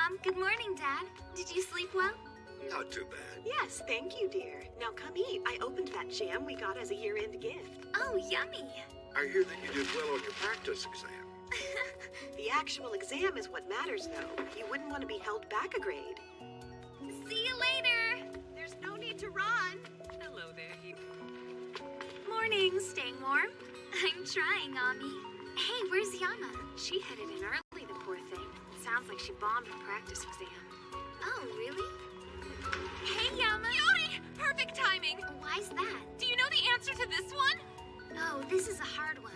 Mom. Good morning, Dad. Did you sleep well? Not too bad. Yes, thank you, dear. Now come eat. I opened that jam we got as a year-end gift. Oh, yummy. I hear that you did well on your practice exam. The actual exam is what matters, though. You wouldn't want to be held back a grade. See you later. There's no need to run. Hello there, you. Morning. Staying warm? I'm trying, Ami. Hey, where's Yama? She headed in early, the poor thing. Sounds like she bombed the practice exam. Oh, really? Hey, Yama. Yuri! Perfect timing! Why's that? Do you know the answer to this one? Oh, this is a hard one.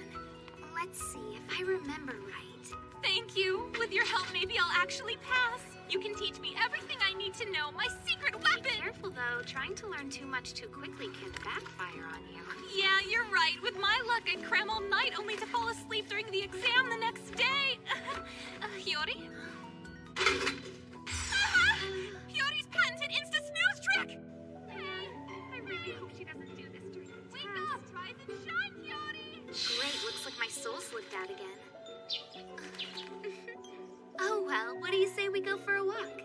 Let's see if I remember right. Thank you. With your help, maybe I'll actually pass. You can teach me everything I need to know. My secret Be weapon! careful, though. Trying to learn too much too quickly can backfire on you. Yeah, you're right. With my luck, I'd cram all night only to fall asleep during the exam the next day. Hiyori? Hiyori's patented Insta-snooze trick! Hey, I really hope she doesn't do this during the test. Wake up! Rise and shine, Hiyori! Great, looks like my soul slipped out again. Oh well, what do you say we go for a walk?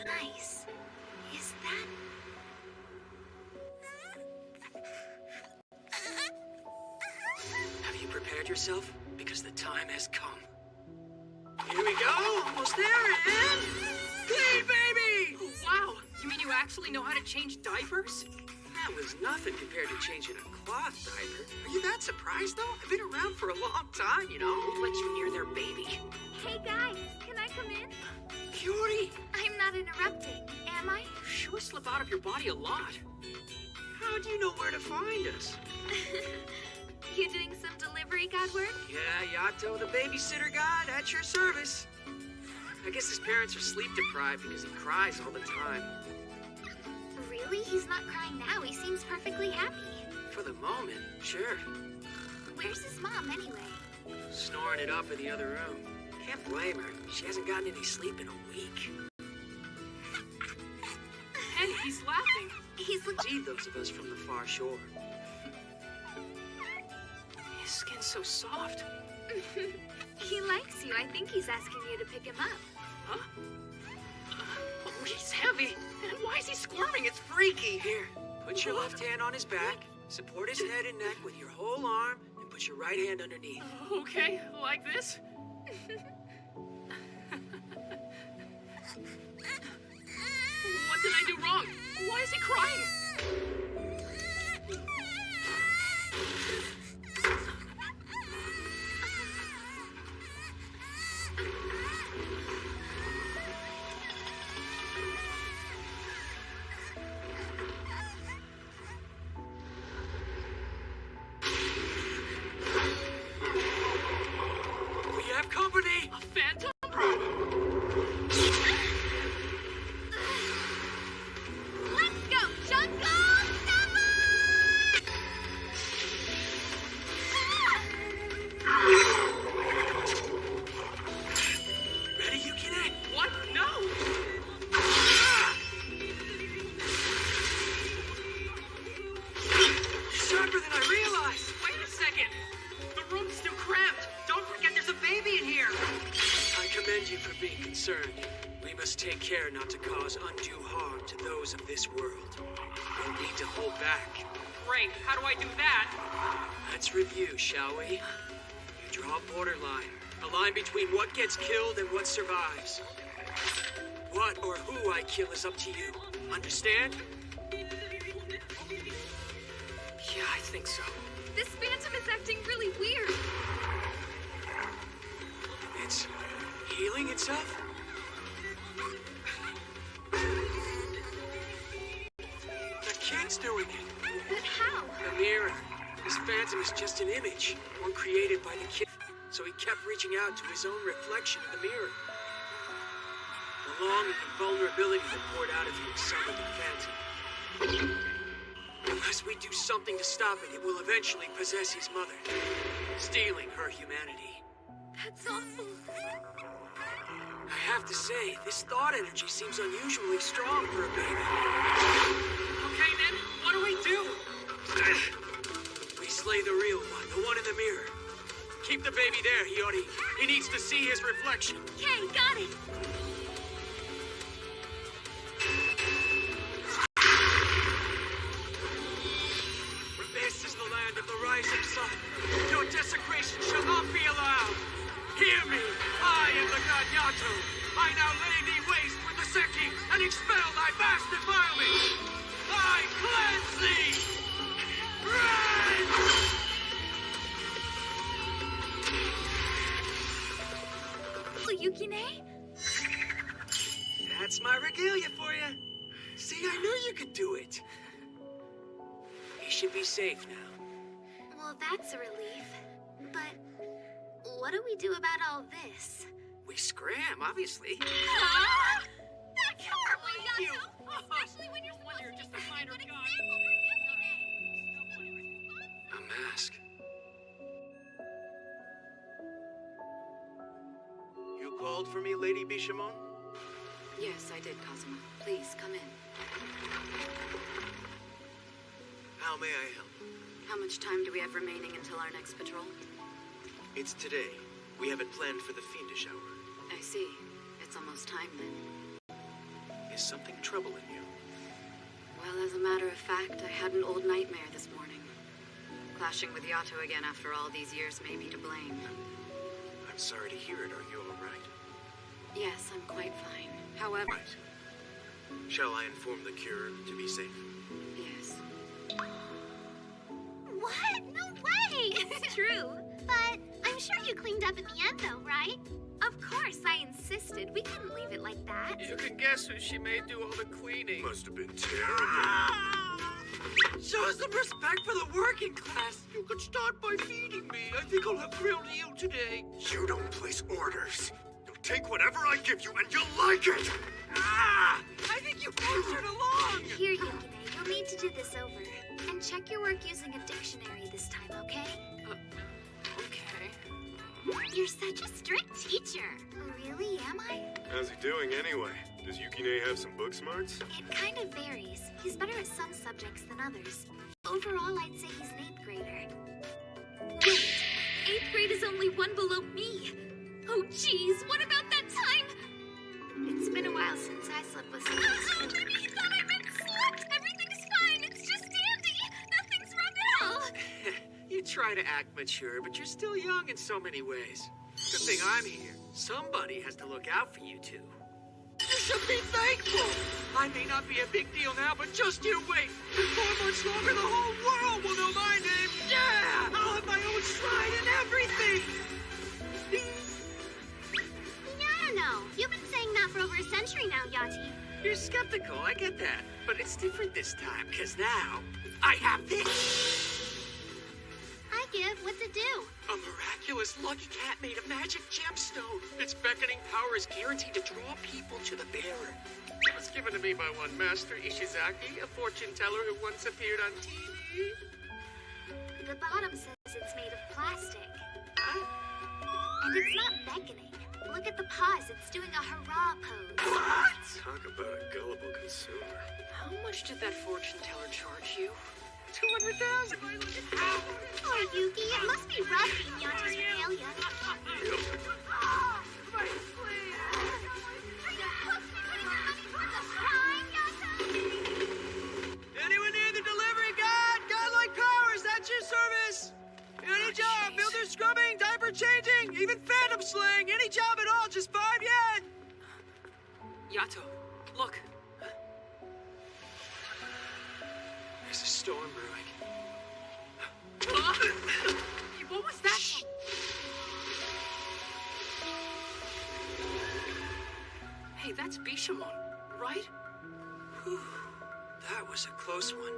Nice. Is that... Have you prepared yourself? Because the time has come. Here we go! Almost there, and... Clean, baby! Oh, wow! You mean you actually know how to change diapers? That was nothing compared to changing a cloth diaper. Are you that surprised, though? I've been around for a long time, you know? Won't let you near their baby. Hey guys, can I come in? Cutie! I'm not interrupting, am I? You sure slip out of your body a lot. How do you know where to find us? You doing some delivery god work? Yeah, Yato, the babysitter god, at your service. I guess his parents are sleep deprived because he cries all the time. Really? He's not crying now. He seems perfectly happy. For the moment, sure. Where's his mom, anyway? Snoring it up in the other room. Can't blame her. She hasn't gotten any sleep in a week. And he's laughing. He's looking... See those of us from the far shore. His skin's so soft. He likes you. I think he's asking you to pick him up. Huh? Oh, he's heavy. And why is he squirming? It's Freaky! Here, put your left hand on his back, support his head and neck with your whole arm, and put your right hand underneath. okay, like this? What did I do wrong? Why is he crying? We have company! A phantom? Let's go, Jungle Summer! Ready, Yukine? What? No! Sharper than I realized! Wait a second! The room's still cramped! Don't forget there's a baby in here! I commend you for being concerned. We must take care not to cause undue harm to those of this world. We'll need to hold back. Great, how do I do that? Let's review, shall we? You draw a borderline. A line between what gets killed and what survives. What or who I kill is up to you. Understand? Yeah, I think so. This phantom is acting really weird. It's healing itself? The kid's doing it. But how? The mirror. This phantom is just an image, one created by the kid. So he kept reaching out to his own reflection in the mirror. The longing and vulnerability that poured out of him summoned the phantom. Unless we do something to stop it, it will eventually possess his mother, stealing her humanity. That's awful. I have to say, this thought energy seems unusually strong for a baby. Okay then, what do we do? the mirror. Keep the baby there, Hiyori. He needs to see his reflection. Okay, got it. This is the land of the rising sun. Your desecration shall not be allowed. Hear me. I am the god Yato. I now lay thee waste with the Seki and expel thy vast defilement. I cleanse thee. Rise! Yukine? That's my regalia for you. See, I knew you could do it. You should be safe now. Well, that's a relief. But what do we do about all this? We scram, obviously. That's horrible, Yato! Especially when you're supposed to just be a minor good god. example for Yukine! A mask. You called for me, Lady Bishamon? Yes, I did, Kazuma. Please, come in. How may I help? How much time do we have remaining until our next patrol? It's today. We have it planned for the fiendish hour. I see. It's almost time then. Is something troubling you? Well, as a matter of fact, I had an old nightmare this morning. Clashing with Yato again after all these years may be to blame. I'm sorry to hear it. Are you all right? Yes, I'm quite fine. However... Right. Shall I inform the cure to be safe? Yes. What? No way! It's true. But I'm sure you cleaned up at the end, though, right? Of course, I insisted. We couldn't leave it like that. You can guess who she made do all the cleaning. Must have been terrible. Show some respect for the working class. You could start by feeding me. I think I'll have grilled eel today. You don't place orders. You'll take whatever I give you and you'll like it. Ah! I think you forced her along. Here, Yukine, you'll need to do this over. And check your work using a dictionary this time, okay? Okay. You're such a strict teacher. Really, am I? How's he doing anyway? Does Yukine have some book smarts? It kind of varies. He's better at some subjects than others. Overall, I'd say he's an 8th grader. Wait, 8th grade is only one below me. Oh, geez, what about that time? It's been a while since I slept with someone. I thought I meant slept. Everything's fine. It's just dandy. Nothing's wrong at all. You try to act mature, but you're still young in so many ways. Good thing I'm here. Somebody has to look out for you two. You should be thankful! I may not be a big deal now, but just you wait! In 4 months longer, the whole world will know my name! Yeah! I'll have my own shrine and everything! No. You've been saying that for over a century now, Yati. You're skeptical, I get that. But it's different this time, because now I have this! I give. What's it do? A miraculous lucky cat made of magic gemstone. Its beckoning power is guaranteed to draw people to the bearer. It was given to me by one Master Ishizaki, a fortune teller who once appeared on TV. The bottom says it's made of plastic. And it's not beckoning. Look at the paws. It's doing a hurrah pose. What? Talk about a gullible consumer. How much did that fortune teller charge you? 200,000. Oh, Yuki, it must be rough being Yati's regalia. Anyone near the delivery god? Godlike powers, that's your service. Any job, builder scrubbing, diaper changing, even phantom slaying, any job at all, just 5 yen. Yato, look. There's a storm brewing. What was that? Hey, that's Bishamon, right? Whew, that was a close one.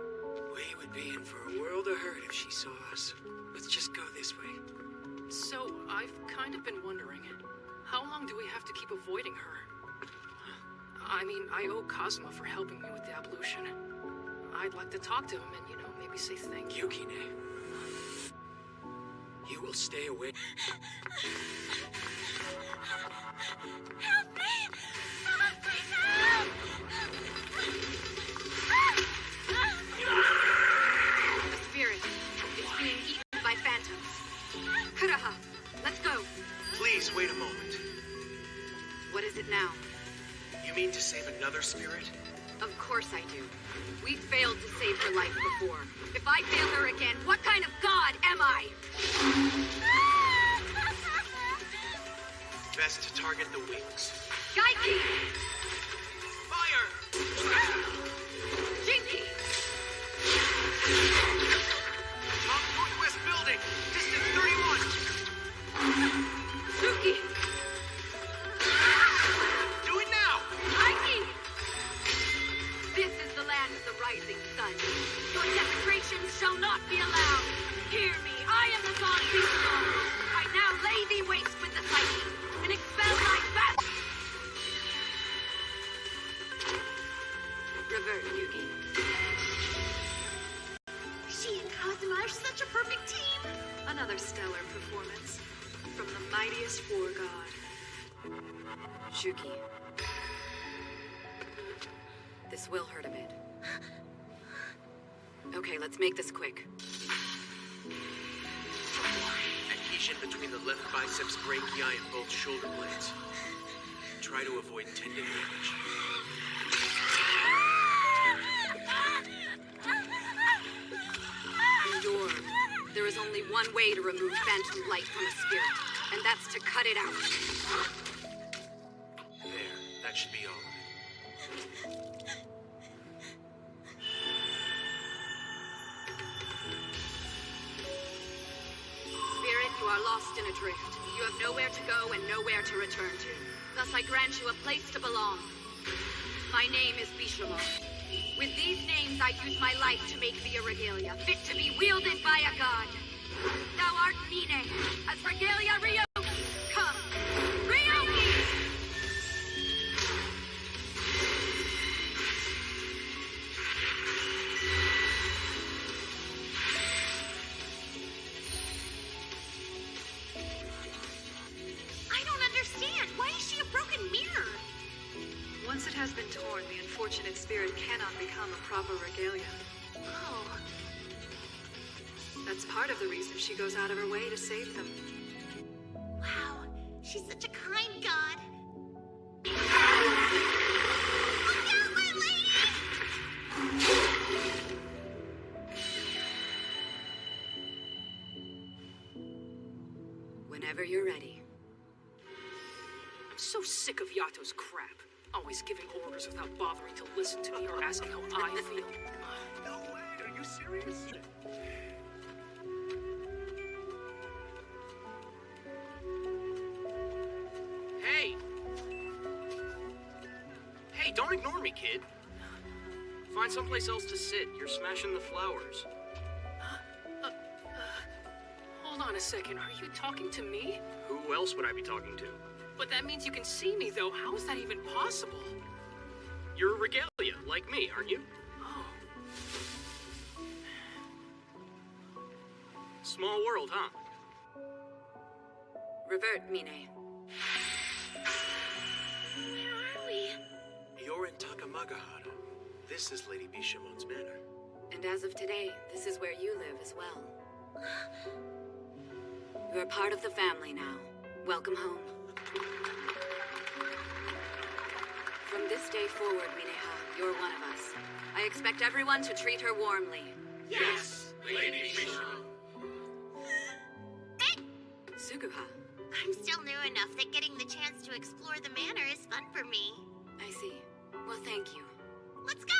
We would be in for a world of hurt if she saw us. Let's just go this way. So, I've kind of been wondering, how long do we have to keep avoiding her? I mean, I owe Kazuma for helping me with the ablution. I'd like to talk to him and, maybe say thank you. Yukine, you will stay away. Help me! Someone please help! The spirit. It's being eaten by phantoms. it now. You mean to save another spirit? Of course I do. We failed to save her life before. If I fail her again, what kind of god am I? Best to target the wings. Gaiki! Fire! Jinky! Top northwest building! Distance 31! Suki! Do it now! Gaiki! This is the land of the rising sun. Your desecrations shall not be allowed. Hear me, I am the god Bishamon. I now lay thee waste with the psyche and expel thy fat. Revert, Yugi. She and Kazuma are such a perfect team. Another stellar performance from the mightiest war god. Shuki. This will hurt a bit. Okay, let's make this quick. Adhesion between the left biceps brachii and both shoulder blades. Try to avoid tendon damage. Endure. There is only one way to remove phantom light from a spirit, and that's to cut it out. There, that should be all right. Spirit, you are lost in a drift. You have nowhere to go and nowhere to return to. Thus I grant you a place to belong. My name is Bishamon. With these names I use my life to make thee a regalia, fit to be wielded by a god. Thou art Mine, as regalia Ryoki. Come, Ryoki! I don't understand. Why is she a broken mirror? Once it has been torn, the unfortunate spirit cannot become a proper regalia. Oh, That's part of the reason she goes out of her way to save them. wow. She's such a kind god. Look out, my lady! Whenever you're ready. I'm so sick of Yato's crap. Always giving orders without bothering to listen to me or asking how I feel. No way, are you serious? Hey! Hey, don't ignore me, kid. Find someplace else to sit. You're smashing the flowers. Hold on a second, are you talking to me? Who else would I be talking to? But that means you can see me, though. How is that even possible? You're a regalia, like me, aren't you? Oh, Small world, huh? Revert, Mine. Where are we? You're in Takamagahara. This is Lady Bishamon's manor. And as of today, this is where you live as well. You're part of the family now. Welcome home. From this day forward, Mineha, you're one of us. I expect everyone to treat her warmly. Yes, Lady Bishop. Suguha, I'm still new enough that getting the chance to explore the manor is fun for me. I see. Well, thank you. Let's go!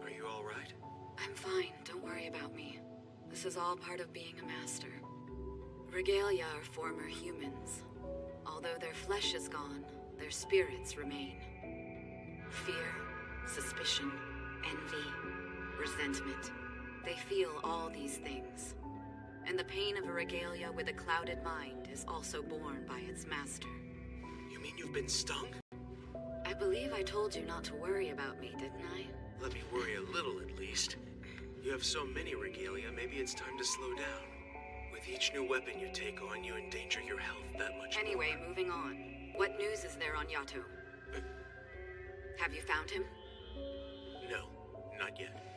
Are you all right? I'm fine. Don't worry about me. This is all part of being a master. Regalia are former humans. Although their flesh is gone, their spirits remain. Fear, suspicion, envy, resentment. They feel all these things. And the pain of a regalia with a clouded mind is also borne by its master. You mean you've been stung? I believe I told you not to worry about me, didn't I? Let me worry a little at least. You have so many regalia, maybe it's time to slow down. With each new weapon you take on, you endanger your health that much Anyway, more. moving on. What news is there on Yato? Have you found him? No, not yet.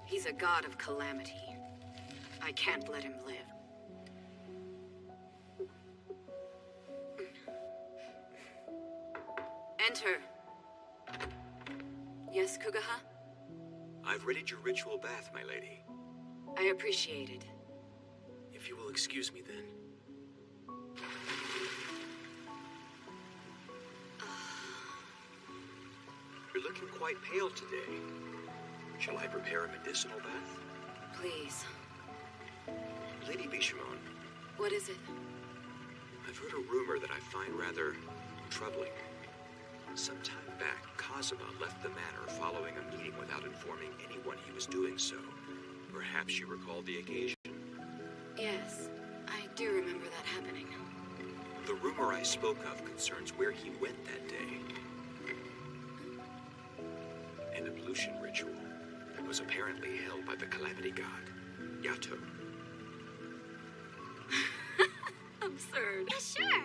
He's a god of calamity. I can't let him live. Enter. Yes, Kugaha? I've readied your ritual bath, my lady. I appreciate it. If you will excuse me then. You're looking quite pale today. Shall I prepare a medicinal bath? Please. Lady Bishamon, What is it? I've heard a rumor that I find rather troubling. Some time back, Kazuma left the manor following a meeting without informing anyone he was doing so. Perhaps you recall the occasion? Yes, I do remember that happening. The rumor I spoke of concerns where he went that day. An ablution ritual that was apparently held by the Calamity God, Yato. Absurd. Yeah, sure.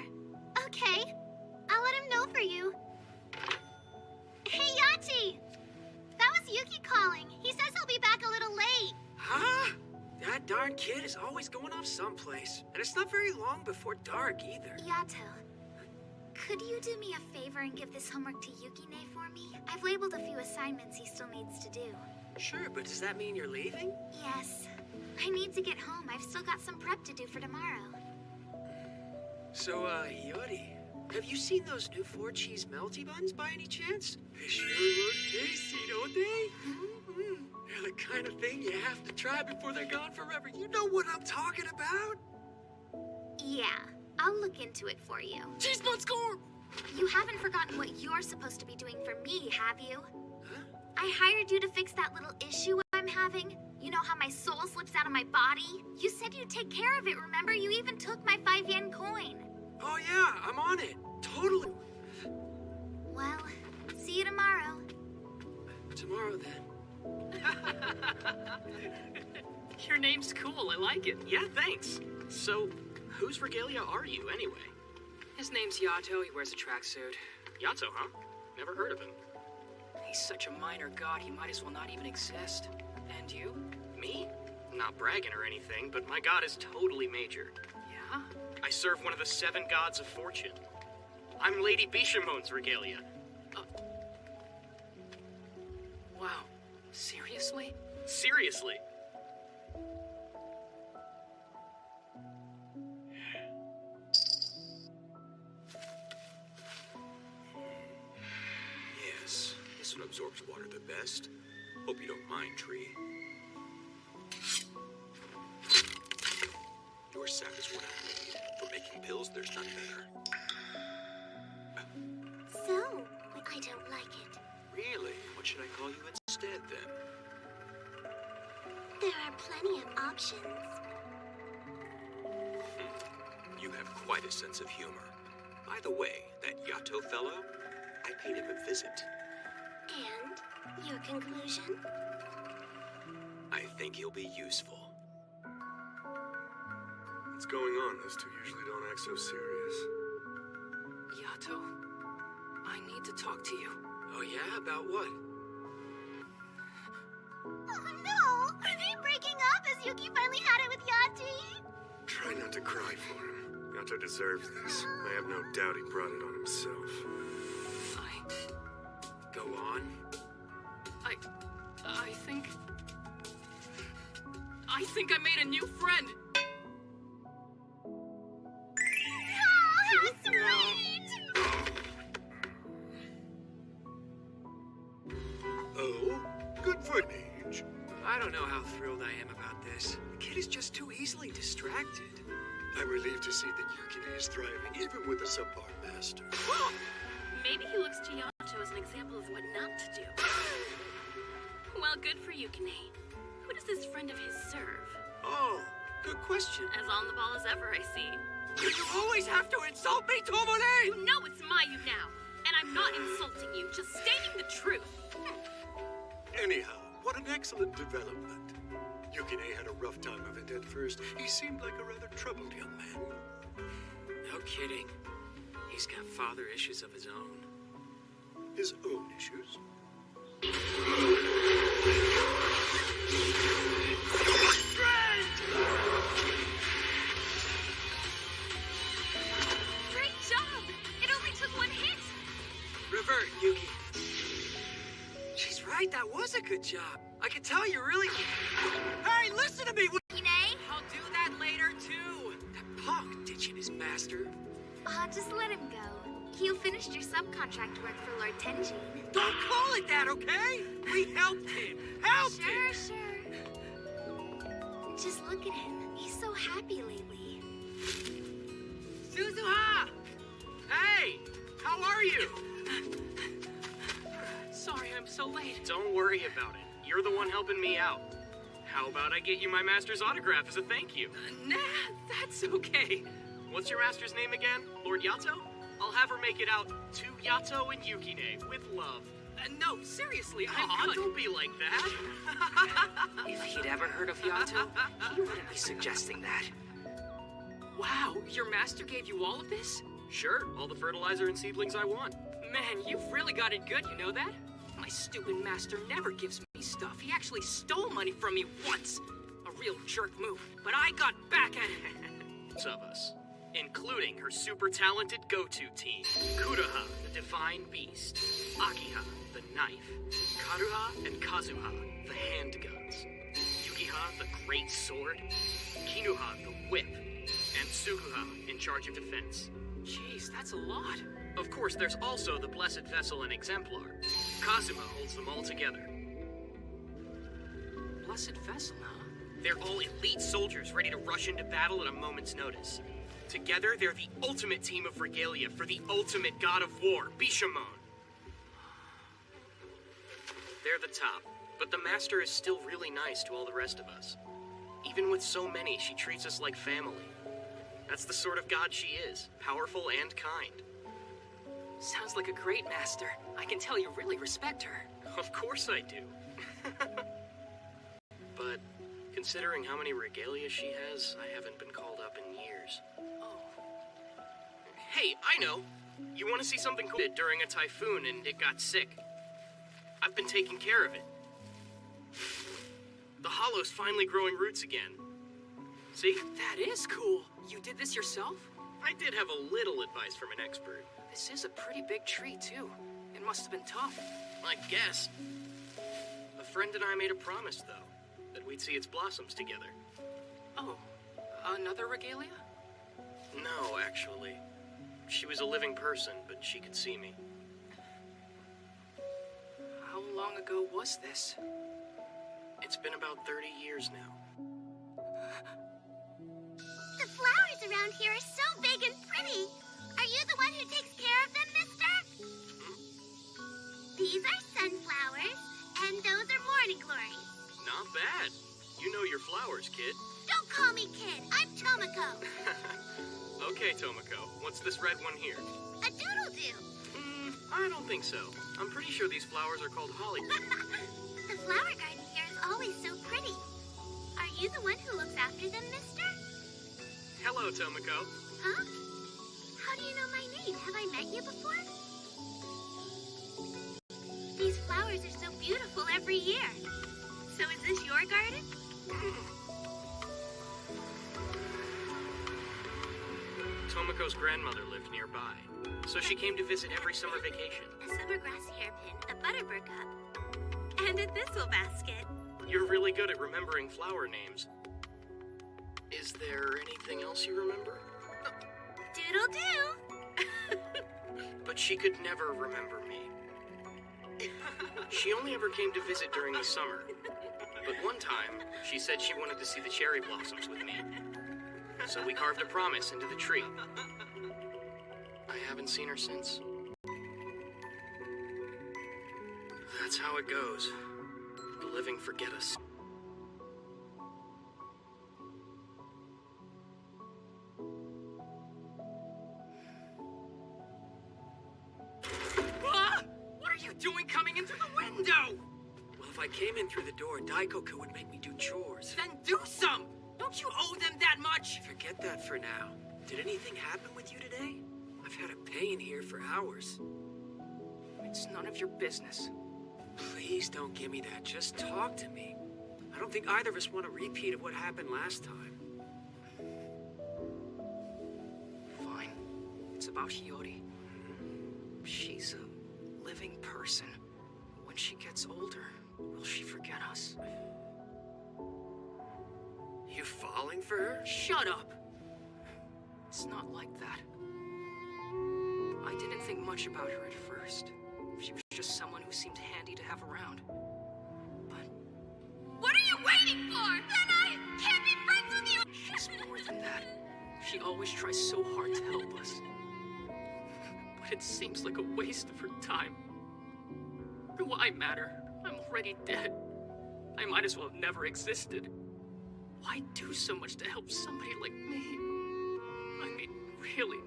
Okay. I'll let him know for you. Hey, Yati! That was Yuki calling. He says he'll be back a little late. Huh? That darn kid is always going off someplace. And it's not very long before dark, either. Yato, could you do me a favor and give this homework to Yukine for me? I've labeled a few assignments he still needs to do. Sure, but does that mean you're leaving? Yes. I need to get home. I've still got some prep to do for tomorrow. So, Yori, have you seen those new 4-cheese melty buns by any chance? They sure look tasty, don't they? Mm-hmm. They're the kind of thing you have to try before they're gone forever. You know what I'm talking about? Yeah, I'll look into it for you. Cheese bun score! You haven't forgotten what you're supposed to be doing for me, have you? Huh? I hired you to fix that little issue I'm having. You know how my soul slips out of my body? You said you'd take care of it, remember? You even took my 5-yen coin. Oh yeah, I'm on it. Totally. Well, see you tomorrow. Tomorrow then. Your name's cool, I like it. Yeah, thanks. So, whose regalia are you anyway? His name's Yato, he wears a tracksuit. Yato, huh? Never heard of him. He's such a minor god, he might as well not even exist. And you? Me? Not bragging or anything, but my god is totally major. Yeah? I serve one of the 7 gods of fortune. I'm Lady Bishamon's regalia. Wow. Seriously? Seriously. Yes, this one absorbs water the best. Hope you don't mind, Tree. Your sap is what I need. For making pills, there's none better. So, I don't like it. Really? What should I call you instead, then? There are plenty of options. You have quite a sense of humor. By the way, that Yato fellow, I paid him a visit. And your conclusion? I think he'll be useful. What's going on? Those two usually don't act so serious. Yato? I need to talk to you. Oh yeah? About what? Oh no! Are they breaking up? Has Yuki finally had it with Yati? Try not to cry for him. Yato deserves this. I have no doubt he brought it on himself. Go on. I think I made a new friend. Oh, how sweet! Oh, good for Nage. I don't know how thrilled I am about this. The kid is just too easily distracted. I'm relieved to see that Yukine is thriving, even with a subpar master. Maybe he looks to Yato as an example of what not to do. Well, good for Yukine. Who does this friend of his serve? Oh, good question. As on the ball as ever, I see. You always have to insult me, Tomone! You know it's Mayu now, and I'm not insulting you, just stating the truth. Anyhow, what an excellent development. Yukine had a rough time of it at first. He seemed like a rather troubled young man. No kidding. He's got father issues of his own. His own issues? Great job! It only took one hit! Revert! right, that was a good job. I could tell you really... Hey, listen to me! Yukine? I'll do that later, too. That punk ditching his master. Just let him go. You finished your subcontract work for Lord Tenjin. Don't call it that, okay? We helped him. Helped him! Sure. Just look at him. He's so happy lately. Suzuha! Hey! How are you? Sorry I'm so late. Don't worry about it. You're the one helping me out. How about I get you my master's autograph as a thank you? Nah, that's okay. What's your master's name again? Lord Yato? I'll have her make it out to Yato and Yukine with love. No, seriously, Aw, I'm good. don't be like that. If he'd ever heard of Yato, he wouldn't be suggesting that. Wow, your master gave you all of this? Sure, all the fertilizer and seedlings I want. Man, you've really got it good, you know that? My stupid master never gives me stuff. He actually stole money from me once. A real jerk move, but I got back at him. Of us, including her super talented go-to team. Kuraha, the divine beast. Akiha, the knife. Karuha and Kazuha, the handguns. Yukiha, the great sword. Kinuha, the whip. And Sukuha, in charge of defense. Jeez, that's a lot. Of course, there's also the Blessed Vessel and Exemplar. Kazuma holds them all together. Blessed Vessel, huh? They're all elite soldiers ready to rush into battle at a moment's notice. Together, they're the ultimate team of regalia for the ultimate god of war, Bishamon. They're the top, but the master is still really nice to all the rest of us. Even with so many, she treats us like family. That's the sort of god she is, powerful and kind. Sounds like a great master. I can tell you really respect her. Of course I do. But considering how many regalia she has, I haven't been called up in years. Oh. Hey, I know! You want to see something cool? During a typhoon and it got sick. I've been taking care of it. The hollow's finally growing roots again. See? That is cool. You did this yourself? I did have a little advice from an expert. This is a pretty big tree, too. It must have been tough. I guess. A friend and I made a promise, though, that we'd see its blossoms together. Oh, another regalia? No, actually. She was a living person, but she could see me. How long ago was this? It's been about 30 years now. The flowers around here are so big and pretty. Are you the one who takes care of them, mister? These are sunflowers, and those are morning glories. Not bad. You know your flowers, kid. Don't call me kid. I'm Tomoko. Okay, Tomoko. What's this red one here? A doodle-doo. I don't think so. I'm pretty sure these flowers are called holly. The flower garden here is always so pretty. Are you the one who looks after them, mister? Hello, Tomoko. Huh? How do you know my name? Have I met you before? These flowers are so beautiful every year. So is this your garden? Tomoko's grandmother lived nearby, so she came to visit every summer vacation. A summer grass hairpin, a butterbur cup, and a thistle basket. You're really good at remembering flower names. Is there anything else you remember? Doodle-doo. But she could never remember me. She only ever came to visit during the summer. But one time, she said she wanted to see the cherry blossoms with me. So we carved a promise into the tree. I haven't seen her since. That's how it goes. The living forget us. Ah! What are you doing coming in through the window? Well, if I came in through the door, Daikoku would make me do chores. Then do some! Don't you owe them that much? Forget that for now. Did anything happen with you today? I've had a pain here for hours. It's none of your business. Please don't give me that. Just talk to me. I don't think either of us want a repeat of what happened last time. Fine. It's about Hiyori. She's a living person. When she gets older, will she forget us? You falling for her? Shut up! It's not like that. I didn't think much about her at first. She was just someone who seemed handy to have around. But What are you waiting for? Then I can't be friends with you! she's more than that. She always tries so hard to help us. But it seems like a waste of her time. Why matter? I'm already dead. I might as well have never existed. Why do so much to help somebody like me? I mean, really?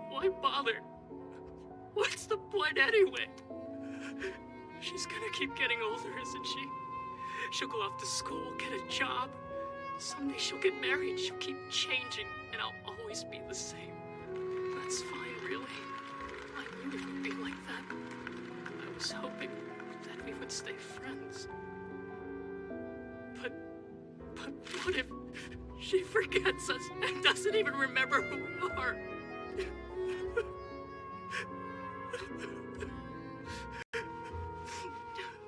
Why bother? What's the point anyway? She's gonna keep getting older, isn't she? She'll go off to school, get a job. Someday she'll get married, she'll keep changing, and I'll always be the same. That's fine, really. I knew it would be like that. I was hoping that we would stay friends. But what if she forgets us and doesn't even remember who we are?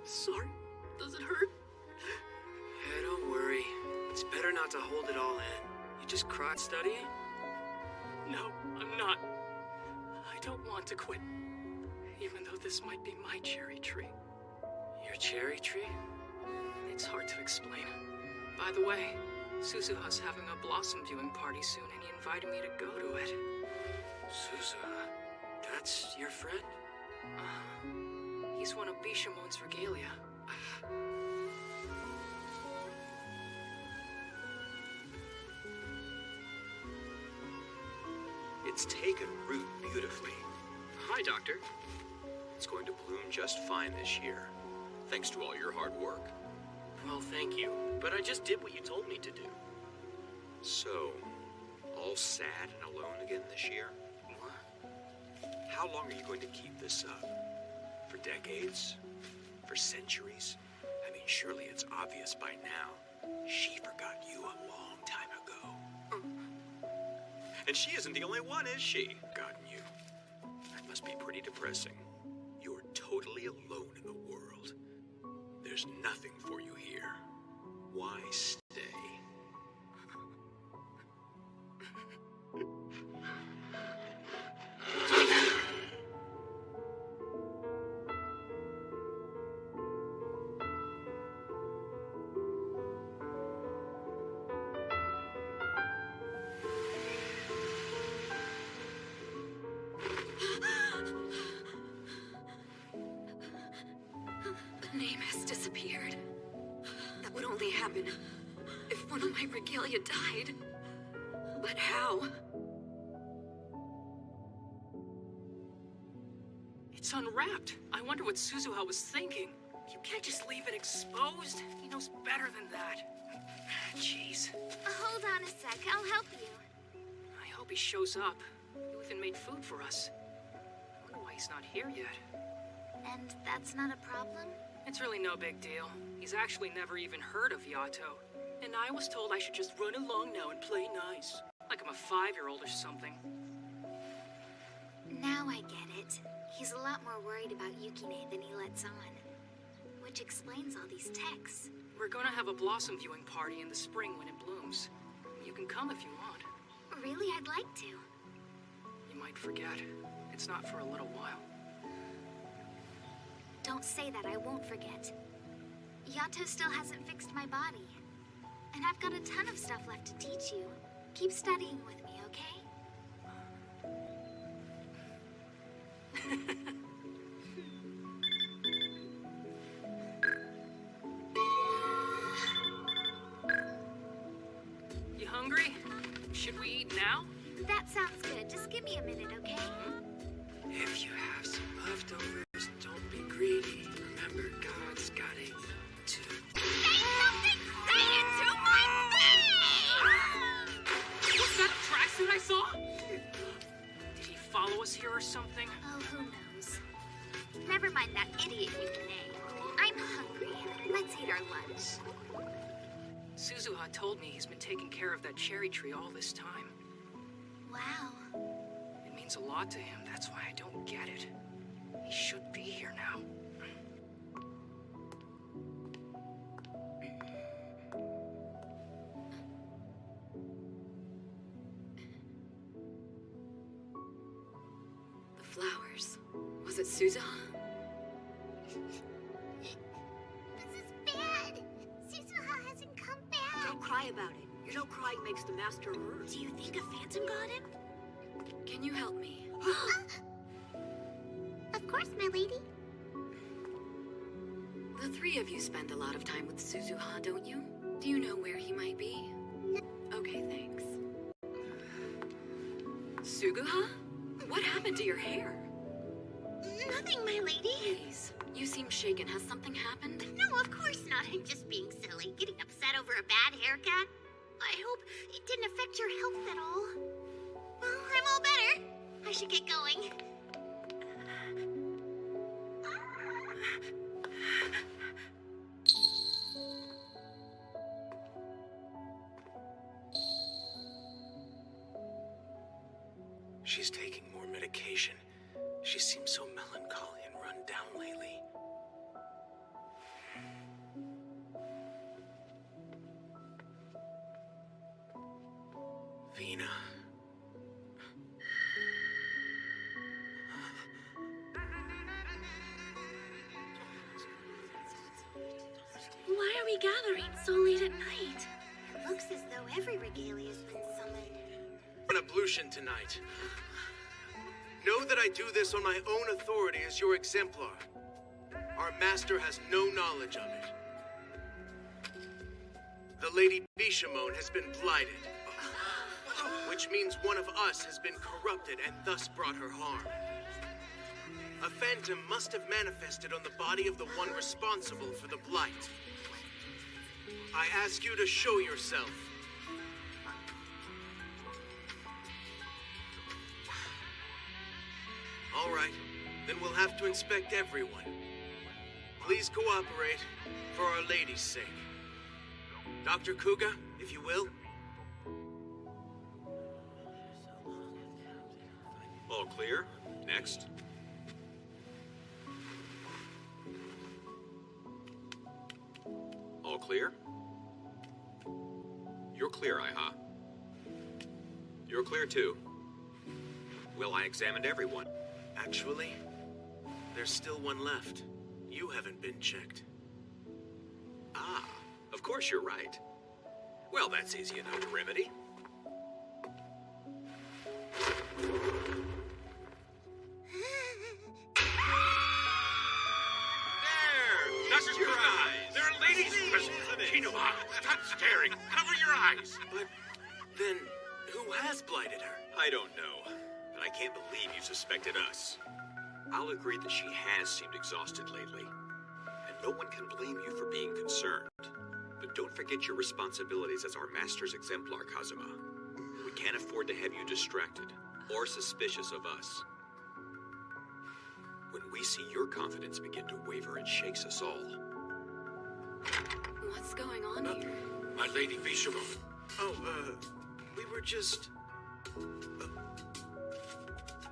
Sorry. Does it hurt? Yeah, don't worry. It's better not to hold it all in. You just cried studying? No, I'm not. I don't want to quit. Even though this might be my cherry tree. Your cherry tree? It's hard to explain. By the way, Suzuha's having a blossom viewing party soon, and he invited me to go to it. Suzuha? That's your friend? He's one of Bishamon's regalia. It's taken root beautifully. Hi, Doctor. It's going to bloom just fine this year, thanks to all your hard work. Well, thank you. But I just did what you told me to do. So, all sad and alone again this year? What? How long are you going to keep this up? For decades? For centuries? I mean, surely it's obvious by now. She forgot you a long time ago. And she isn't the only one, is she? Forgotten you. That must be pretty depressing. You're totally alone in the world. There's nothing for you here. Why stay? The name has disappeared. That would only happen if one of my regalia died. But how? It's unwrapped. I wonder what Suzuha was thinking. You can't just leave it exposed. He knows better than that. Jeez. Hold on a sec, I'll help you. I hope he shows up. He even made food for us. I wonder why he's not here yet. And that's not a problem? It's really no big deal. He's actually never even heard of Yato. And I was told I should just run along now and play nice. Like I'm a 5-year-old or something. Now I get it. He's a lot more worried about Yukine than he lets on. Which explains all these texts. We're gonna have a blossom viewing party in the spring when it blooms. You can come if you want. Really, I'd like to. You might forget. It's not for a little while. Don't say that, I won't forget. Yato still hasn't fixed my body. And I've got a ton of stuff left to teach you. Keep studying with me, okay? You hungry? Should we eat now? That sounds good. Just give me a minute, okay? If you have some leftovers, don't be greedy. Remember, God's got it too. Say something! Say it to my face! What's that tracksuit I saw? Did he follow us here or something? Oh, who knows? Never mind that idiot Yukine. I'm hungry. Let's eat our lunch. Suzuha told me he's been taking care of that cherry tree all this time. Wow. It means a lot to him, that's why I don't get it. He should be here now. it Suzuha? This is bad. Suzuha hasn't come back. Don't cry about it. You know crying makes the master hurt. Do you think a phantom got him? Can you help me? Of course, my lady. The three of you spend a lot of time with Suzuha, don't you? Do you know where he might be? Okay, thanks. Suguha? What happened to your hair? Nothing, my lady. Please, you seem shaken. Has something happened? No, of course not. I'm just being silly, getting upset over a bad haircut. I hope it didn't affect your health at all. Well, I'm all better. I should get going. She's taking more medication. She seems so melancholy and run down lately. Vina. Why are we gathering so late at night? It looks as though every regalia's been summoned. An ablution tonight. Know that I do this on my own authority as your exemplar. Our master has no knowledge of it. The Lady Bishamon has been blighted, which means one of us has been corrupted and thus brought her harm. A phantom must have manifested on the body of the one responsible for the blight. I ask you to show yourself. All right, then we'll have to inspect everyone. Please cooperate, for Our Lady's sake. Dr. Kuga, if you will. All clear. Next. All clear? You're clear, Iha. You're clear too. Well, I examined everyone. Actually, there's still one left. You haven't been checked. Ah, of course you're right. Well, that's easy enough to remedy. Dr. Kuga, there are ladies present. Kinoha, stop staring. Cover your eyes. But then, who has blighted her? I don't know, but I can't believe you suspected us. I'll agree that she has seemed exhausted lately, and no one can blame you for being concerned. But don't forget your responsibilities as our master's exemplar, Kazuma. We can't afford to have you distracted or suspicious of us. When we see your confidence begin to waver, it shakes us all. What's going on here? My Lady Bishamon. Oh, we were just... the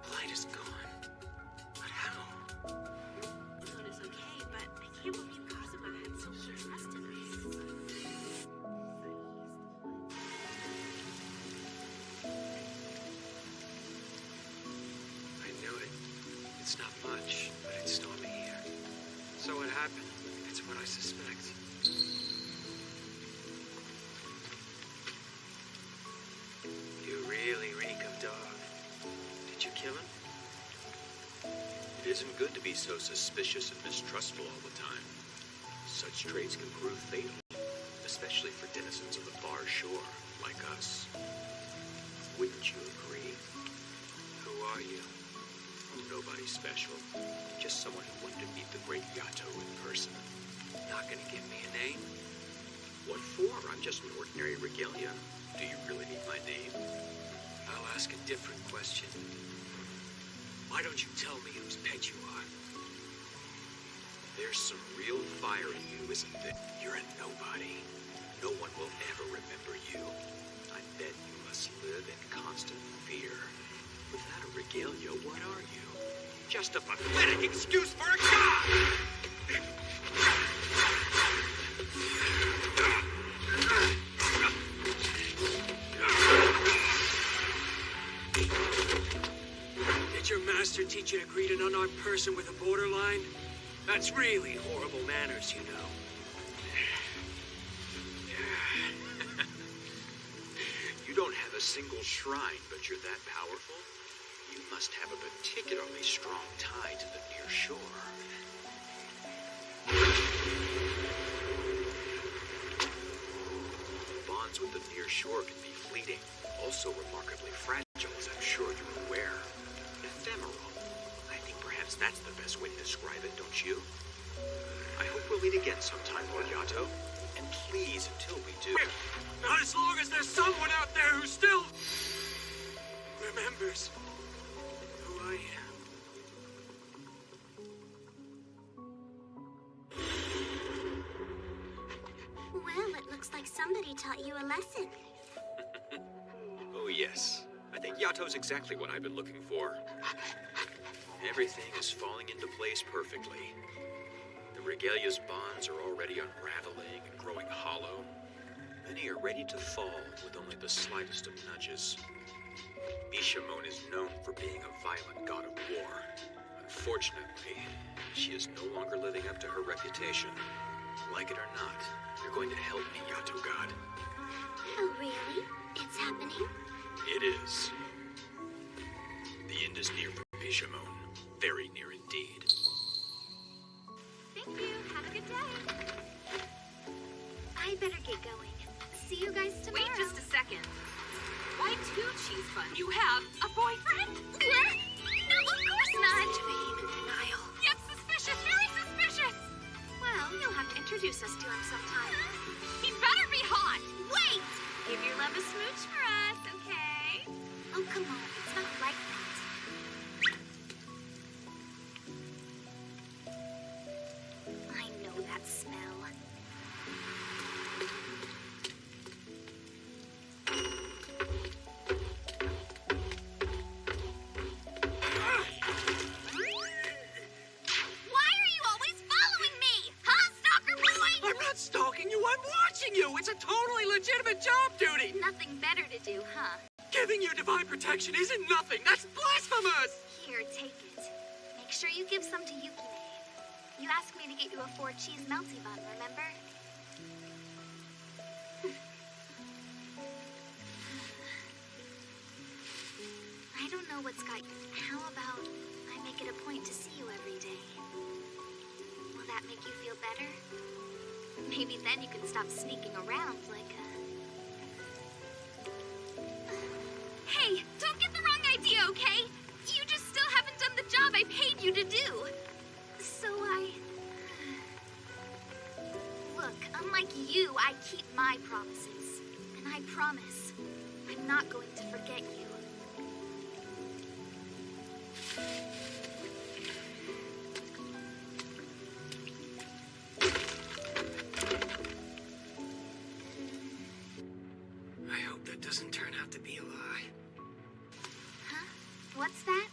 blight is gone. But how? Moon is okay, but I can't believe Kazuma had so much trust in us. I knew it. It's not much, but it's stormy here. So what happened? It's what I suspect. You really reek of dog. Did you kill him? It isn't good to be so suspicious and mistrustful all the time. Such traits can prove fatal, especially for denizens of the far shore, like us. Wouldn't you agree? Who are you? Nobody special. Just someone who wanted to meet the great Yato in person. Not gonna give me a name? What for? I'm just an ordinary regalia. Do you really need my name? I'll ask a different question. Why don't you tell me whose pet you are? There's some real fire in you, isn't there? You're a nobody. No one will ever remember you. I bet you must live in constant fear. Without a regalia, what are you? Just a pathetic excuse for a god! Did your master teach you to greet an unarmed person with a borderline? That's really horrible manners, you know. You don't have a single shrine, but you're that powerful? You must have a particularly strong tie to the near shore. Bonds with the near shore can be fleeting, also remarkably fragile, as I'm sure you're aware. Ephemeral. I think perhaps that's the best way to describe it, don't you? I hope we'll meet again sometime, Lord Yato. And please, until we do... Not as long as there's someone out there who still remembers who I am. Well, it looks like somebody taught you a lesson. Oh, yes. I think Yato's exactly what I've been looking for. Everything is falling into place perfectly. The Regalia's bonds are already unraveling and growing hollow. Many are ready to fall with only the slightest of nudges. Bishamon is known for being a violent god of war. Unfortunately, she is no longer living up to her reputation. Like it or not, you're going to help me, Yato God. Oh, really? It's happening? It is. The end is near for Bishamon. Very near indeed. Thank you. Have a good day. I better get going. See you guys tomorrow. Wait just a second. Why two cheese buns? You have a boyfriend? What? No, of course not. Jane in denial. Yep, suspicious. Very suspicious. Well, you'll have to introduce us to him sometime. He better be hot. Wait! Give your love a smooch for us, okay? Oh, come on. It's not like that. I know that smell. Why are you always following me? Huh, stalker boy? I'm not stalking you, I'm watching you! It's a totally legitimate job duty! Nothing better to do, huh? Giving you divine protection isn't nothing! That's blasphemous! Here, take it. Make sure you give some to Yukine. You asked me to get you a 4-cheese melty bun, remember? I don't know what's got you. How about I make it a point to see you every day? Will that make you feel better? Maybe then you can stop sneaking around like a... Hey, don't get the wrong idea, okay? You just still haven't done the job I paid you to do. So Look, unlike you, I keep my promises. And I promise, I'm not going to forget you. I hope that doesn't turn out to be a lie. Huh? What's that?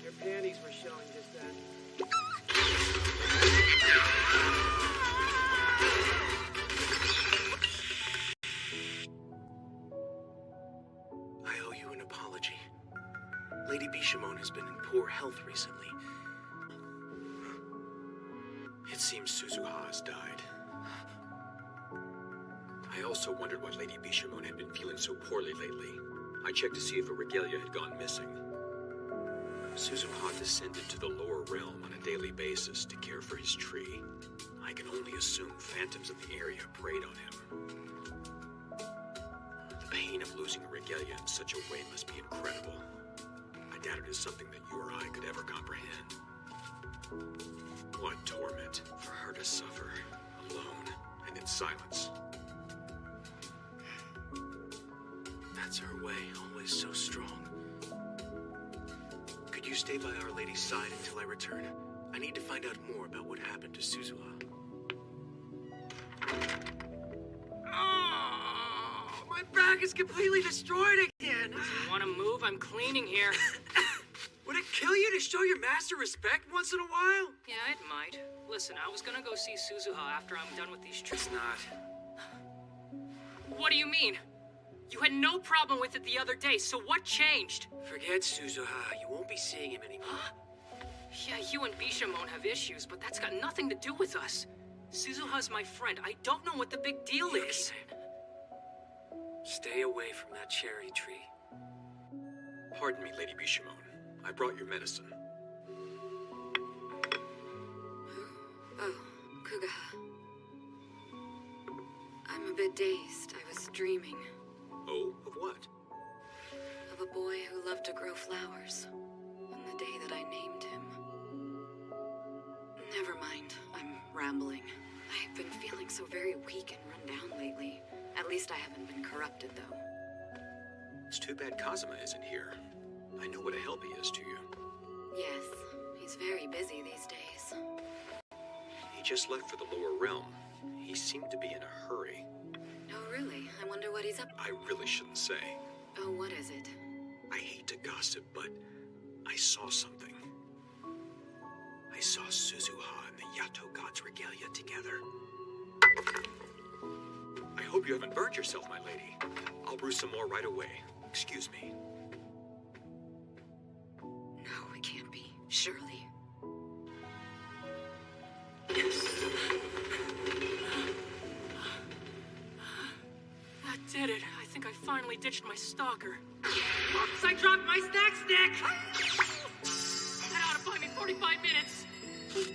Your panties were showing just then. I owe you an apology. Lady Bishamon has been in poor health recently. It seems Suzuha has died. I also wondered why Lady Bishamon had been feeling so poorly lately. I checked to see if a regalia had gone missing. Suzuha descended to the lower realm on a daily basis to care for his tree. I can only assume phantoms in the area preyed on him. The pain of losing a regalia in such a way must be incredible. I doubt it is something that you or I could ever comprehend. What torment for her to suffer, alone and in silence. That's her way, always so strong. Could you stay by Our Lady's side until I return? I need to find out more about what happened to Suzuha. Oh, my back is completely destroyed again. You want to move? I'm cleaning here. Would it kill you to show your master respect once in a while? Yeah, it might. Listen, I was gonna go see Suzuha after I'm done with these tricks. It's not. What do you mean? You had no problem with it the other day, so what changed? Forget Suzuha. You won't be seeing him anymore. Yeah, you and Bishamon have issues, but that's got nothing to do with us. Suzuha's my friend. I don't know what the big deal is. Stay away from that cherry tree. Pardon me, Lady Bishamon. I brought your medicine. Oh, Kugaha. I'm a bit dazed. I was dreaming. Oh, of what? Of a boy who loved to grow flowers. On the day that I named him. Never mind. I'm rambling. I've been feeling so very weak and run down lately. At least I haven't been corrupted, though. It's too bad Kazuma isn't here. I know what a help he is to you. Yes, he's very busy these days. He just left for the lower realm. He seemed to be in a hurry. Oh, really? I wonder what he's up to. I really shouldn't say. Oh, what is it? I hate to gossip, but I saw something. I saw Suzuha and the Yato God's regalia together. I hope you haven't burned yourself, my lady. I'll brew some more right away. Excuse me. No, it can't be. Surely. That did it. I think I finally ditched my stalker. Oops, I dropped my snack stick! That ought to buy me 45 minutes.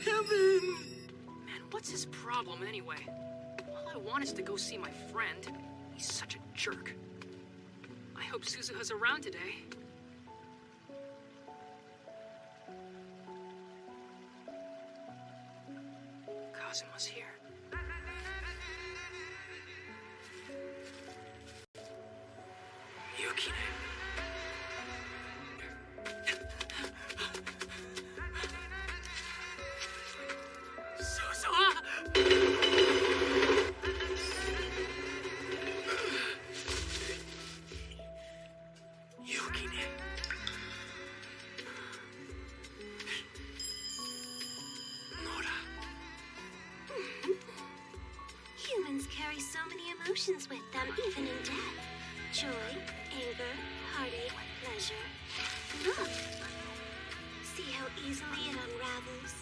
Heaven! Man, what's his problem anyway? All I want is to go see my friend. He's such a jerk. I hope Suzuha's around today. Kazuma's here. Yukine. Suzuha! Yukine. Nora. Humans carry so many emotions with them, even in death. Joy, anger, heartache, pleasure. Look. See how easily it unravels?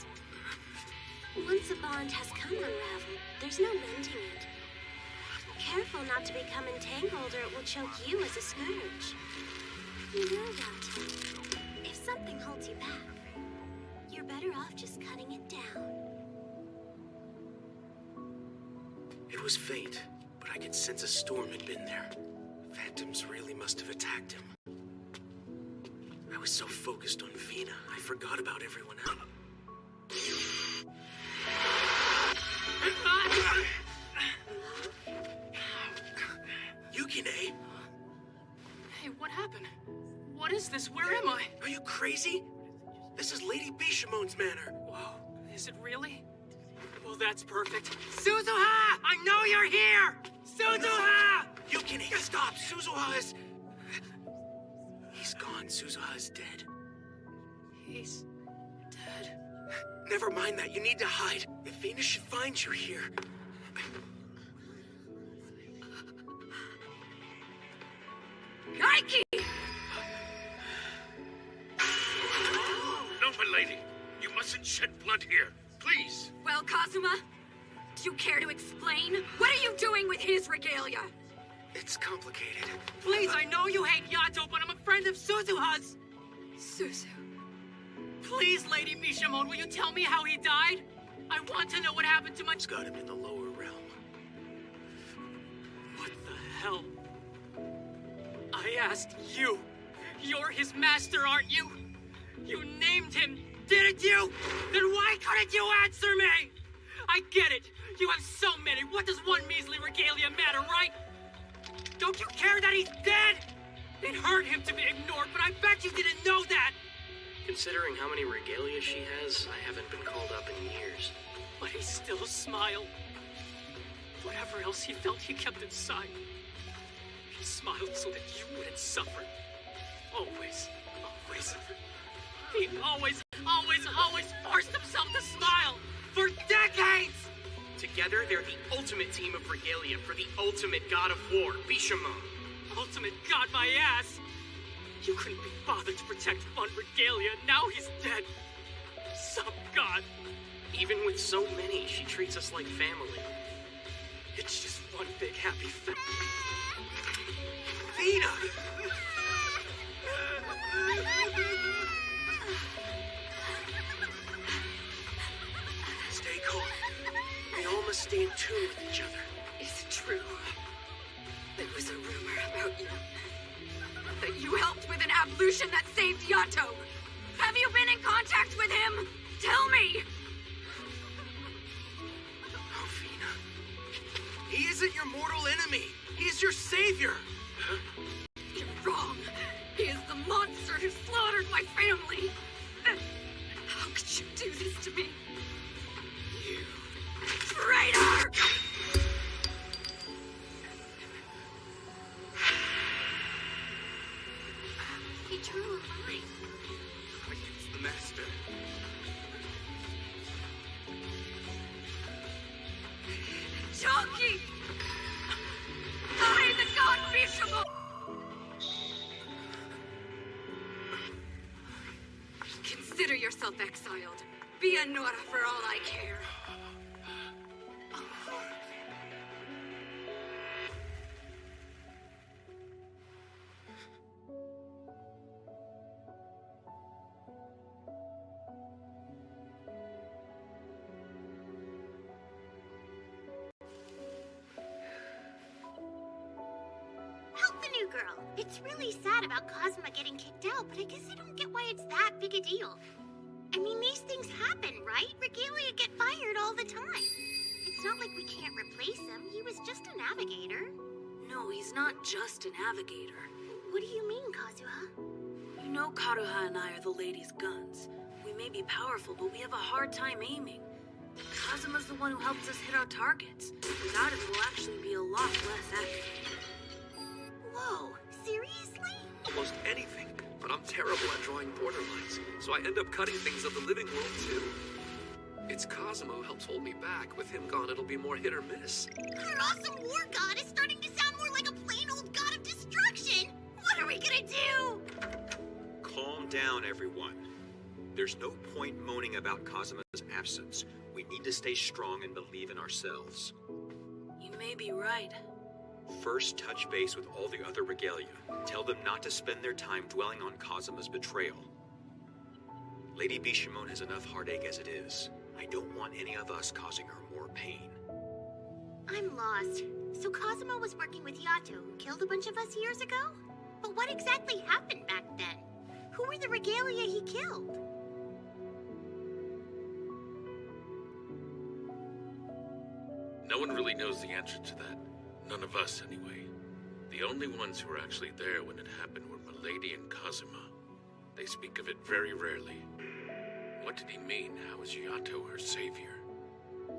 Once a bond has come unraveled, there's no mending it. Careful not to become entangled or it will choke you as a scourge. You know what? If something holds you back, you're better off just cutting it down. It was fate, but I could sense a storm had been there. Phantoms really must have attacked him. I was so focused on Vina, I forgot about everyone else. Yukine! Hey, what happened? What is this? Where am I? Are you crazy? This is Lady Bishamon's manor. Whoa, is it really? Well, that's perfect. Suzuha! I know you're here! Suzuha! Yukine, stop! Suzuha is... He's gone. Suzuha is dead. He's dead. Never mind that. You need to hide. If Venus should find you here... Nike! No, my lady. You mustn't shed blood here. Please. Well, Kazuma, do you care to explain? What are you doing with his regalia? It's complicated. Please, I know you hate Yato, but I'm a friend of Suzuha's. Suzu. Please, Lady Bishamon, will you tell me how he died? I want to know what happened to my... Got him in the lower realm. What the hell? I asked you. You're his master, aren't you? You named him, didn't you? Then why couldn't you answer me? I get it. You have so many. What does one measly regalia matter, right? Don't you care that he's dead? It hurt him to be ignored, but I bet you didn't know that. Considering how many regalia she has, I haven't been called up in years. But he still smiled. Whatever else he felt, he kept inside. He smiled so that you wouldn't suffer. Always, always. He always forced himself to smile. For decades! Together, they're the ultimate team of regalia for the ultimate god of war, Bishamon. ultimate god my ass! You couldn't be bothered to protect Fun Regalia, now he's dead! Some god! Even with so many, she treats us like family. It's just one big happy Vina! Stay calm. We all must stay in tune with each other. Is it true? There was a rumor about you. That you helped with an ablution that saved Yato. Have you been in contact with him? Tell me! Oh, Vina. He isn't your mortal enemy. He is your savior. Huh? You're wrong. He is the monster who slaughtered my family. How could you do this to me? You traitor! He drew a line. Against the master. Chunky! I, the god Bishamon! Consider yourself exiled. Be a Nora for all I care. Help the new girl. It's really sad about Cosma getting kicked out, but I guess I don't get why it's that big a deal. I mean, these things happen, right? Regalia get fired all the time. It's not like we can't replace him. He was just a navigator. No, he's not just a navigator. What do you mean, Kazuha? You know Karuha and I are the lady's guns. We may be powerful, but we have a hard time aiming. Kazuma's the one who helps us hit our targets. Without him, we'll actually be a lot less accurate. Whoa, seriously? Almost anything, but I'm terrible at drawing borderlines, so I end up cutting things of the living world too. It's Cosmo who helps hold me back. With him gone, it'll be more hit or miss. Our awesome war god is starting to sound more like a plain old god of destruction! What are we gonna do? Calm down, everyone. There's no point moaning about Kazuma's absence. We need to stay strong and believe in ourselves. You may be right. First, touch base with all the other regalia. Tell them not to spend their time dwelling on Kazuma's betrayal. Lady Bishamon has enough heartache as it is. I don't want any of us causing her more pain. I'm lost. So Cosmo was working with Yato, who killed a bunch of us years ago? But what exactly happened back then? Who were the regalia he killed? No one really knows the answer to that. None of us, anyway. The only ones who were actually there when it happened were Milady and Kazuma. They speak of it very rarely. What did he mean? How is Yato her savior?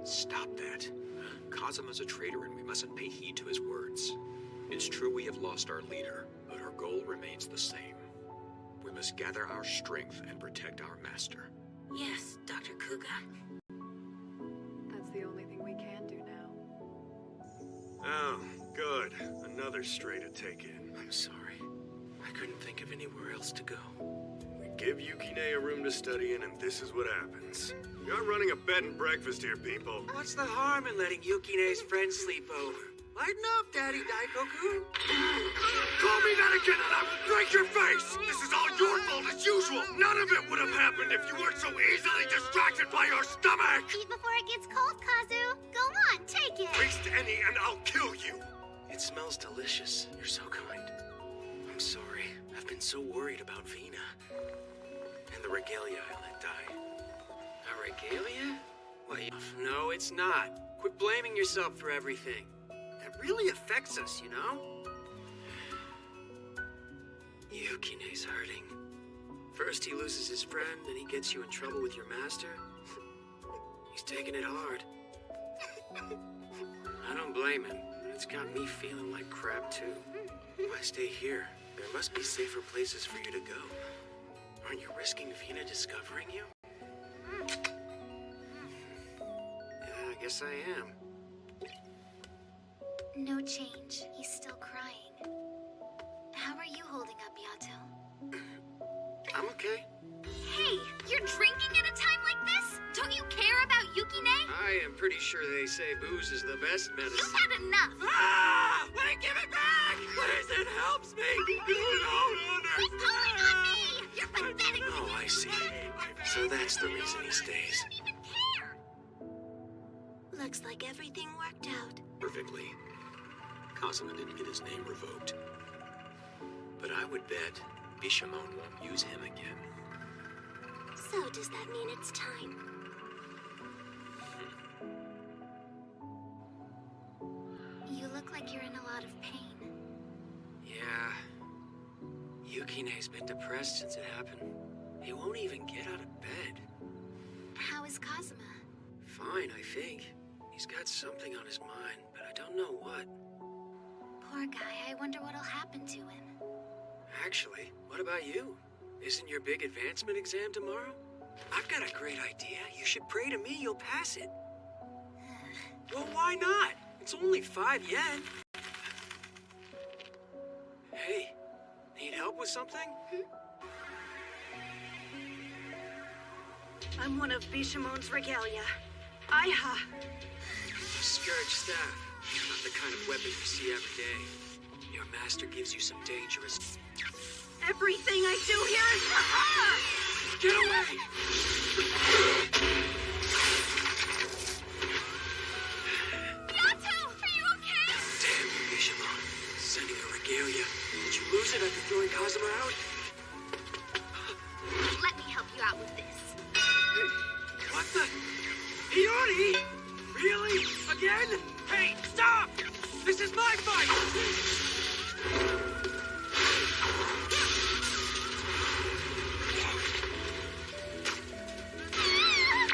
Stop that. Kazuma's a traitor and we mustn't pay heed to his words. It's true we have lost our leader, but our goal remains the same. We must gather our strength and protect our master. Yes, Dr. Kuga. That's the only thing we can do now. Oh, good. Another stray to take in. I'm sorry. I couldn't think of anywhere else to go. We give Yukine a room to study in, and this is what happens. You're running a bed and breakfast here, people. What's the harm in letting Yukine's friends sleep over? Lighten up, Daddy Daikoku. Call me that again and I will break your face! This is all your fault as usual! None of it would have happened if you weren't so easily distracted by your stomach! Eat before it gets cold, Kazu. Go on, take it. Waste any and I'll kill you! It smells delicious. You're so kind. I'm sorry. I've been so worried about Vina. And the regalia I let die. A regalia? Wait, no, it's not. Quit blaming yourself for everything. That really affects us, you know? Yukine's hurting. First he loses his friend, then he gets you in trouble with your master. He's taking it hard. I don't blame him, but it's got me feeling like crap too. Why stay here? There must be safer places for you to go. Aren't you risking Vina discovering you? Yeah, I guess I am. No change. He's still crying. okay? Hey, you're drinking at a time like this? Don't you care about Yukine? I am pretty sure they say booze is the best medicine. You've had enough! Ah! Wait, give it back! Please, it helps me! You don't Quit pulling on me! You're pathetic! Oh, I see. So that's the reason he stays. I don't even care! Looks like everything worked out. Perfectly. Kazuma didn't get his name revoked. But I would bet Bishamon won't use him again. So does that mean it's time? You look like you're in a lot of pain. Yeah. Yukine's been depressed since it happened. He won't even get out of bed. How is Kazuma? Fine, I think. He's got something on his mind, but I don't know what. Poor guy, I wonder what'll happen to him. Actually, what about you? Isn't your big advancement exam tomorrow? I've got a great idea. You should pray to me, you'll pass it. Well, why not? It's only 5 yen. Hey, need help with something? I'm one of Bishamon's regalia. Aiha. Scourge staff. Not the kind of weapon you see every day. Your master gives you some dangerous... Everything I do here is for her! Get away! Yato, are you okay? Damn you, Bishamon. Sending a regalia. Did you lose it after throwing Kazuma out? Let me help you out with this. What the? Hiyori! Really? Again? Hey, stop! This is my fight!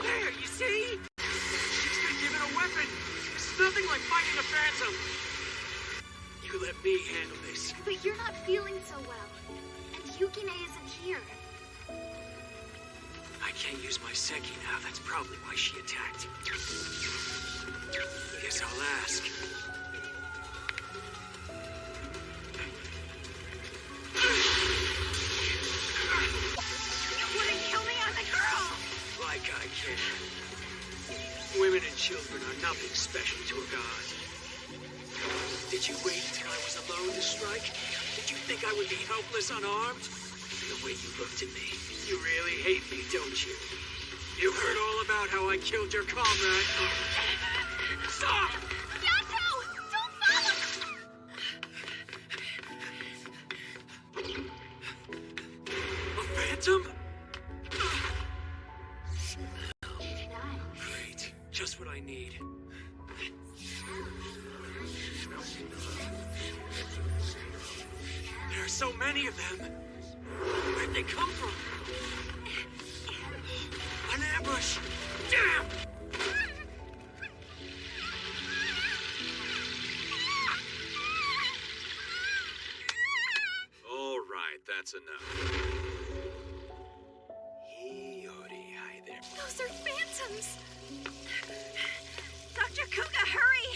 There, you see? She's been given a weapon. It's nothing like fighting a phantom. You let me handle this. But you're not feeling so well. And Yukine isn't here. I can't use my Seki now. That's probably why she attacked. Guess I'll ask. You wouldn't kill me on the girl! Like I can. Women and children are nothing special to a god. Did you wait until I was alone to strike? Did you think I would be helpless unarmed? The way you looked at me, you really hate me, don't you? You heard all about how I killed your comrade. Stop! Yato! Don't follow! A phantom? Great. Just what I need. There are so many of them. Where'd they come from? An ambush! Damn! All right, that's enough. Hiyori, hi there. Those are phantoms! Dr. Kuga, hurry!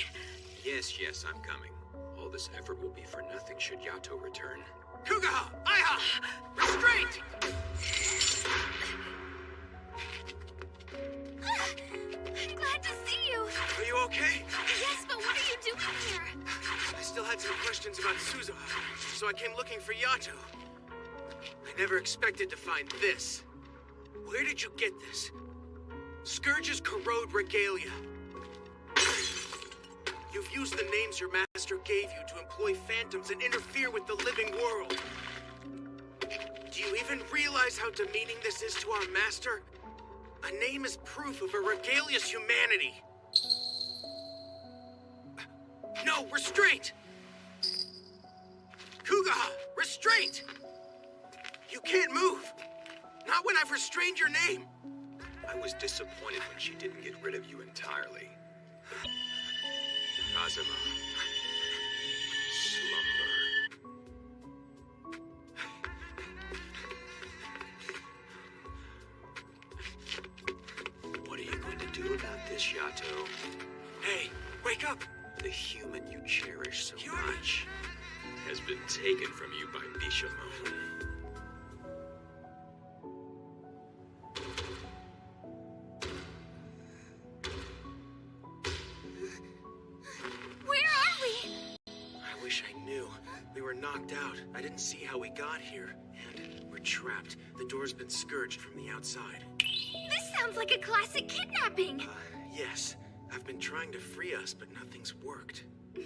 Yes, I'm coming. All this effort will be for nothing should Yato return. Kugaha! Aiha! Restraint! I'm glad to see you. Are you okay? Yes, but what are you doing here? I still had some questions about Suzuha, so I came looking for Yato. I never expected to find this. Where did you get this? Scourge's Corrode Regalia. You've used the names your master gave you to employ phantoms and interfere with the living world. Do you even realize how demeaning this is to our master? A name is proof of a regalia's humanity. No, restraint! Kugaha, restraint! You can't move! Not when I've restrained your name! I was disappointed when she didn't get rid of you entirely. Kazuma. Slumber. What are you going to do about this, Yato? Hey, wake up! The human you cherish so Yuri! much has been taken from you by Bishamon. knocked out. I didn't see how we got here. And we're trapped. The door's been scourged from the outside. This sounds like a classic kidnapping! Yes. I've been trying to free us, but nothing's worked. The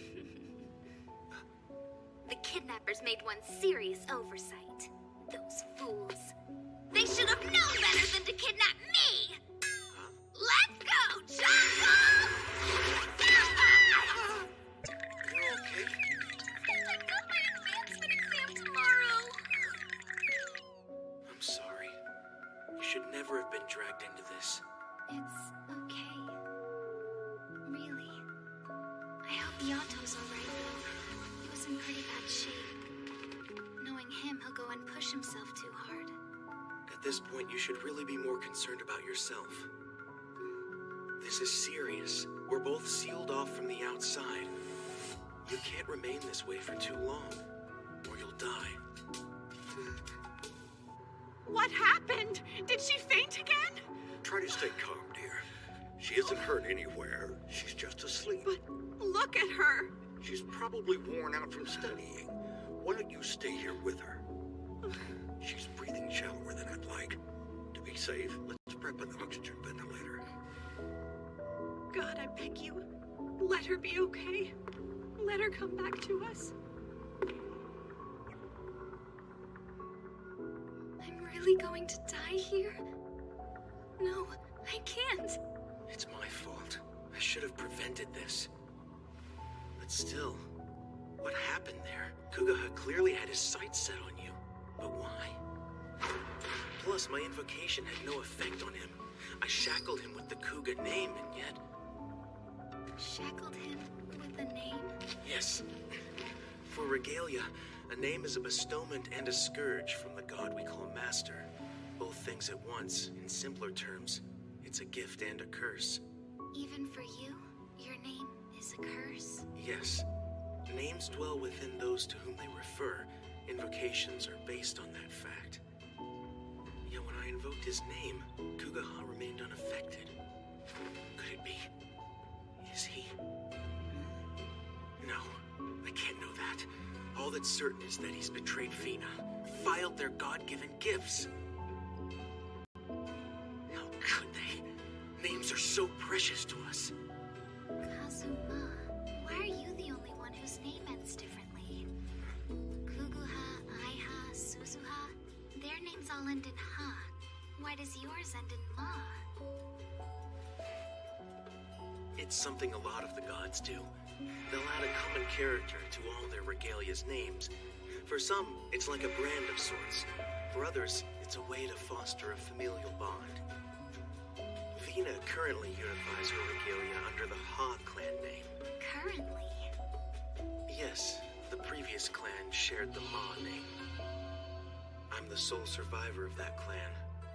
kidnappers made one serious oversight. Those fools. They should have known better than to kidnap me! Let's go, Jungle! You okay? I've got my advancement exam tomorrow! I'm sorry. You should never have been dragged into this. It's okay. Really. I hope Yato's alright, though. He was in pretty bad shape. Knowing him, he'll go and push himself too hard. At this point, you should really be more concerned about yourself. This is serious. We're both sealed off from the outside. You can't remain this way for too long, or you'll die. What happened? Did she faint again? Try to stay calm, dear. She isn't hurt anywhere. She's just asleep. But look at her. She's probably worn out from studying. Why don't you stay here with her? She's breathing shallower than I'd like. To be safe, let's prep an oxygen ventilator. God, I beg you. Let her be okay. Let her come back to us. I'm really going to die here? No, I can't. It's my fault. I should have prevented this. But still, what happened there? Kugaha clearly had his sights set on you. But why? Plus, my invocation had no effect on him. I shackled him with the Kuga name, and yet... Shackled him with a name? Yes. For Regalia, a name is a bestowment and a scourge from the god we call Master. Both things at once. In simpler terms, it's a gift and a curse. Even for you, your name is a curse? Yes. Names dwell within those to whom they refer. Invocations are based on that fact. Yet when I invoked his name, Kugaha remained unaffected. Could it be? Is he? No, I can't know that. All that's certain is that he's betrayed Vina, filed their god-given gifts. How could they? Names are so precious to us. Kazuma, why are you the only one whose name ends differently? Kuguha, Aiha, Suzuha, their names all end in ha. Why does yours end in ma? It's something a lot of the gods do. They'll add a common character to all their regalia's names. For some, it's like a brand of sorts. For others, it's a way to foster a familial bond. Vina currently unifies her regalia under the Ha clan name. Currently? Yes, the previous clan shared the Ma name. I'm the sole survivor of that clan.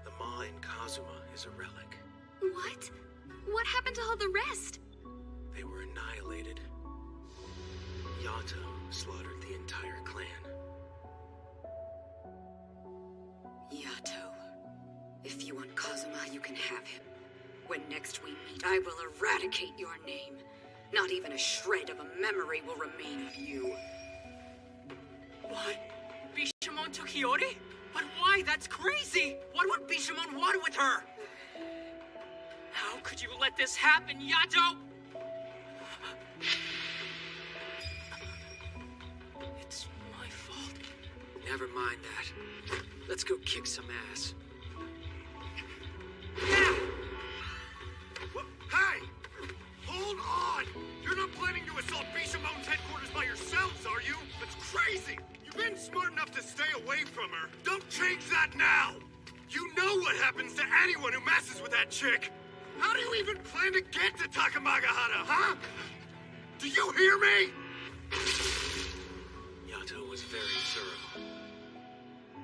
The Ma in Kazuma is a relic. What? What happened to all the rest? They were annihilated. Yato slaughtered the entire clan. Yato, if you want Kazuma, you can have him. When next we meet, I will eradicate your name. Not even a shred of a memory will remain of you. What? Bishamon took Hiyori? But why? That's crazy! What would Bishamon want with her? How could you let this happen, Yato? It's my fault. Never mind that. Let's go kick some ass. Hey! Hold on! You're not planning to assault Bishamon's headquarters by yourselves, are you? That's crazy! You've been smart enough to stay away from her. Don't change that now! You know what happens to anyone who messes with that chick! How do you even plan to get to Takamagahara, huh? Do you hear me? Yato was very thorough.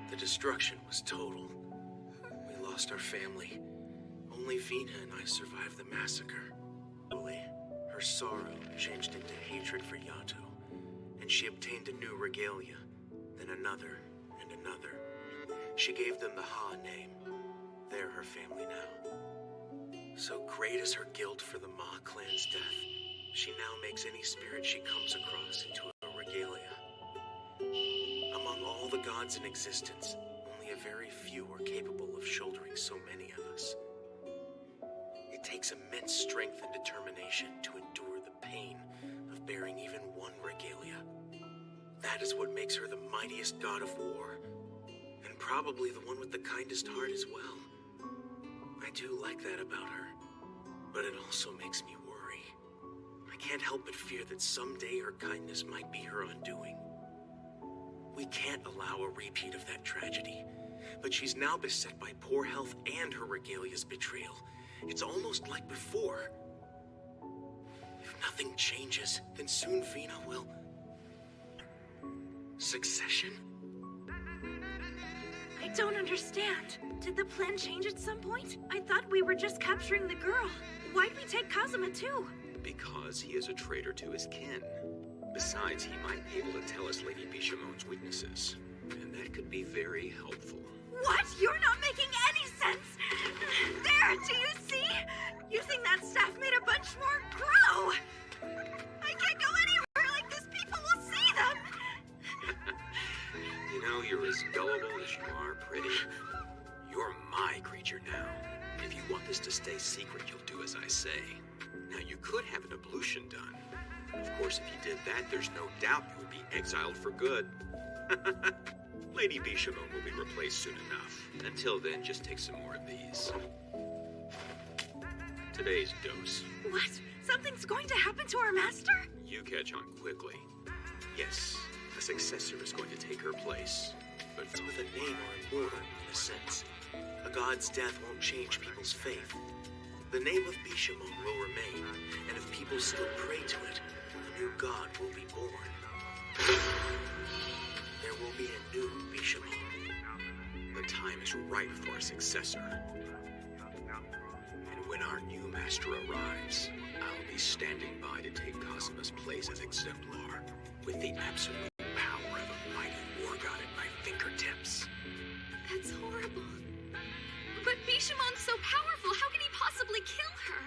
The destruction was total. We lost our family. Only Vina and I survived the massacre. Her sorrow changed into hatred for Yato, and she obtained a new regalia, then another and another. She gave them the Ha name. They're her family now. So great is her guilt for the Ma clan's death, she now makes any spirit she comes across into a regalia. gods in existence, only a very few are capable of shouldering so many of us. It takes immense strength and determination to endure the pain of bearing even one regalia. That is what makes her the mightiest god of war, and probably the one with the kindest heart as well. I do like that about her, but it also makes me worry. I can't help but fear that someday her kindness might be her undoing. We can't allow a repeat of that tragedy, but she's now beset by poor health and her regalia's betrayal. It's almost like before. If nothing changes, then soon Vina will... Succession? I don't understand. Did the plan change at some point? I thought we were just capturing the girl. Why'd we take Kazuma too? Because he is a traitor to his kin. Besides, he might be able to tell us Lady Bishamon's weaknesses, and that could be very helpful. What? You're not making any sense! There, do you see? Using that staff made a bunch more grow! I can't go anywhere like this, people will see them! You know, you're as gullible as you are pretty. You're my creature now. If you want this to stay secret, you'll do as I say. Now, you could have an ablution done. Of course, if you did that, there's no doubt you would be exiled for good. Lady Bishamon will be replaced soon enough. Until then, just take some more of these. Today's dose. What? Something's going to happen to our master? You catch on quickly. Yes, a successor is going to take her place. But it's with a name or immortal, in a sense. A god's death won't change people's faith. The name of Bishamon will remain, and if people still pray to it, a new god will be born. There will be a new Bishamon. The time is right for a successor. And when our new master arrives, I'll be standing by to take Kazuma's place as exemplar, with the absolute power of a mighty war god at my fingertips. That's horrible. But Bishamon's so powerful, how can he possibly kill her?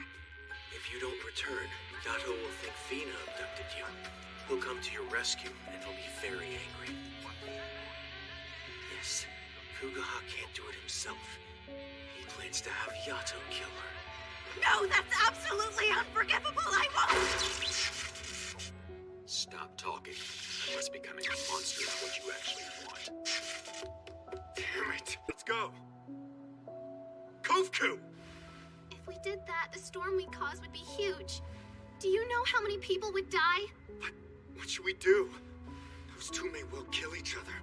If you don't return, Yato will think Vina abducted you. He'll come to your rescue, and he'll be very angry. Yes, Kugaha can't do it himself. He plans to have Yato kill her. No, that's absolutely unforgivable! I won't! Stop talking, unless becoming a monster is what you actually want. Damn it! Let's go! Kovku! If we did that, the storm we'd cause would be huge. Do you know how many people would die? What should we do? Those two may well kill each other.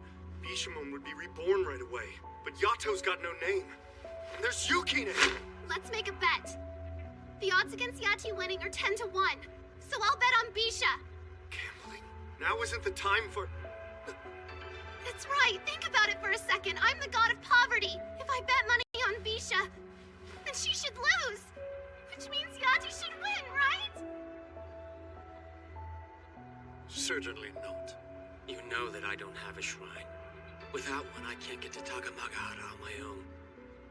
Bishamon would be reborn right away, but Yato's got no name. And there's Yukine! Let's make a bet. The odds against Yati winning are 10 to 1, so I'll bet on Bisha. Gambling? Now isn't the time for... That's right, think about it for a second. I'm the god of poverty. If I bet money on Bisha, then she should lose. Which means Yati should win, right? Certainly not. You know that I don't have a shrine. Without one, I can't get to Takamagahara on my own.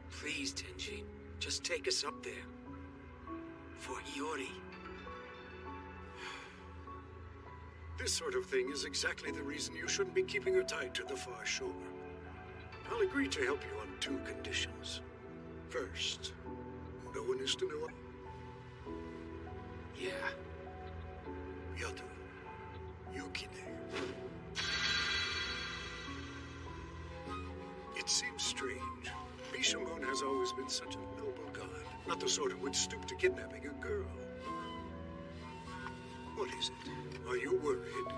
Please, Tenji, just take us up there. For Iori. This sort of thing is exactly the reason you shouldn't be keeping her tied to the far shore. I'll agree to help you on 2 conditions. First, no one is to know. Yeah. Yato. Yukine. It seems strange. Bishamon has always been such a noble god. Not the sort who would stoop to kidnapping a girl. What is it? Are you worried?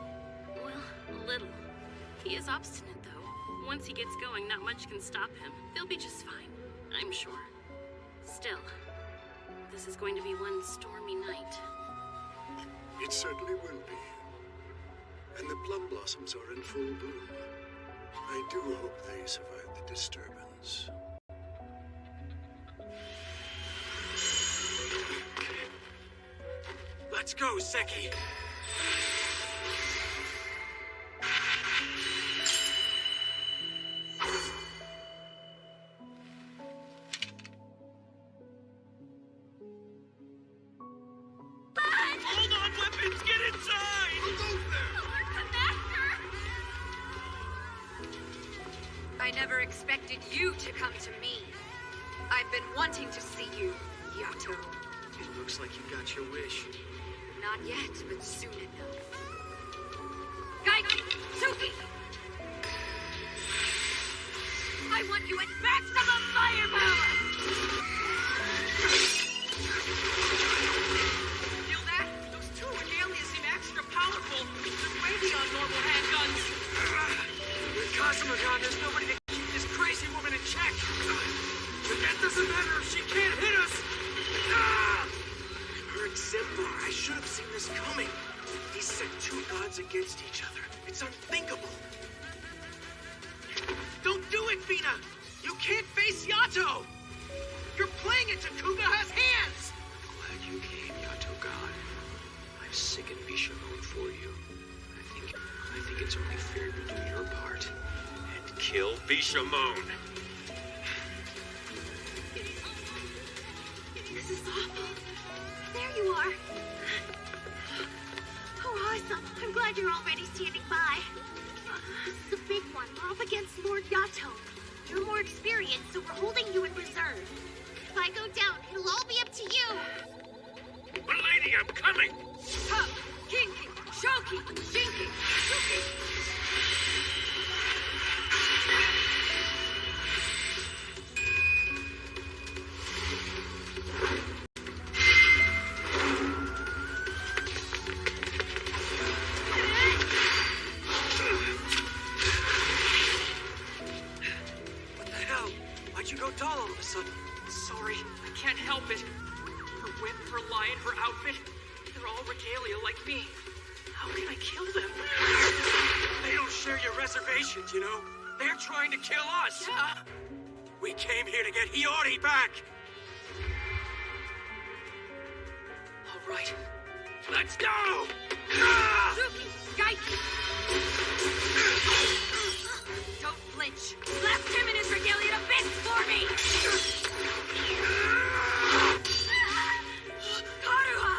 Well, a little. He is obstinate, though. Once he gets going, not much can stop him. He'll be just fine, I'm sure. Still, this is going to be one stormy night. It certainly will be. And the plum blossoms are in full bloom. I do hope they survive the disturbance. Let's go, Seki! Hold on, weapons! Get inside! Who goes there? Alert the master! I never expected you to come to me. I've been wanting to see you, Yato. It looks like you got your wish. Not yet, but soon enough. Gaiki! Suki! I want you at maximum firepower! Feel that? Those two regalias seem extra powerful. They're way beyond normal handguns. With Kazuma gone, there's nobody to keep this crazy woman in check. But that doesn't matter if she can't hit us. Her exemplar. I should have seen this coming. He set two gods against each other. It's unthinkable. Don't do it, Fina! You can't face Yato! You're playing into Kugaha's hands! Glad you came, Yato God. I've sickened Bishamon for you. I think it's only fair you do your part and kill Bishamon. This is awful. There you are. Oh, awesome. I'm glad you're already standing by. This is a big one. We're up against Lord Yato. You're more experienced, so we're holding you in reserve. If I go down, it'll all be up to you. Milady, I'm coming! Come! Kinki! Shoki! Shinki! Suki! What the hell? Why'd you go tall all of a sudden? Sorry, I can't help it. Her whip, her lion, her outfit, they're all regalia like me. How can I kill them? They don't share your reservations, you know? They're trying to kill us! Yeah. We came here to get Hiyori back! All right. Let's go! Suki! Gaiki! Don't flinch! Blast him and his regalia to bits for me! Karuha!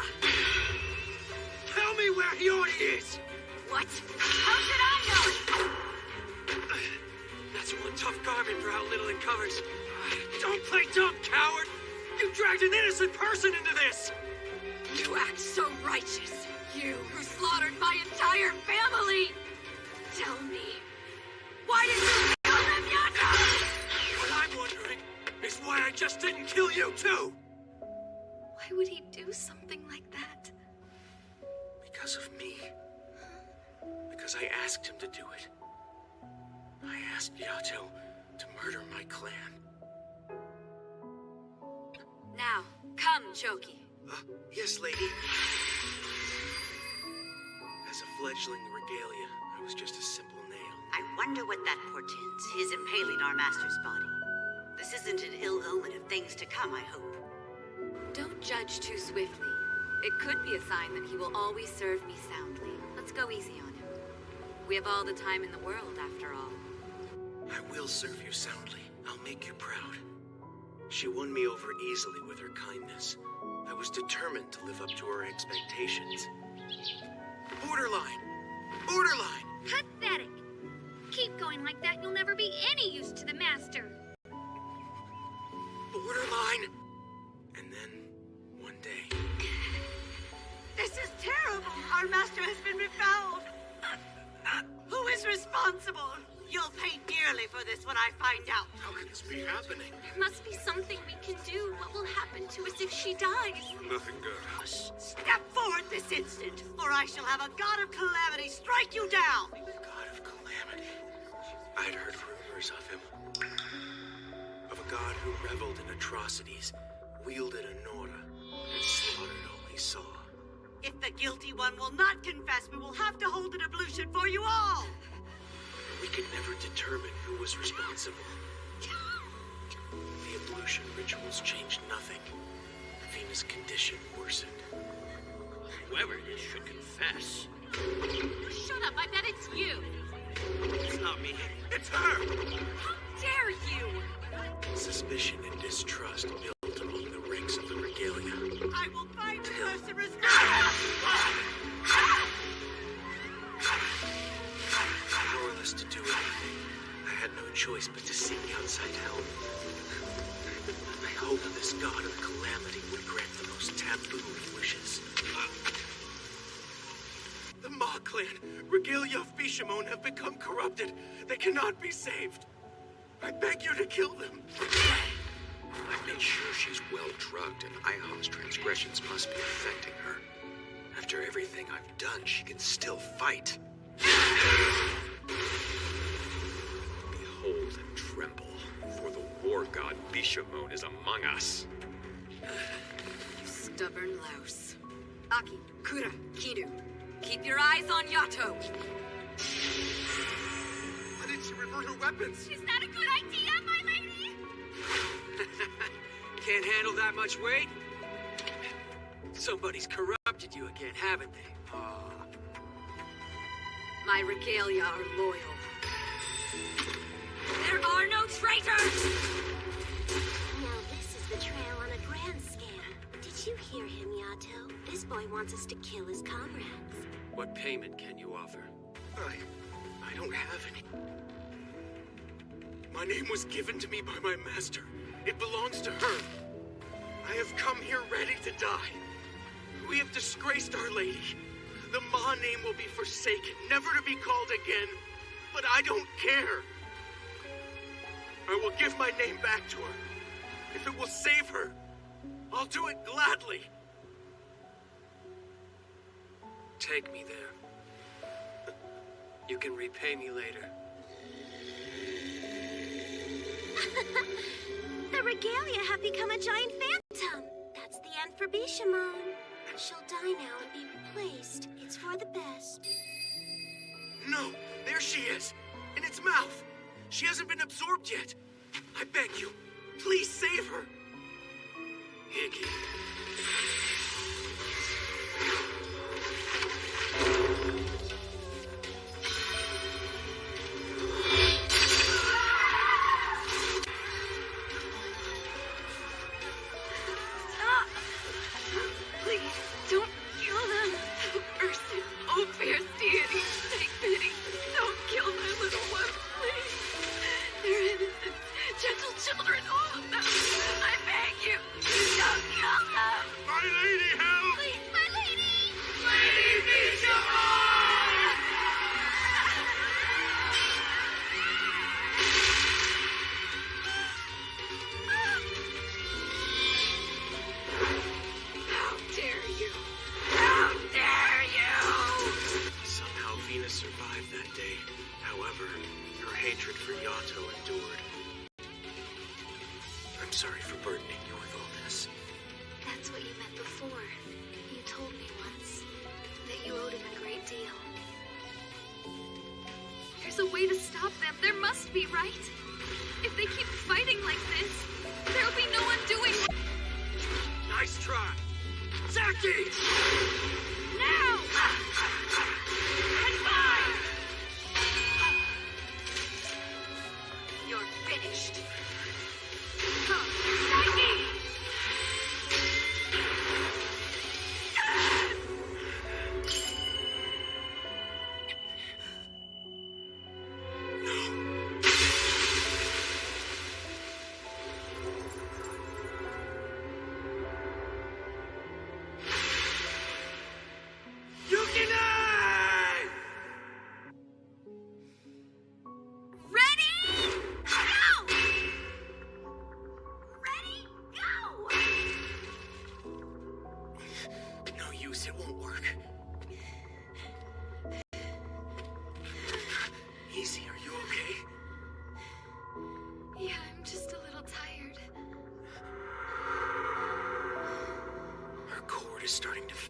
Tell me where Hiyori is! What? How should I know? That's one tough garment for how little it covers. Don't play dumb, coward! You dragged an innocent person into this! You act so righteous. You who slaughtered my entire family! Tell me, why did you kill them, Yato? What I'm wondering is why I just didn't kill you too! Why would he do something like that? Because of me. Because I asked him to do it. I asked Yato to murder my clan. Now, come, Choki. Yes, lady. As a fledgling regalia, I was just a simple nail. I wonder what that portends, his impaling our master's body. This isn't an ill omen of things to come, I hope. Don't judge too swiftly. It could be a sign that he will always serve me soundly. Let's go easy on him. We have all the time in the world, after all. I will serve you soundly. I'll make you proud. She won me over easily with her kindness. I was determined to live up to her expectations. Borderline! Borderline! Pathetic. Keep going like that, you'll never be any use to the master. Borderline! And then, one day... This is terrible! Our master has been befouled! Who is responsible? You'll pay dearly for this when I find out. How can this be happening? There must be something we can do. What will happen to us if she dies? Nothing good. Step forward this instant, or I shall have a god of calamity strike you down! God of calamity. I'd heard rumors of him. Of a god who reveled in atrocities, wielded a Nora, and slaughtered all he saw. If the guilty one will not confess, we will have to hold an ablution for you all! We could never determine who was responsible. The ablution rituals changed nothing. Fina's condition worsened. Whoever it is should confess. Shut up, I bet it's you. It's not me. It's her! How dare you! Suspicion and distrust built among the ranks of the regalia. I will find the person responsible! Powerless to do anything, I had no choice. choice but to seek outside help. I hope this god of calamity would grant the most taboo of wishes. The Ma clan, Regalia of Bishamon, have become corrupted. They cannot be saved. I beg you to kill them. I've made sure she's well drugged, and Ihom's transgressions must be affecting her. After everything I've done, she can still fight. Behold and tremble, for the war god Bishamon is among us. You stubborn louse. Aki, Kura, Kinu, keep your eyes on Yato. Why did she revert her weapons? Is that a good idea, my lady? Can't handle that much weight? Somebody's corrupted you again, haven't they? My regalia are loyal. There are no traitors! Now this is the trail on a grand scale. Did you hear him, Yato? This boy wants us to kill his comrades. What payment can you offer? I don't have any. My name was given to me by my master. It belongs to her. I have come here ready to die. We have disgraced Our Lady. The Ma name will be forsaken, never to be called again. But I don't care. I will give my name back to her. If it will save her, I'll do it gladly. Take me there. You can repay me later. The Regalia have become a giant phantom. That's the end for Bishamon. She'll die now and be replaced. It's for the best. No, there she is, in its mouth. She hasn't been absorbed yet. I beg you, please save her. Iggy.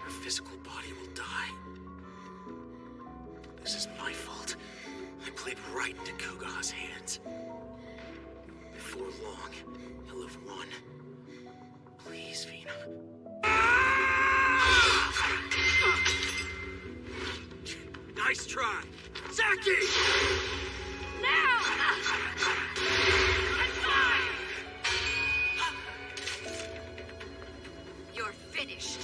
Her physical body will die. This is my fault. I played right into Koga's hands. Before long, he'll have won. Please, Venom. Nice try! Zaki! Now! You're finished.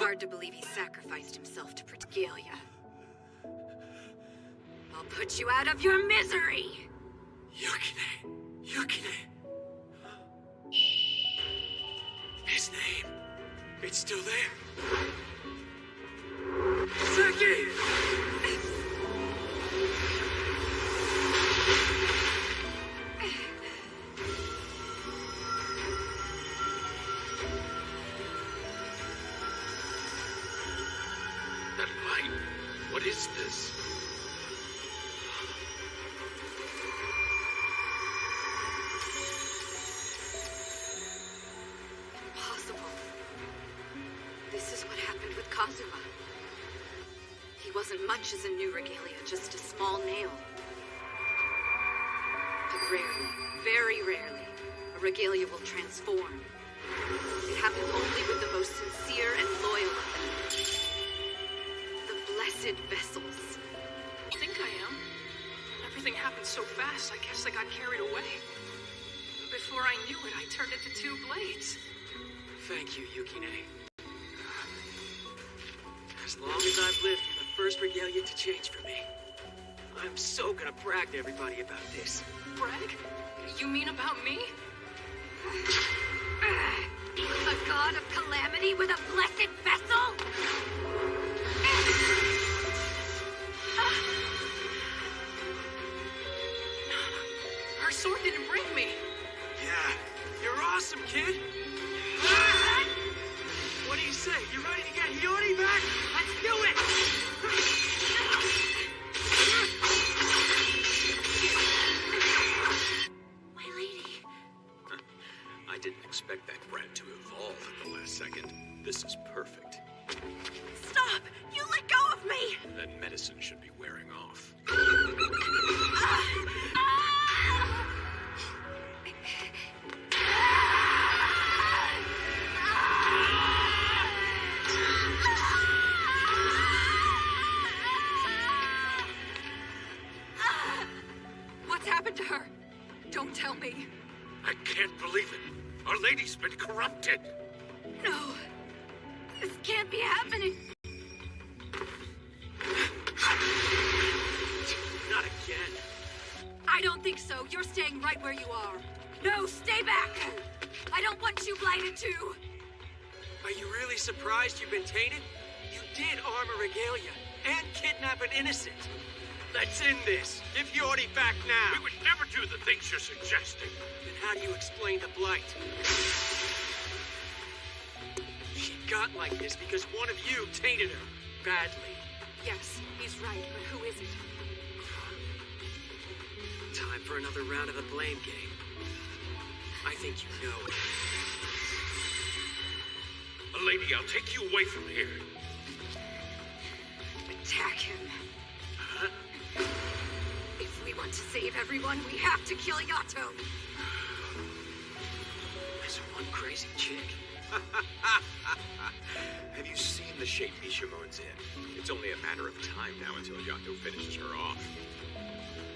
hard to believe he sacrificed himself to Regalia. I'll put you out of your misery! Yukine! Yukine! His name. It's still there. Seki! That light. What is this? Impossible. This is what happened with Kazuma. He wasn't much as a new Regalia, just a small nail. But rarely, very rarely, a Regalia will transform. It happens only with the most sincere and loyal of them. The blessed vessels. I think I am. Everything happened so fast, I guess I got carried away. Before I knew it, I turned into two blades. Thank you, Yukine. As long as I've lived, you're the first Regalia to change for me. I'm so gonna brag to everybody about this. Brag? You mean about me? A god of calamity with a blessed vessel? Her sword didn't break me. Yeah, you're awesome, kid. What do you say? You ready to get Hiyori back? Let's do it! My lady. I didn't expect that brat to evolve at the last second. This is perfect. Stop! You let go of me! That medicine should be wearing off. What's happened to her? Don't tell me. I can't believe it. Our lady's been corrupted. No. This can't be happening. Not again. I don't think so. You're staying right where you are. No, stay back! I don't want you blighted too! Are you really surprised you've been tainted? You did arm a Regalia and kidnap an innocent. Let's end this. Give Hiyori back now. We would never do the things you're suggesting. Then how do you explain the blight? She got like this because one of you tainted her badly. Yes, he's right, but who is it? Time for another round of the blame game. I think you know it. Lady, I'll take you away from here. Attack him. If we want to save everyone, we have to kill Yato. There's one crazy chick. Have you seen the shape Bishamon's in? It's only a matter of time now until Yato finishes her off.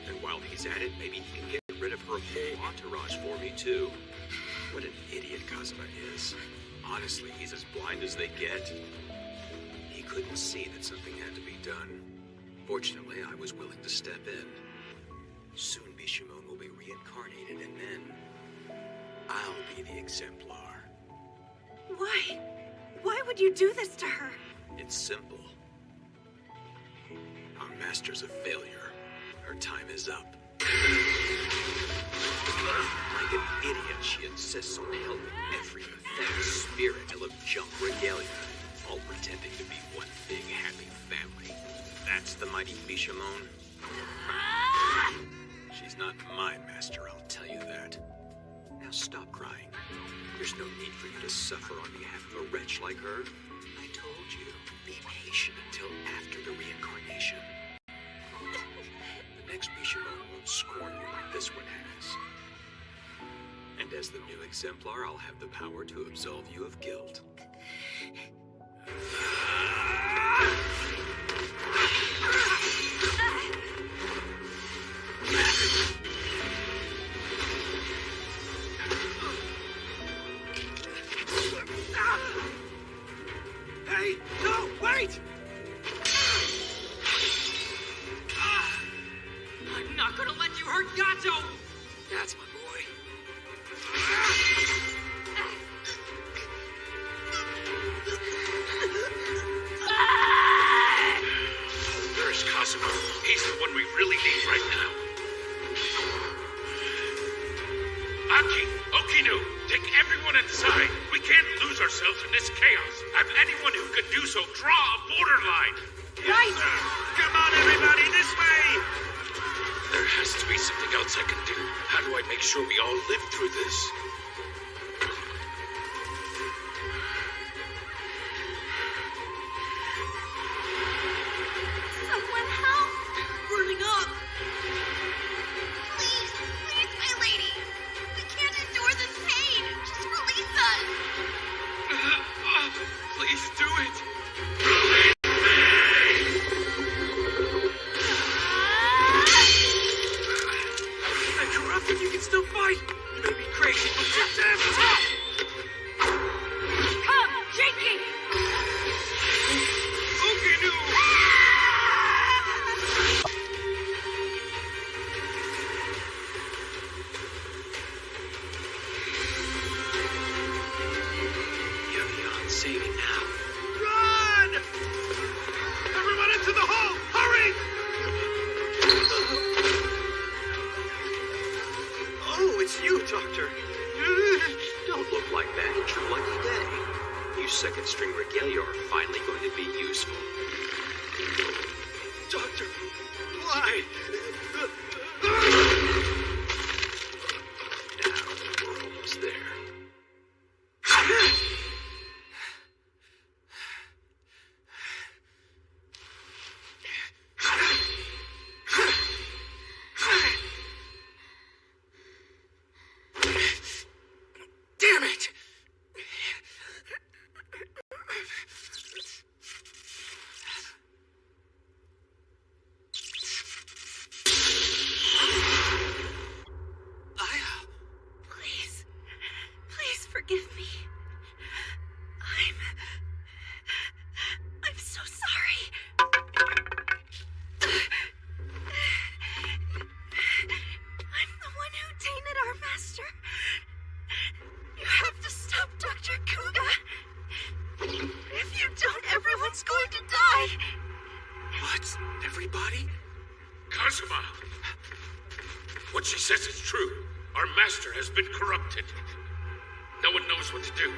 And while he's at it, maybe he can get rid of her whole entourage for me, too. What an idiot Kazuma is. Honestly, he's as blind as they get. He couldn't see that something had to be done. Fortunately, I was willing to step in. Soon Bishamon will be reincarnated, and then I'll be the exemplar. Why? Why would you do this to her? It's simple. Our master's a failure. Her time is up. Like an idiot, she insists on helping every pathetic spirit of junk regalia, all pretending to be one big happy family. That's the mighty Bishamon. She's not my master, I'll tell you that. Now stop crying. There's no need for you to suffer on behalf of a wretch like her. I told you, be patient until after the reincarnation. The next Bishamon won't scorn you like this one has. And as the new exemplar, I'll have the power to absolve you of guilt. Hey! Yori! No, wait! I'm not gonna let you hurt Yato! That's my boy. There's Kazuma. He's the one we really need right now. Aki, Okinu, take everyone inside. We can't lose ourselves in this chaos. Have anyone who could do so draw a border line. Right! Come on, everybody, this way! There has to be something else I can do. How do I make sure we all live through this? Someone help! Burning up! Please, please, my lady! We can't endure this pain! Just release us! Please do it! That corrupted, you can still fight! You may be crazy, but you're damn tough! Come, Jinky! Okinu! You're beyond saving now. Run! Everyone into the hall! Hurry! Oh, it's you, Doctor. Don't look like that. It's your lucky day. You second-string regalia are finally going to be useful. Doctor, why? Now, we're almost there. Damn it! Please, please forgive me. I'm so sorry. I'm the one who tainted our master. You have to stop Dr. Kuga. If you don't, everyone's going to die. What? Everybody? Kazuma! What she says is true. Our master has been corrupted. No one knows what to do.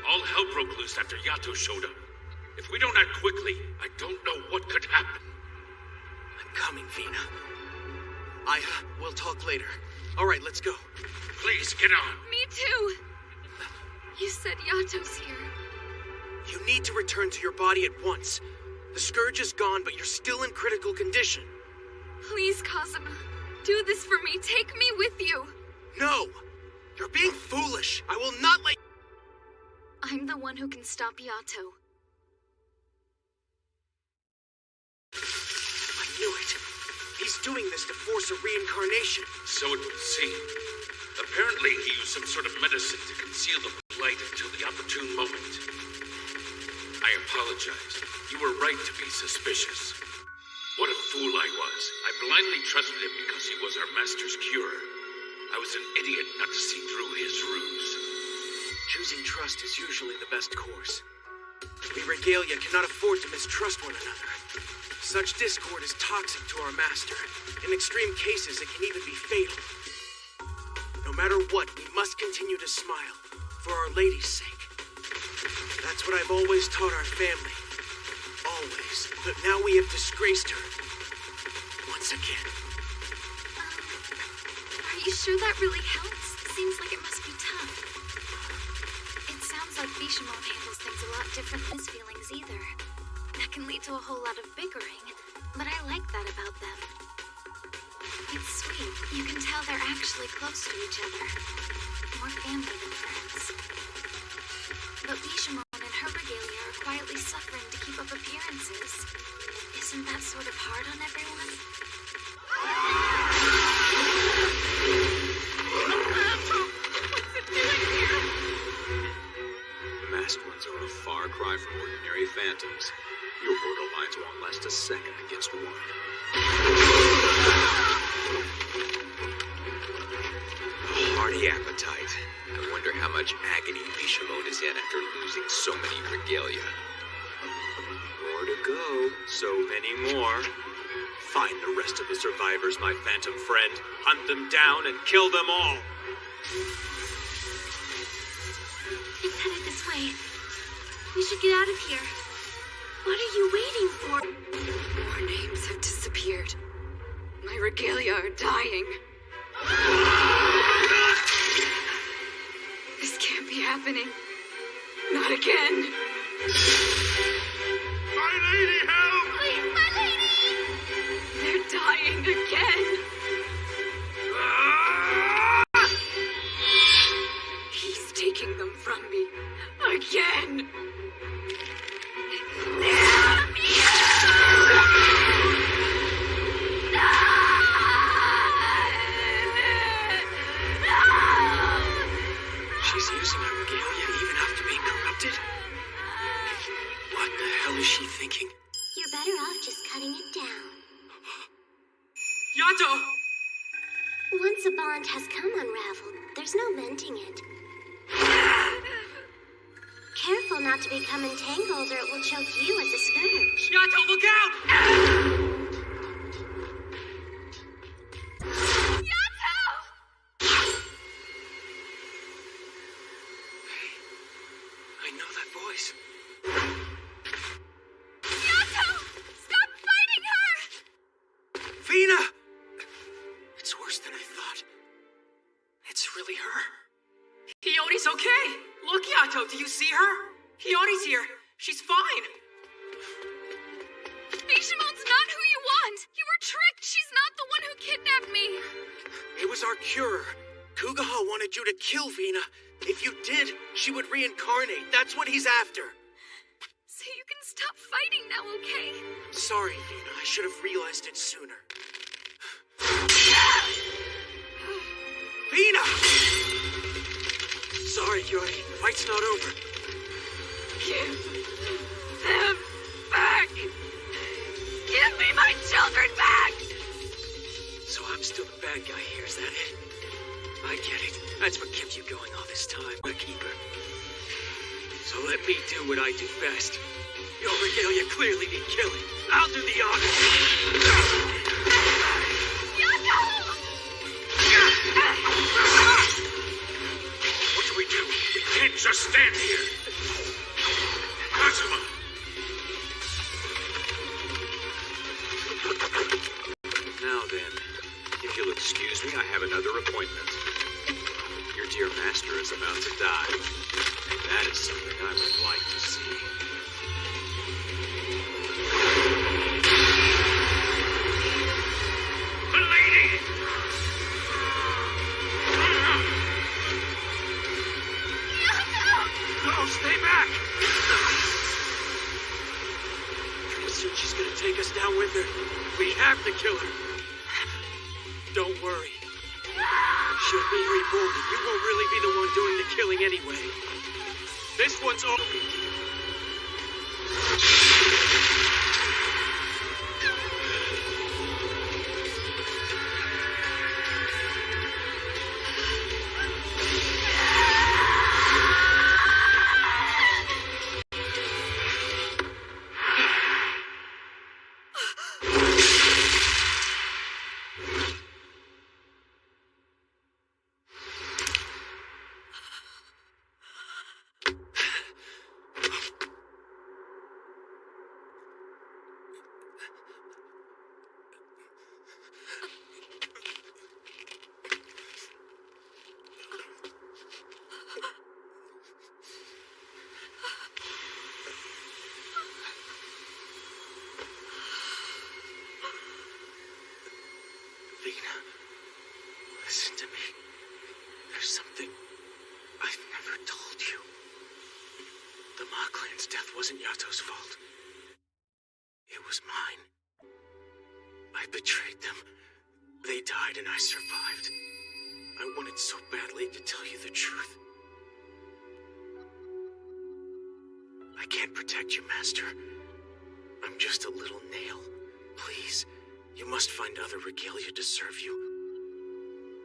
All hell broke loose after Yato showed up. If we don't act quickly, I don't know what could happen. I'm coming, Vina. We'll talk later. All right, let's go. Please, get on. Me too! You said Yato's here. You need to return to your body at once. The Scourge is gone, but you're still in critical condition. Please, Kazuma. Do this for me. Take me with you. No! You're being foolish. I will not let... I'm the one who can stop Yato. I knew it. He's doing this to force a reincarnation. So it would seem. Apparently, he used some sort of medicine to conceal the blight until the opportune moment. I apologize. You were right to be suspicious. What a fool I was. I blindly trusted him because he was our master's cure. I was an idiot not to see through his ruse. Choosing trust is usually the best course. We Regalia cannot afford to mistrust one another. Such discord is toxic to our master. In extreme cases, it can even be fatal. No matter what, we must continue to smile, for Our Lady's sake. That's what I've always taught our family. Always. But now we have disgraced her. Once again. Are you sure that really helps? Seems like it must be tough. It sounds like Bishamon handles things a lot different than his feelings either. That can lead to a whole lot of bickering, but I like that about them. It's sweet. You can tell they're actually close to each other. More family than friends. But Bishamon and her regalia are quietly suffering to keep up appearances. Isn't that sort of hard on everyone? What's it doing here? The masked ones are a far cry from ordinary fans. phantoms, your border lines won't last a second against one. A hearty appetite. I wonder how much agony Bishamon is in after losing so many regalia. More to go. So many more. Find the rest of the survivors, my phantom friend. Hunt them down and kill them all. It's headed this way. We should get out of here. What are you waiting for? More names have disappeared. My regalia are dying. This can't be happening. Not again. My lady, help! Please, my lady! They're dying again. He's taking them from me. Again. She's using her regalia even after being corrupted? What the hell is she thinking? You're better off just cutting it down. Yato! Once a bond has come unraveled, there's no mending it. Careful not to become entangled or it will choke you as a scourge. Yato, look out! I know that voice. Yato! Stop fighting her! Vina! It's worse than I thought. It's really her. Hiyori's okay! Look, Yato, do you see her? Hiyori's here. She's fine. Bishamon's not who you want! You were tricked! She's not the one who kidnapped me! It was our cure. Kugaha wanted you to kill Vina. If you did, she would reincarnate. That's what he's after. So you can stop fighting now, okay? Sorry, Vina. I should have realized it sooner. Vina! Sorry, Yori. The fight's not over. Give them back! Give me my children back! So I'm still the bad guy here, is that it? I get it. That's what kept you going all this time, the Keeper. So let me do what I do best. Your regalia clearly need killing. I'll do the honors. What do we do? We can't just stand here. Kazuma! Now then, if you'll excuse me, I have another appointment. Your dear master is about to die. And that is something I would like to see. The lady! No, stay back! Pretty soon she's gonna take us down with her. We have to kill her. Don't worry. She'll be reborn, and you won't really be the one doing the killing anyway. This one's over. Vina, listen to me. There's something I've never told you. The Ma clan's death wasn't Yato's fault. It was mine. I betrayed them. They died and I survived. I wanted so badly to tell you the truth. I can't protect you, Master. I'm just a little nail. Please, you must find other regalia to serve you.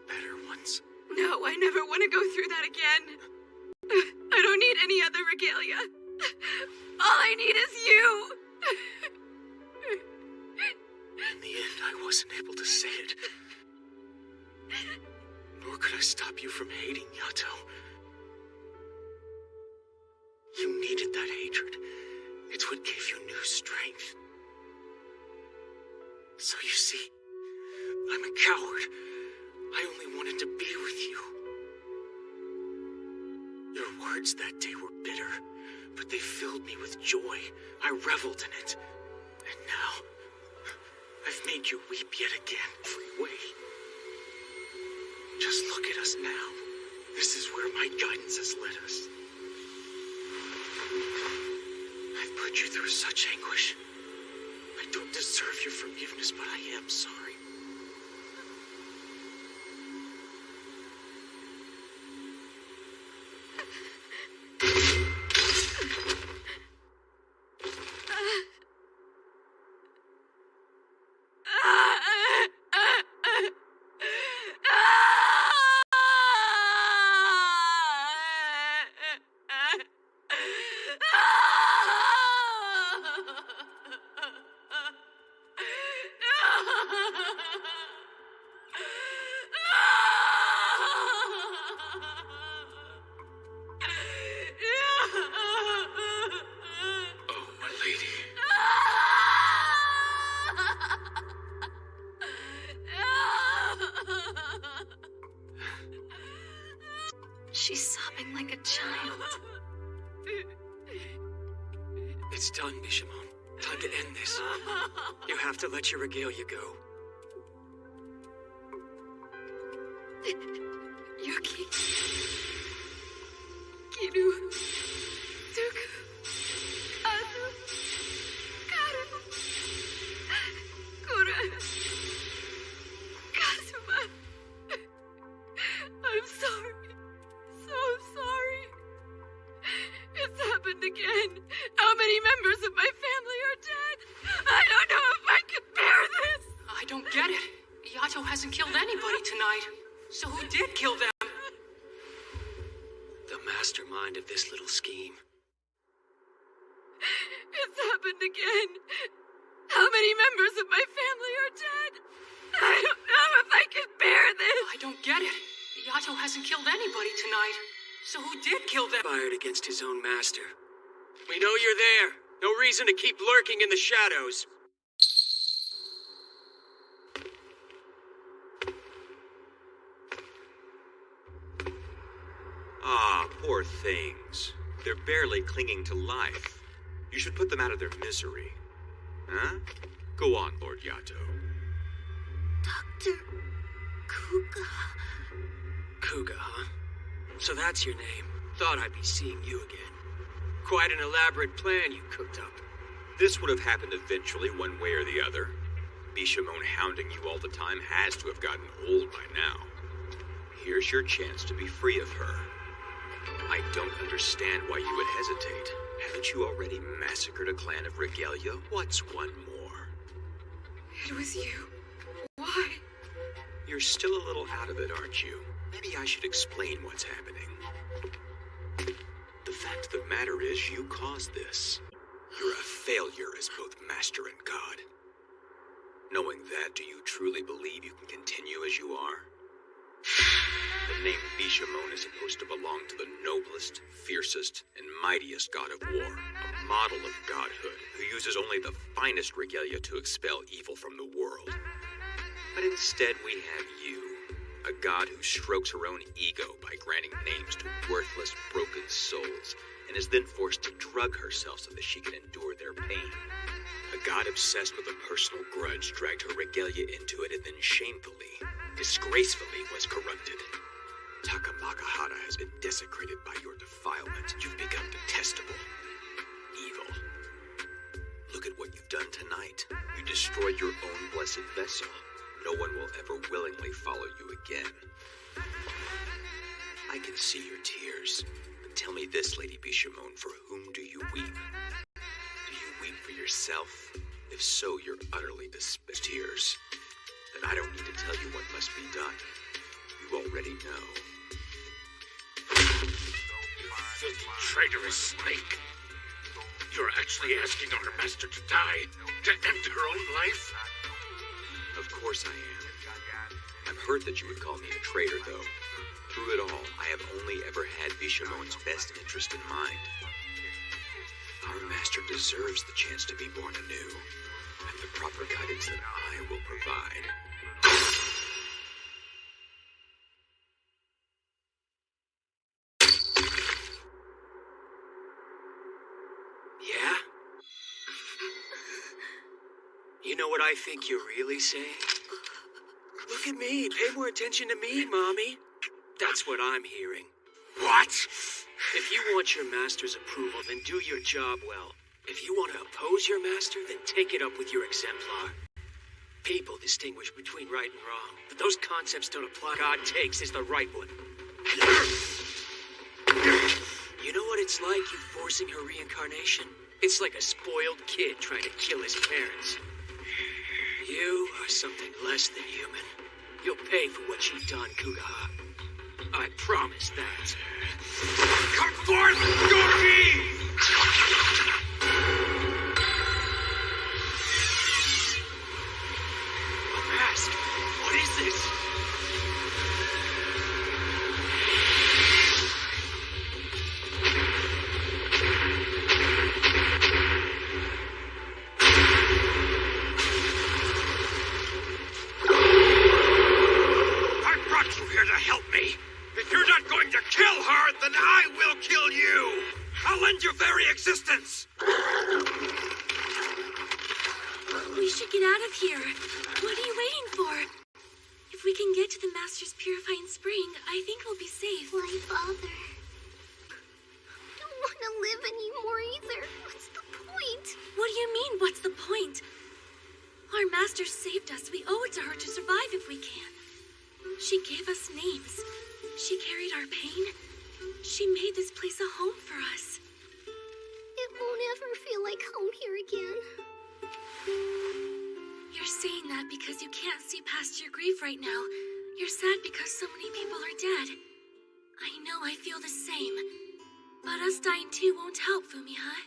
Better ones. No, I never want to go through that again. I don't need any other regalia. All I need is you. In the end, I wasn't able to say it. Nor could I stop you from hating Yato. You needed that hatred. It's what gave you new strength. So you see, I'm a coward. I only wanted to be with you. Your words that day were bitter, but they filled me with joy. I reveled in it. And now, I've made you weep yet again every way. Just look at us now. This is where my guidance has led us. I've put you through such anguish. I don't deserve your forgiveness, but I am sorry. She's sobbing like a child. It's done, Bishamon. Time to end this. You have to let your regalia go. Yuki. Kiru. Suku. Azu. Karu. Kura. Kazuma. I'm sorry. So sorry. It's happened again. How many members of my family are dead? I don't know if I can bear this. I don't get it. Yato hasn't killed anybody tonight. So who did kill them? The mastermind of this little scheme. It's happened again. How many members of my family are dead? I don't know if I can bear this. I don't get it. Yato hasn't killed anybody tonight. So who did kill them? Fired against his own master. We know you're there. No reason to keep lurking in the shadows. Ah, poor things. They're barely clinging to life. You should put them out of their misery. Huh? Go on, Lord Yato. Dr. Kuga. Kuga, huh? So that's your name. Thought I'd be seeing you again. Quite an elaborate plan you cooked up. This would have happened eventually, one way or the other. Bishamon hounding you all the time has to have gotten old by now. Here's your chance to be free of her. I don't understand why you would hesitate. Haven't you already massacred a clan of regalia? What's one more? It was you. Why? You're still a little out of it, aren't you? Maybe I should explain what's happening. The fact of the matter is, you caused this. You're a failure as both master and god. Knowing that, do you truly believe you can continue as you are? The name Bishamon is supposed to belong to the noblest, fiercest, and mightiest god of war, a model of godhood who uses only the finest regalia to expel evil from the world. But instead we have you, a god who strokes her own ego by granting names to worthless, broken souls, and is then forced to drug herself so that she can endure their pain. A god obsessed with a personal grudge dragged her regalia into it and then shamefully, disgracefully was corrupted. Takamakahara has been desecrated by your defilement. You've become detestable. Evil. Look at what you've done tonight. You destroyed your own blessed vessel. No one will ever willingly follow you again. I can see your tears. The tell me this, Lady Bishamon, for whom do you weep? Do you weep for yourself? If so, you're utterly despicable. Tears. Then I don't need to tell you what must be done. You already know. You filthy, traitorous snake. You're actually asking our master to die, to end her own life? Of course I am. I've heard that you would call me a traitor, though. Through it all, I have only ever had Bishamon's best interest in mind. Our master deserves the chance to be born anew, and the proper guidance that I will provide. Yeah? You know what I think you're really saying? Look at me. Pay more attention to me, Mommy. That's what I'm hearing. What? If you want your master's approval, then do your job well. If you want to oppose your master, then take it up with your exemplar. People distinguish between right and wrong, but those concepts don't apply. God takes is the right one. You know what it's like, you forcing her reincarnation? It's like a spoiled kid trying to kill his parents. You are something less than human. You'll pay for what you've done, Kuraha. I promise that. Come forth, Yoshi! A mask? What is this? I brought you here to help me. If you're not going to kill her, then I will kill you! I'll end your very existence! We should get out of here. What are you waiting for? If we can get to the Master's Purifying Spring, I think we'll be safe. Why, Father? I don't want to live anymore either. What's the point? What do you mean, what's the point? Our Master saved us. We owe it to her to survive if we can. She gave us names. She carried our pain. She made this place a home for us. It won't ever feel like home here again. You're saying that because you can't see past your grief right now. You're sad because so many people are dead. I know I feel the same. But us dying too won't help, Fumiha.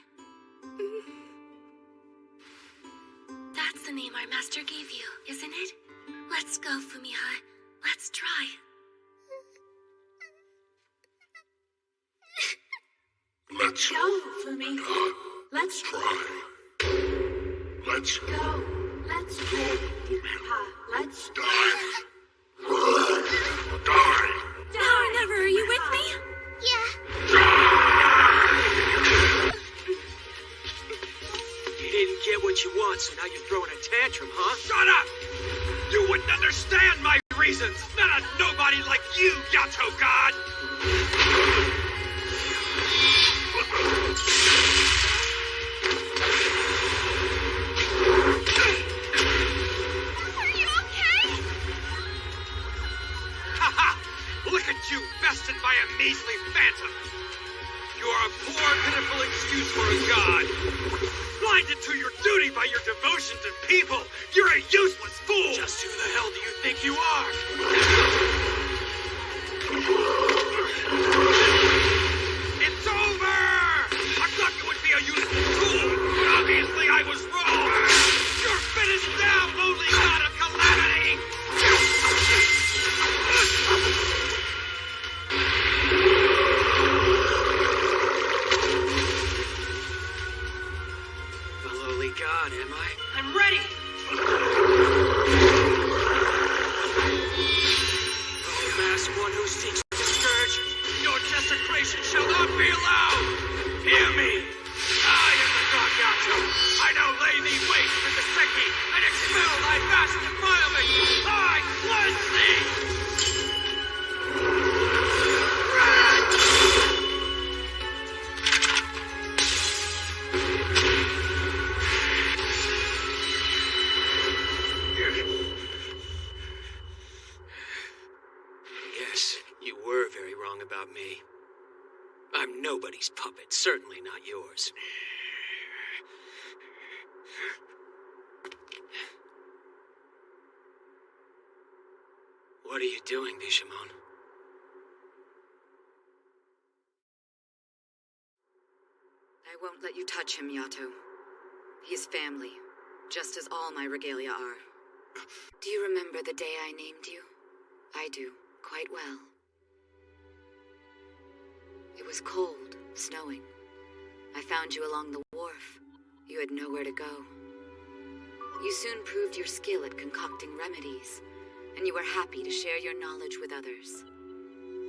That's the name our master gave you, isn't it? Let's go, Fumiha. Let's try. Let's go, Fumi. Let's try. Let's go. Let's go. Let's die. Die. Now or never, are you with me? Yeah. You didn't get what you want, so now you're throwing a tantrum, huh? Shut up! You wouldn't understand my reasons! Not a nobody like you, Yato God! Are you okay? Haha! Look at you, bested by a measly phantom! You are a poor, pitiful excuse for a god! Blinded to your duty by your devotion to people! You're a useless fool! Just who the hell do you think you are? It's over! I thought you would be a useful fool, but obviously I was wrong! You're finished now, lonely god of calamity! A lowly god, am I? I'm ready. Oh, mass one who seeks to scourge. Your desecration shall not be allowed! Hear me! I am the god Yato! I now lay thee waste with the Seki and expel thy vast defilement! I cleanse thee! Yes, you were very wrong about me. I'm nobody's puppet, certainly not yours. What are you doing, Bishamon? I won't let you touch him, Yato. He's family, just as all my regalia are. Do you remember the day I named you? I do, quite well. It was cold, snowing. I found you along the wharf. You had nowhere to go. You soon proved your skill at concocting remedies, and you were happy to share your knowledge with others.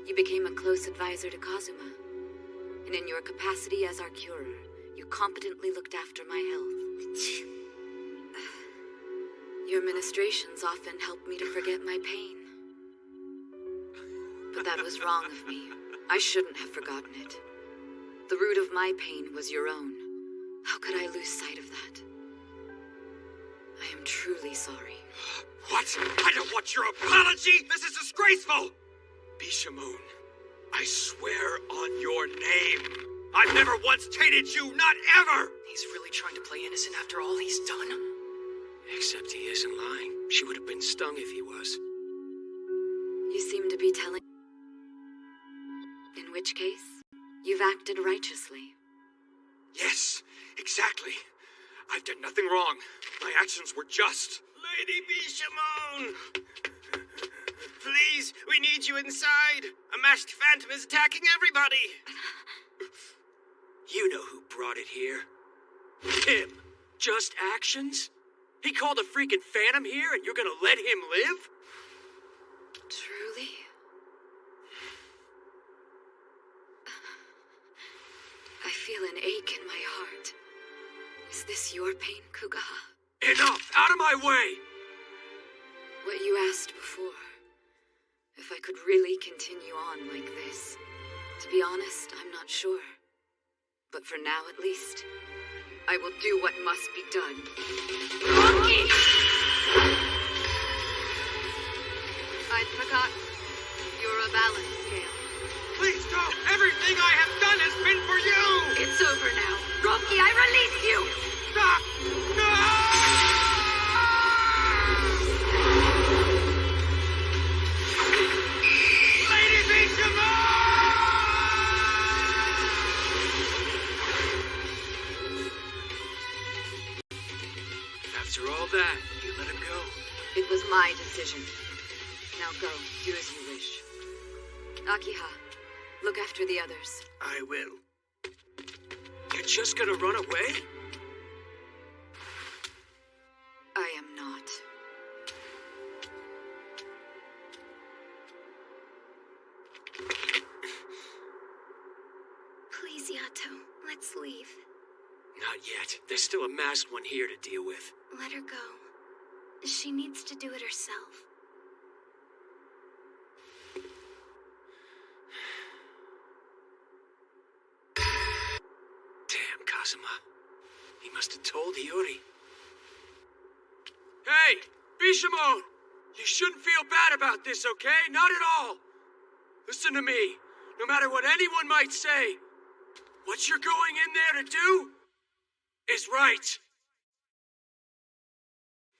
You became a close advisor to Kazuma, and in your capacity as our curer, you competently looked after my health. Your ministrations often helped me to forget my pain. But that was wrong of me. I shouldn't have forgotten it. The root of my pain was your own. How could I lose sight of that? I am truly sorry. What? I don't want your apology! This is disgraceful! Bishamon, I swear on your name, I've never once tainted you, not ever! He's really trying to play innocent after all he's done? Except he isn't lying. She would have been stung if he was. You seem to be telling... In which case, you've acted righteously. Yes, exactly. I've done nothing wrong. My actions were just. Lady Bishamon! Please, we need you inside. A masked phantom is attacking everybody. You know who brought it here. Him. Just actions? He called a freaking phantom here and you're gonna let him live? Truly? I feel an ache in my heart. Is this your pain, Kugaha? Enough! Out of my way! What you asked before. If I could really continue on like this. To be honest, I'm not sure. But for now, at least, I will do what must be done. Rocky! I'd forgotten. You're a balance scale. Please don't! Everything I have done has been for you! It's over now. Rocky, I release you! Stop! No! Lady Bishamon! After all that, you let him go? It was my decision. Now go, do as you wish. Akiha, look after the others. I will. You're just gonna run away? I am not. Please, Yato, let's leave. Not yet. There's still a masked one here to deal with. Let her go. She needs to do it herself. Damn, Kazuma. He must have told Hiyori. Hey! Bishamon! You shouldn't feel bad about this, okay? Not at all! Listen to me. No matter what anyone might say, what you're going in there to do is right.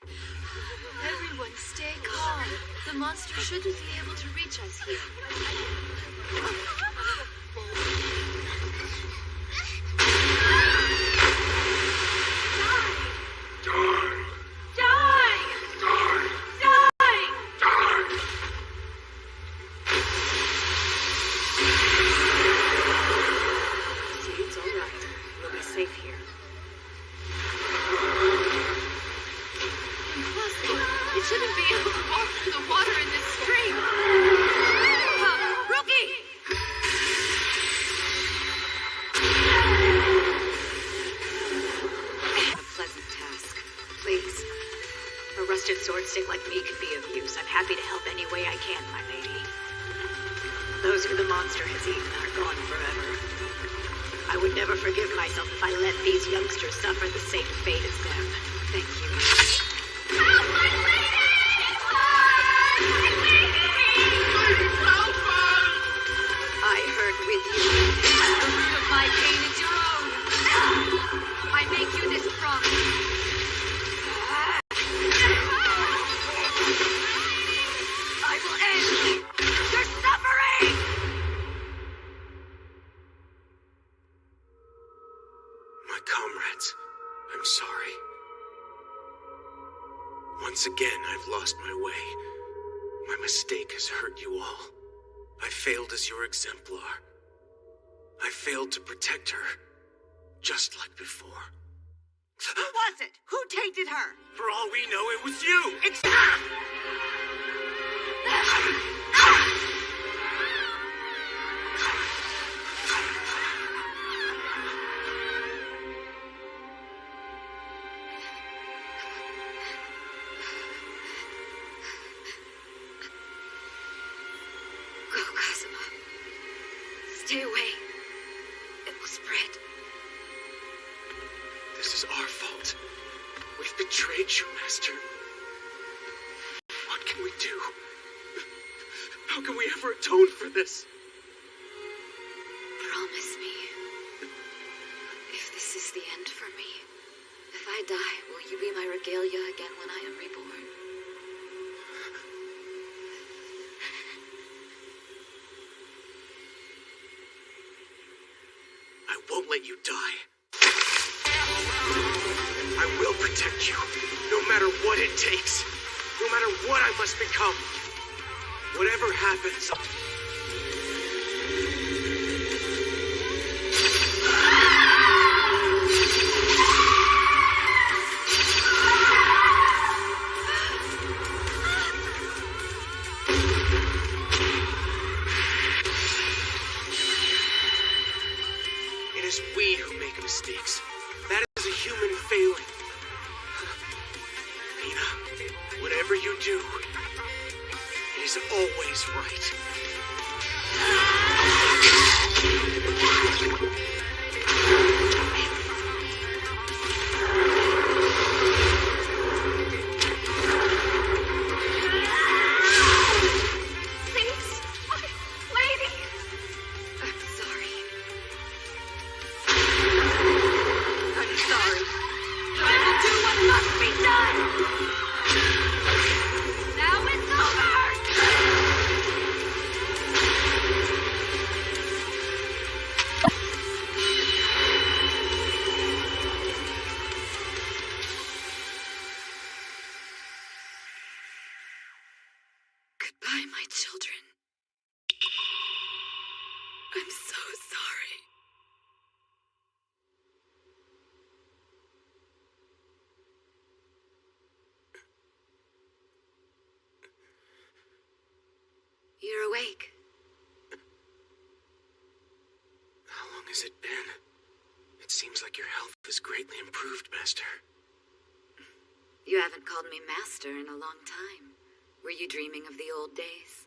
Everyone, stay calm. The monster shouldn't be able to reach us here. Swordstick like me could be of use. I'm happy to help any way I can, my lady. Those who the monster has eaten are gone forever. I would never forgive myself if I let these youngsters suffer the same fate as them. Thank you. Help, my lady! I heard with you. Once again, I've lost my way. My mistake has hurt you all. I failed as your exemplar. I failed to protect her, just like before. Who was it? Who tainted her? For all we know, it was you! It's... Go, Kazuma. Stay away. It will spread. This is our fault. We've betrayed you, Master. What can we do? How can we ever atone for this? Promise me. If this is the end for me, if I die, will you be my regalia again when I am reborn? I won't let you die. I will protect you, no matter what it takes. No matter what I must become. Whatever happens... It is we who make mistakes. That is a human failing. Mina, whatever you do, it is always right. Please, lady. I'm sorry. I'm sorry. I will do what must be done. Now it's over. Goodbye, my children. I'm so sorry. You're awake. How long has it been? It seems like your health has greatly improved, Master. You haven't called me Master in a long time. Were you dreaming of the old days?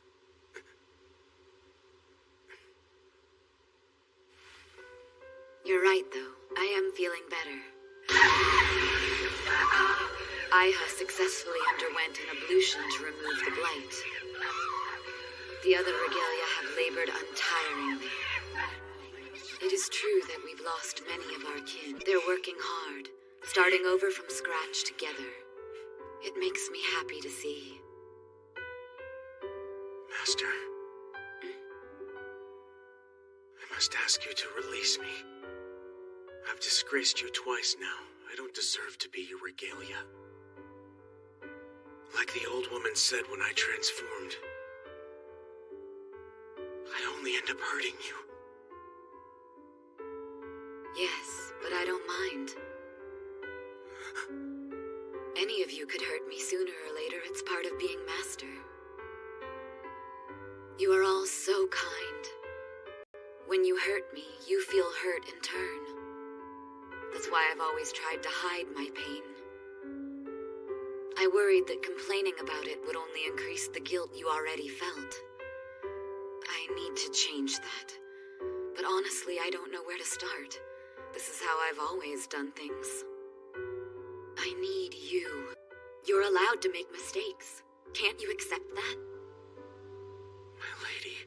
You're right, though. I am feeling better. Aiha successfully underwent an ablution to remove the blight. The other regalia have labored untiringly. It is true that we've lost many of our kin. They're working hard, starting over from scratch together. It makes me happy to see. Master, I must ask you to release me. I've disgraced you twice now. I don't deserve to be your regalia. Like the old woman said when I transformed, I only end up hurting you. Yes, but I don't mind. Any of you could hurt me sooner or later. It's part of being Master. You are all so kind. When you hurt me, you feel hurt in turn. That's why I've always tried to hide my pain. I worried that complaining about it would only increase the guilt you already felt. I need to change that. But honestly, I don't know where to start. This is how I've always done things. I need you. You're allowed to make mistakes. Can't you accept that? My lady.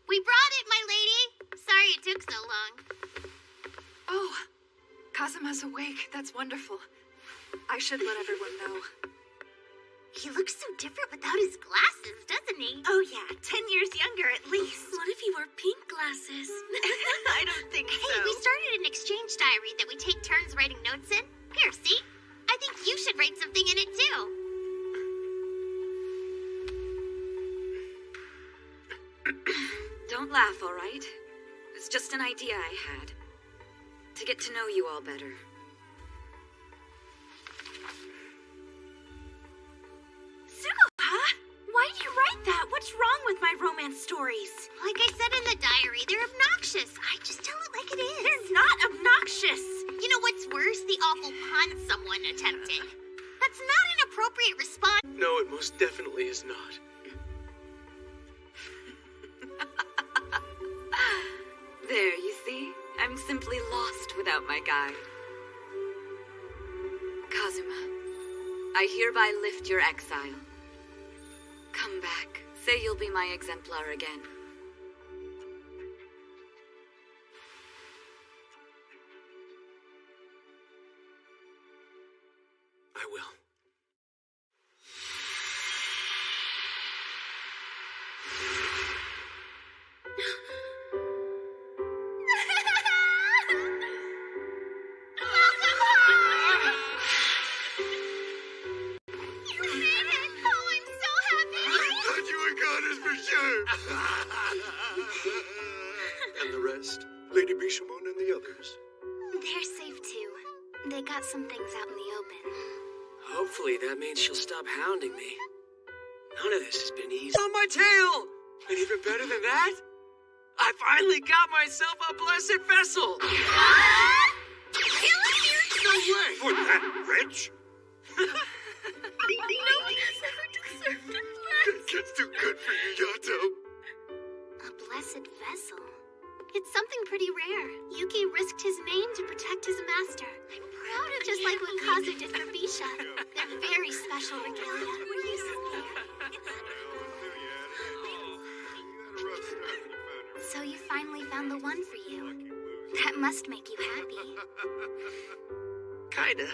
We brought it, my lady! Sorry it took so long. Oh, Kazuma's awake. That's wonderful. I should let everyone know. He looks so different without his glasses, doesn't he? Oh yeah, 10 years younger at least. What if he wore pink glasses? I don't think so. Hey, we started an exchange diary that we take turns writing notes in. Here, see? I think you should write something in it too. Don't laugh, all right? It's just an idea I had. To get to know you all better. Suguha? Why do you write that? What's wrong with my romance stories? Like I said in the diary, they're obnoxious. I just tell it like it is. They're not obnoxious. You know what's worse? The awful pun someone attempted. That's not an appropriate response. No, it most definitely is not. There, you see? I'm simply lost without my guide. Kazuma, I hereby lift your exile. Come back. Say you'll be my exemplar again. I will. And the rest? Lady Bishamon and the others? They're safe too. They got some things out in the open. Hopefully that means she'll stop hounding me. None of this has been easy. On my tail! And even better than that, I finally got myself a blessed vessel! No way! For that wretch? No one has ever deserved a That gets too good for you, Yato. A blessed vessel. It's something pretty rare. Yuki risked his name to protect his master. I'm proud of just like what Kazu did for Bisha. They're very special regalia. Were you scared? So you finally found the one for you. That must make you happy. Kinda.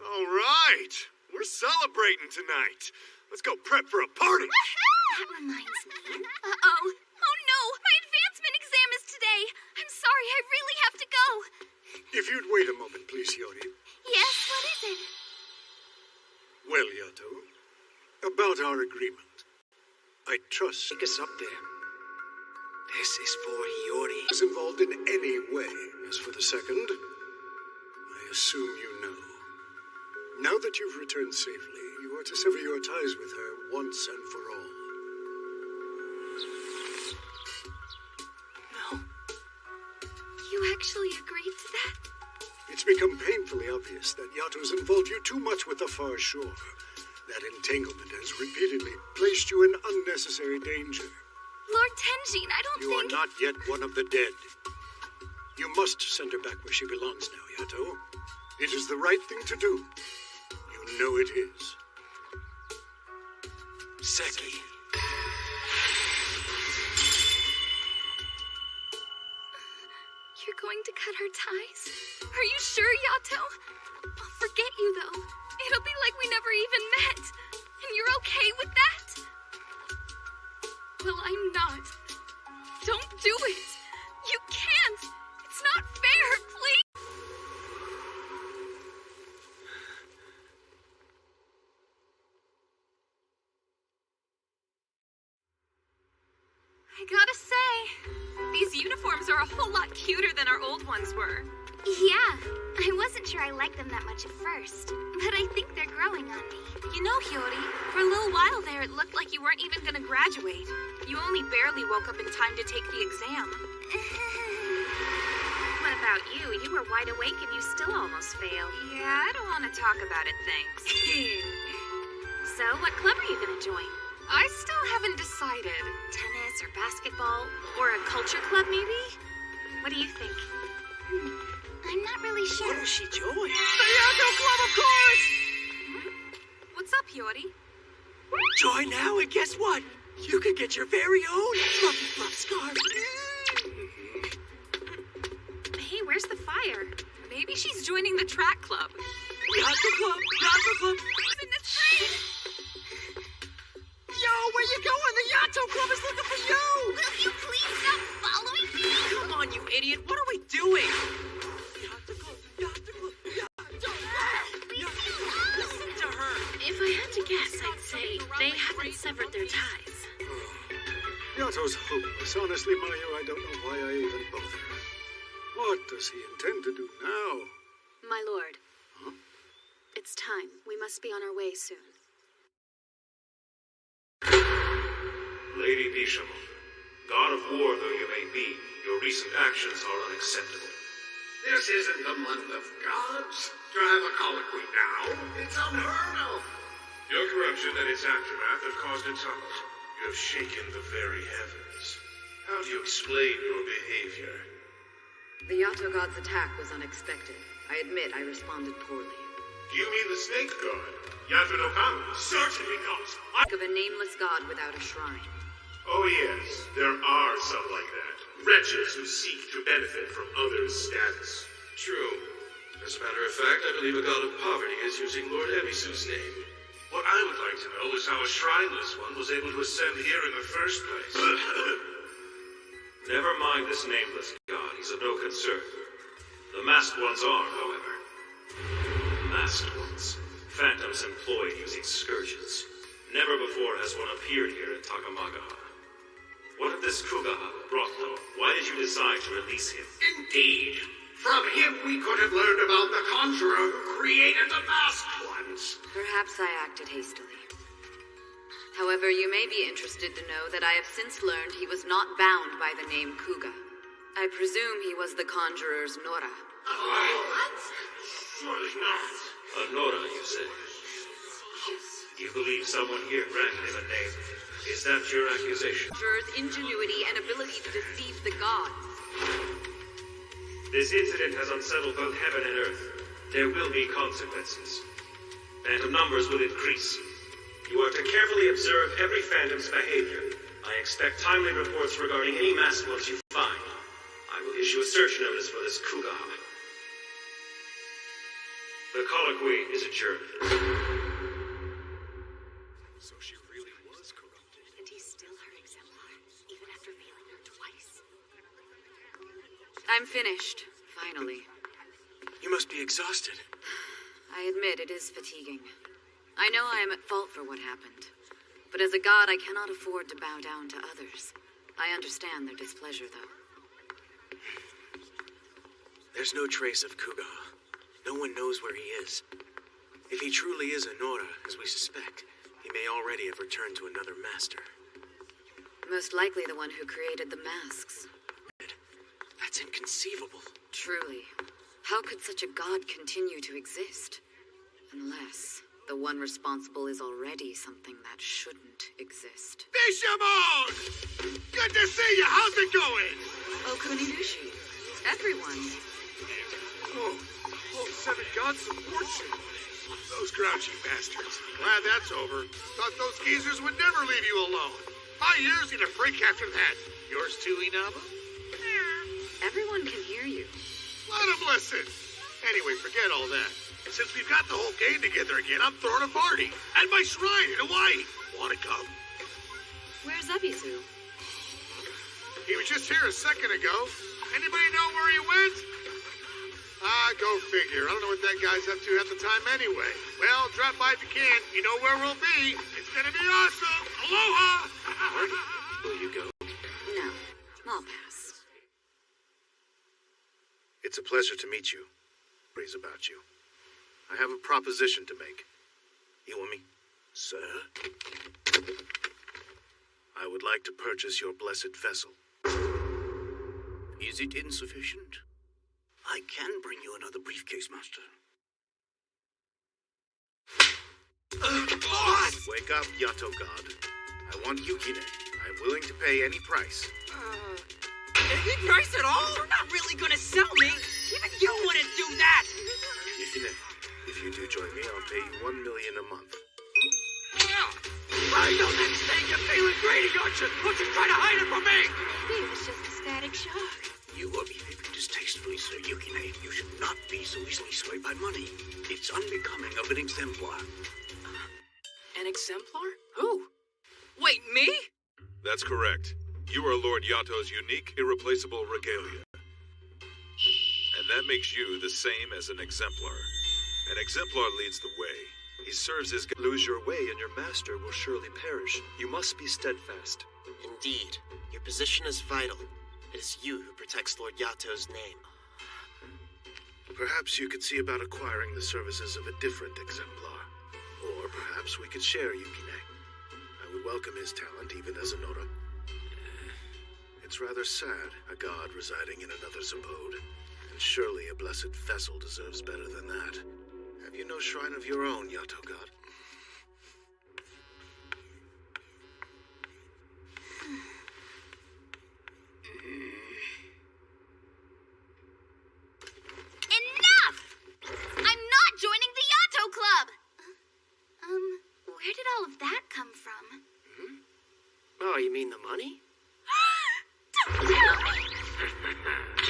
All right. We're celebrating tonight. Let's go prep for a party. That reminds me. Uh-oh. Oh no, my advancement exam is today. I'm sorry, I really have to go. If you'd wait a moment, please, Yori. Yes, what is it? Well, Yato, about our agreement. I trust... Take us up there. This is for Hiyori. ...is involved in any way. As for the second, I assume you know. Now that you've returned safely, you are to sever your ties with her once and for all. You actually agreed to that? It's become painfully obvious that Yato's involved you too much with the far shore. That entanglement has repeatedly placed you in unnecessary danger. Lord Tenjin, I don't You think... are not yet one of the dead. You must send her back where she belongs now, Yato. It is the right thing to do. You know it is. Seki. You're going to cut her ties? Are you sure, Yato? I'll forget you, though. It'll be like we never even met. And you're okay with that? Well, I'm not. Don't do it. You can't. It's not fair, please. I gotta say, these uniforms are a whole lot cuter than our old ones were. Yeah, I wasn't sure I liked them that much at first, but I think they're growing on me. You know, Hiyori, for a little while there it looked like you weren't even gonna graduate. You only barely woke up in time to take the exam. What about you? You were wide awake and you still almost failed. Yeah, I don't want to talk about it, thanks. So, what club are you gonna join? I still haven't decided. Tennis or basketball? Or a culture club, maybe? What do you think? I'm not really sure. What does she join? The Yato Club, of course! What's up, Hiyori? Join now, and guess what? You can get your very own fluffy fluff scarf. Hey, where's the fire? Maybe she's joining the track club. Yato Club! Yato Club! Who's in this train? Yo, where you going? The Yato Club is looking for you! Will you please stop following me? Come on, you idiot! What are we doing? Yato Club! Yato Club! Yato Club! Leave me guess I'd say they haven't severed their ties. Yato's hopeless. Honestly, Mayu, I don't know why I even bother. What does he intend to do now? My lord. Huh? It's time. We must be on our way soon. Lady Bishamon, god of war though you may be, your recent actions are unacceptable. This isn't the month of gods. To have a colloquy now, it's unheard of. Your corruption and its aftermath have caused a tumult. You have shaken the very heavens. How do you explain your behavior? The Yato god's attack was unexpected. I admit I responded poorly. Do you mean the snake god, Yato no Kami? Certainly not. Of a nameless god without a shrine. Oh yes, there are some like that. Wretches who seek to benefit from others' status. True. As a matter of fact, I believe a god of poverty is using Lord Ebisu's name. What I would like to know is how a shrineless one was able to ascend here in the first place. Never mind this nameless god, he's of no concern. The masked ones are, however. Masked ones. Phantoms employed using scourges. Never before has one appeared here in Takamagaha. What of this Kugaha, Brothel? Why did you decide to release him? Indeed. From him we could have learned about the conjurer who created the masked ones. Perhaps I acted hastily. However, you may be interested to know that I have since learned he was not bound by the name Kuga. I presume he was the conjurer's Nora. What? Surely not. A Nora, you say? You believe someone here granted him a name? Is that your accusation? Conjurer's ingenuity and ability to deceive the gods. This incident has unsettled both heaven and earth. There will be consequences. Phantom numbers will increase. You are to carefully observe every phantom's behavior. I expect timely reports regarding any masked ones you find. I will issue a search notice for this Kugaha. The colloquy is adjourned. So she really was corrupted. And he's still her exemplar, even after failing her twice. I'm finished, finally. You must be exhausted. I admit it is fatiguing. I know I am at fault for what happened. But as a god, I cannot afford to bow down to others. I understand their displeasure, though. There's no trace of Kugaha. No one knows where he is. If he truly is a Nora, as we suspect, he may already have returned to another master. Most likely the one who created the masks. That's inconceivable. Truly. How could such a god continue to exist? Unless the one responsible is already something that shouldn't exist. Bishamon! Good to see you! How's it going? Oh, Kuninushi. Everyone. Oh, seven gods support you. Those grouchy bastards. Glad that's over. Thought those geezers would never leave you alone. My ears need a break after that. Yours too, Inaba? Everyone can hear you. Let them listen. Anyway, forget all that. Since we've got the whole gang together again, I'm throwing a party at my shrine in Hawaii. Wanna come? Where's Ebisu? He was just here a second ago. Anybody know where he went? Go figure. I don't know what that guy's up to at the time anyway. Well, drop by if you can. You know where we'll be. It's gonna be awesome. Aloha! Will you go? No, I'll pass. It's a pleasure to meet you. Praise about you. I have a proposition to make. Iwami? Sir? I would like to purchase your blessed vessel. Is it insufficient? I can bring you another briefcase, Master. Wake up, Yato God. I want Yukine. I'm willing to pay any price. Any price at all? You're not really gonna sell me. Even you wouldn't do that. Yukine, if you do join me, I'll pay you 1 million a month. Right on that snake, you're feeling greedy, aren't you? Don't you try to hide it from me! Maybe it was just a static shock. You are behaving distastefully, Sir Yukine. You should not be so easily swayed by money. It's unbecoming of an exemplar. An exemplar? Who? Wait, me? That's correct. You are Lord Yato's unique, irreplaceable regalia. And that makes you the same as an exemplar. An exemplar leads the way. He serves his... Lose your way and your master will surely perish. You must be steadfast. Indeed. Your position is vital. It is you who protects Lord Yato's name. Perhaps you could see about acquiring the services of a different exemplar. Or perhaps we could share Yukine. I would welcome his talent even as a Nora. It's rather sad, a god residing in another's abode. And surely a blessed vessel deserves better than that. Have you no shrine of your own, Yato god? Enough! I'm not joining the Yato Club! Where did all of that come from? Oh, you mean the money? Don't tell me!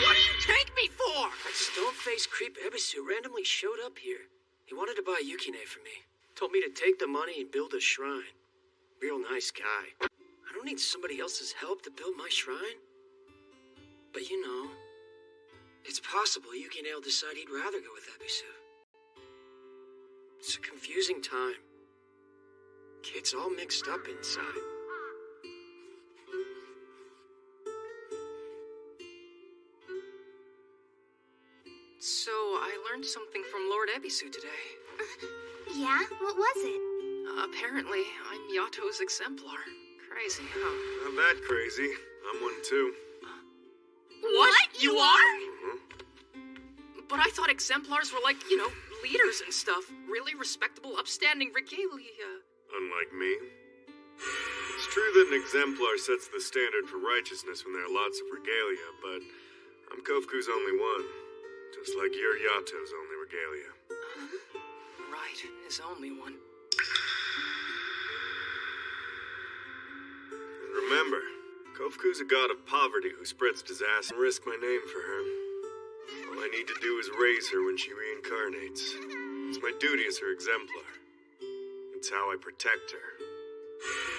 What do you take me for? That stone-faced creep Ebisu randomly showed up here. He wanted to buy Yukine from me. Told me to take the money and build a shrine. Real nice guy. I don't need somebody else's help to build my shrine. But you know, it's possible Yukine will decide he'd rather go with Ebisu. It's a confusing time. Kids all mixed up inside. So, I learned something from Lord Ebisu today. Yeah? What was it? Apparently, I'm Yato's exemplar. Crazy, huh? Not that crazy. I'm one too. What? You are? Mm-hmm. But I thought exemplars were like, leaders and stuff. Really respectable, upstanding regalia. Unlike me. It's true that an exemplar sets the standard for righteousness when there are lots of regalia, but I'm Kofuku's only one. Just like you're Yato's only regalia. Right, his only one. And remember, Kofuku's a god of poverty who spreads disaster and risk my name for her. All I need to do is raise her when she reincarnates. It's my duty as her exemplar. It's how I protect her.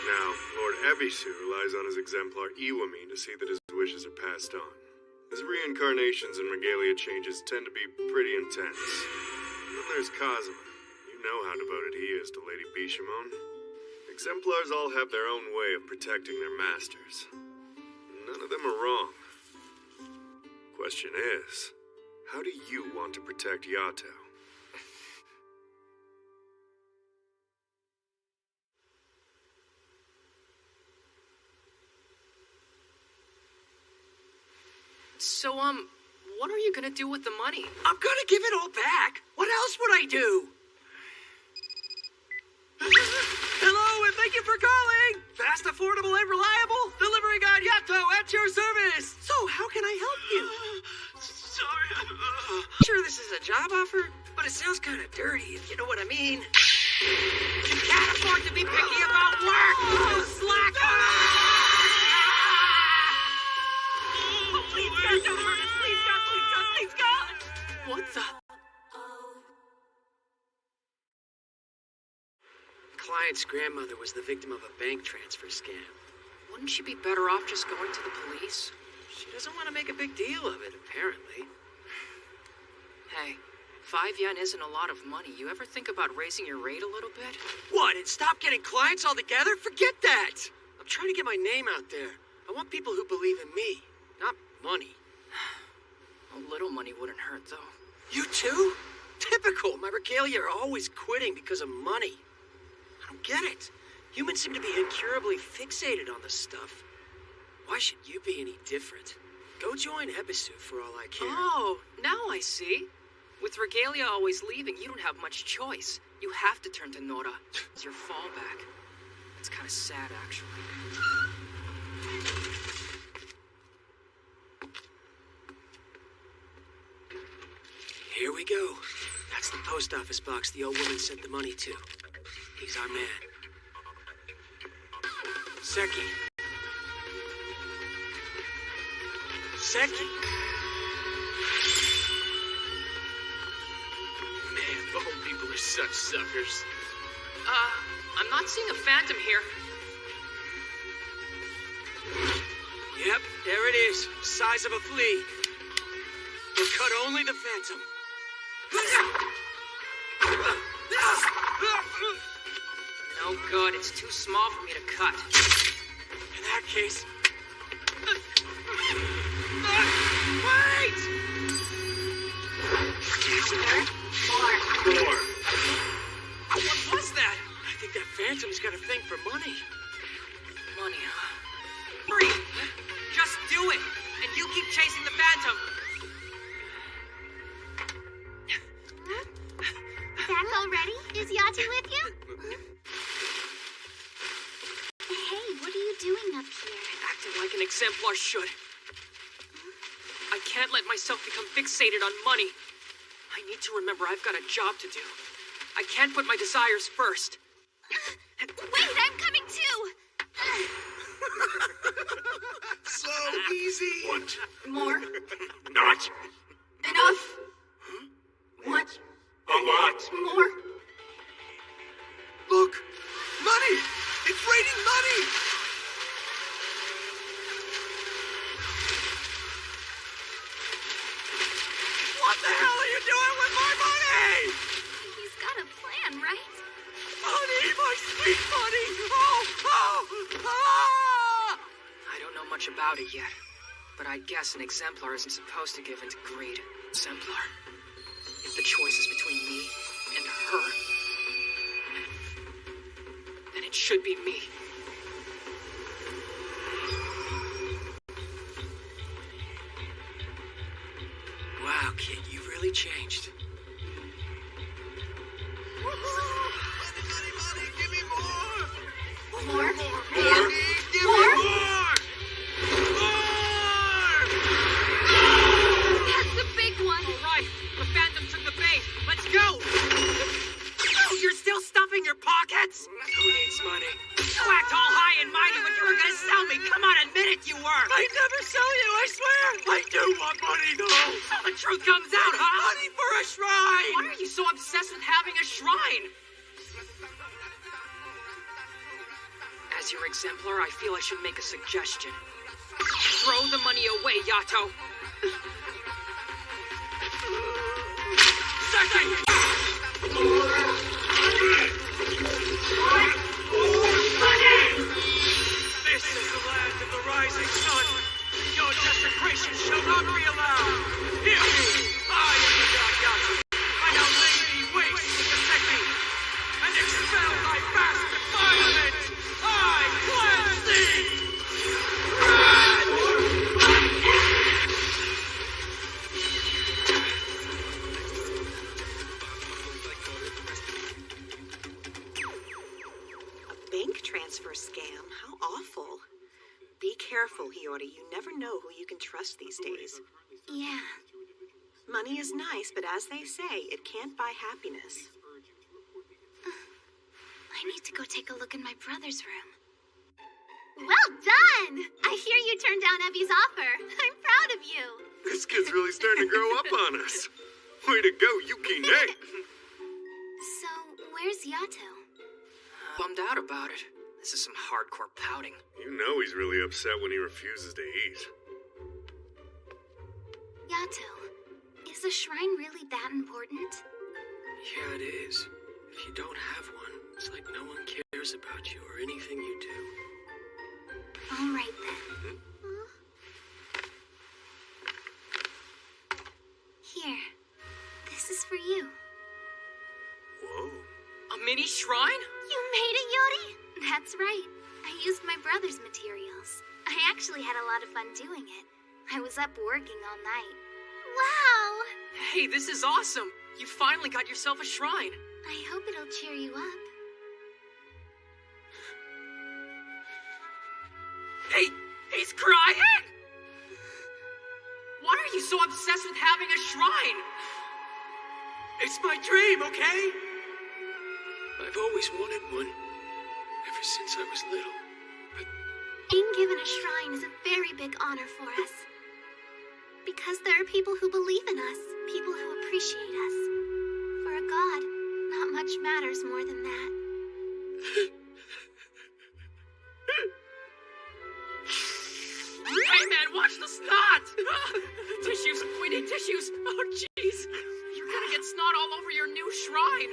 Now, Lord Ebisu relies on his exemplar Iwami to see that his wishes are passed on. His reincarnations and regalia changes tend to be pretty intense. And then there's Kazuma. You know how devoted he is to Lady Bishamon. Exemplars all have their own way of protecting their masters. None of them are wrong. Question is, how do you want to protect Yato? So, what are you gonna do with the money? I'm gonna give it all back. What else would I do? Hello, and thank you for calling. Fast, affordable, and reliable. Delivery guide Yato at your service. So, how can I help you? Sorry. Sure, this is a job offer, but it sounds kind of dirty, if you know what I mean. You can't afford to be picky about work. You slacker. Please, God, don't hurt us. Please, God, please, God, please, God. What the? Client's grandmother was the victim of a bank transfer scam. Wouldn't she be better off just going to the police? She doesn't want to make a big deal of it, apparently. Hey, 5 yen isn't a lot of money. You ever think about raising your rate a little bit? What, and stop getting clients altogether? Forget that! I'm trying to get my name out there. I want people who believe in me, not money. A little money wouldn't hurt, though. You too? Typical. My regalia are always quitting because of money. I don't get it. Humans seem to be incurably fixated on this stuff. Why should you be any different? Go join Ebisu for all I care. Oh, now I see. With regalia always leaving, you don't have much choice. You have to turn to Nora. It's your fallback. It's kind of sad, actually. Here we go. That's the post office box the old woman sent the money to. He's our man. Seki. Seki! Man, the whole people are such suckers. I'm not seeing a phantom here. Yep, there it is. Size of a flea. We'll cut only the phantom. good. It's too small for me to cut. In that case... Wait! More. What was that? I think that Phantom's got a thing for money. Money, huh? Hurry! Just do it! And you keep chasing the Phantom! Back already? Is Yatu with you? Hey, what are you doing up here? Acting like an exemplar should. I can't let myself become fixated on money. I need to remember I've got a job to do. I can't put my desires first. Wait, I'm coming too! So easy. What? More? Not. Enough? What? A lot. More? Look! Money! It's raining money! What the hell are you doing with my money? He's got a plan, right? Money, my sweet money! Oh! I don't know much about it yet, but I guess an exemplar isn't supposed to give in to greed. Exemplar. If the choice is between me and her, then it should be me. Wow, kid, you've really changed. More? More? Give me more! That's the big one. All right, the Phantom took the bait. Let's go! Oh, you're still stuffing your pockets? Who needs money? You act all high and mighty when you were gonna sell me. Come on, admit it, you were. I'd never sell you, I swear! I do want money, though! So the truth comes out, huh? Money for a shrine! Why are you so obsessed with having a shrine? As your exemplar, I feel I should make a suggestion. Throw the money away, Yato. This is the land of the rising sun. Your desecration shall not be allowed. Hear me! I am the god Yato. I now lay thee waste with the Seki, and expel thy vast defilement. I cleanse thee! Bank transfer scam? How awful. Be careful, Hiyori. You never know who you can trust these days. Yeah. Money is nice, but as they say, it can't buy happiness. I need to go take a look in my brother's room. Well done! I hear you turned down Evie's offer. I'm proud of you. This kid's really starting to grow up on us. Way to go, Yukine! So, where's Yato? Bummed out about it. This is some hardcore pouting. You know he's really upset when he refuses to eat. Yato, is the shrine really that important? Yeah, it is. If you don't have one, it's like no one cares about you or anything you do. All right then. Here, this is for you. Whoa. A mini shrine? You made it, Yori? That's right. I used my brother's materials. I actually had a lot of fun doing it. I was up working all night. Wow! Hey, this is awesome. You finally got yourself a shrine. I hope it'll cheer you up. Hey, he's crying! Why are you so obsessed with having a shrine? It's my dream, okay? I've always wanted one. Ever since I was little. Being given a shrine is a very big honor for us. Because there are people who believe in us, people who appreciate us. For a god, not much matters more than that. Hey man, watch the snot! Tissues, we need tissues! Oh jeez, you're gonna get snot all over your new shrine!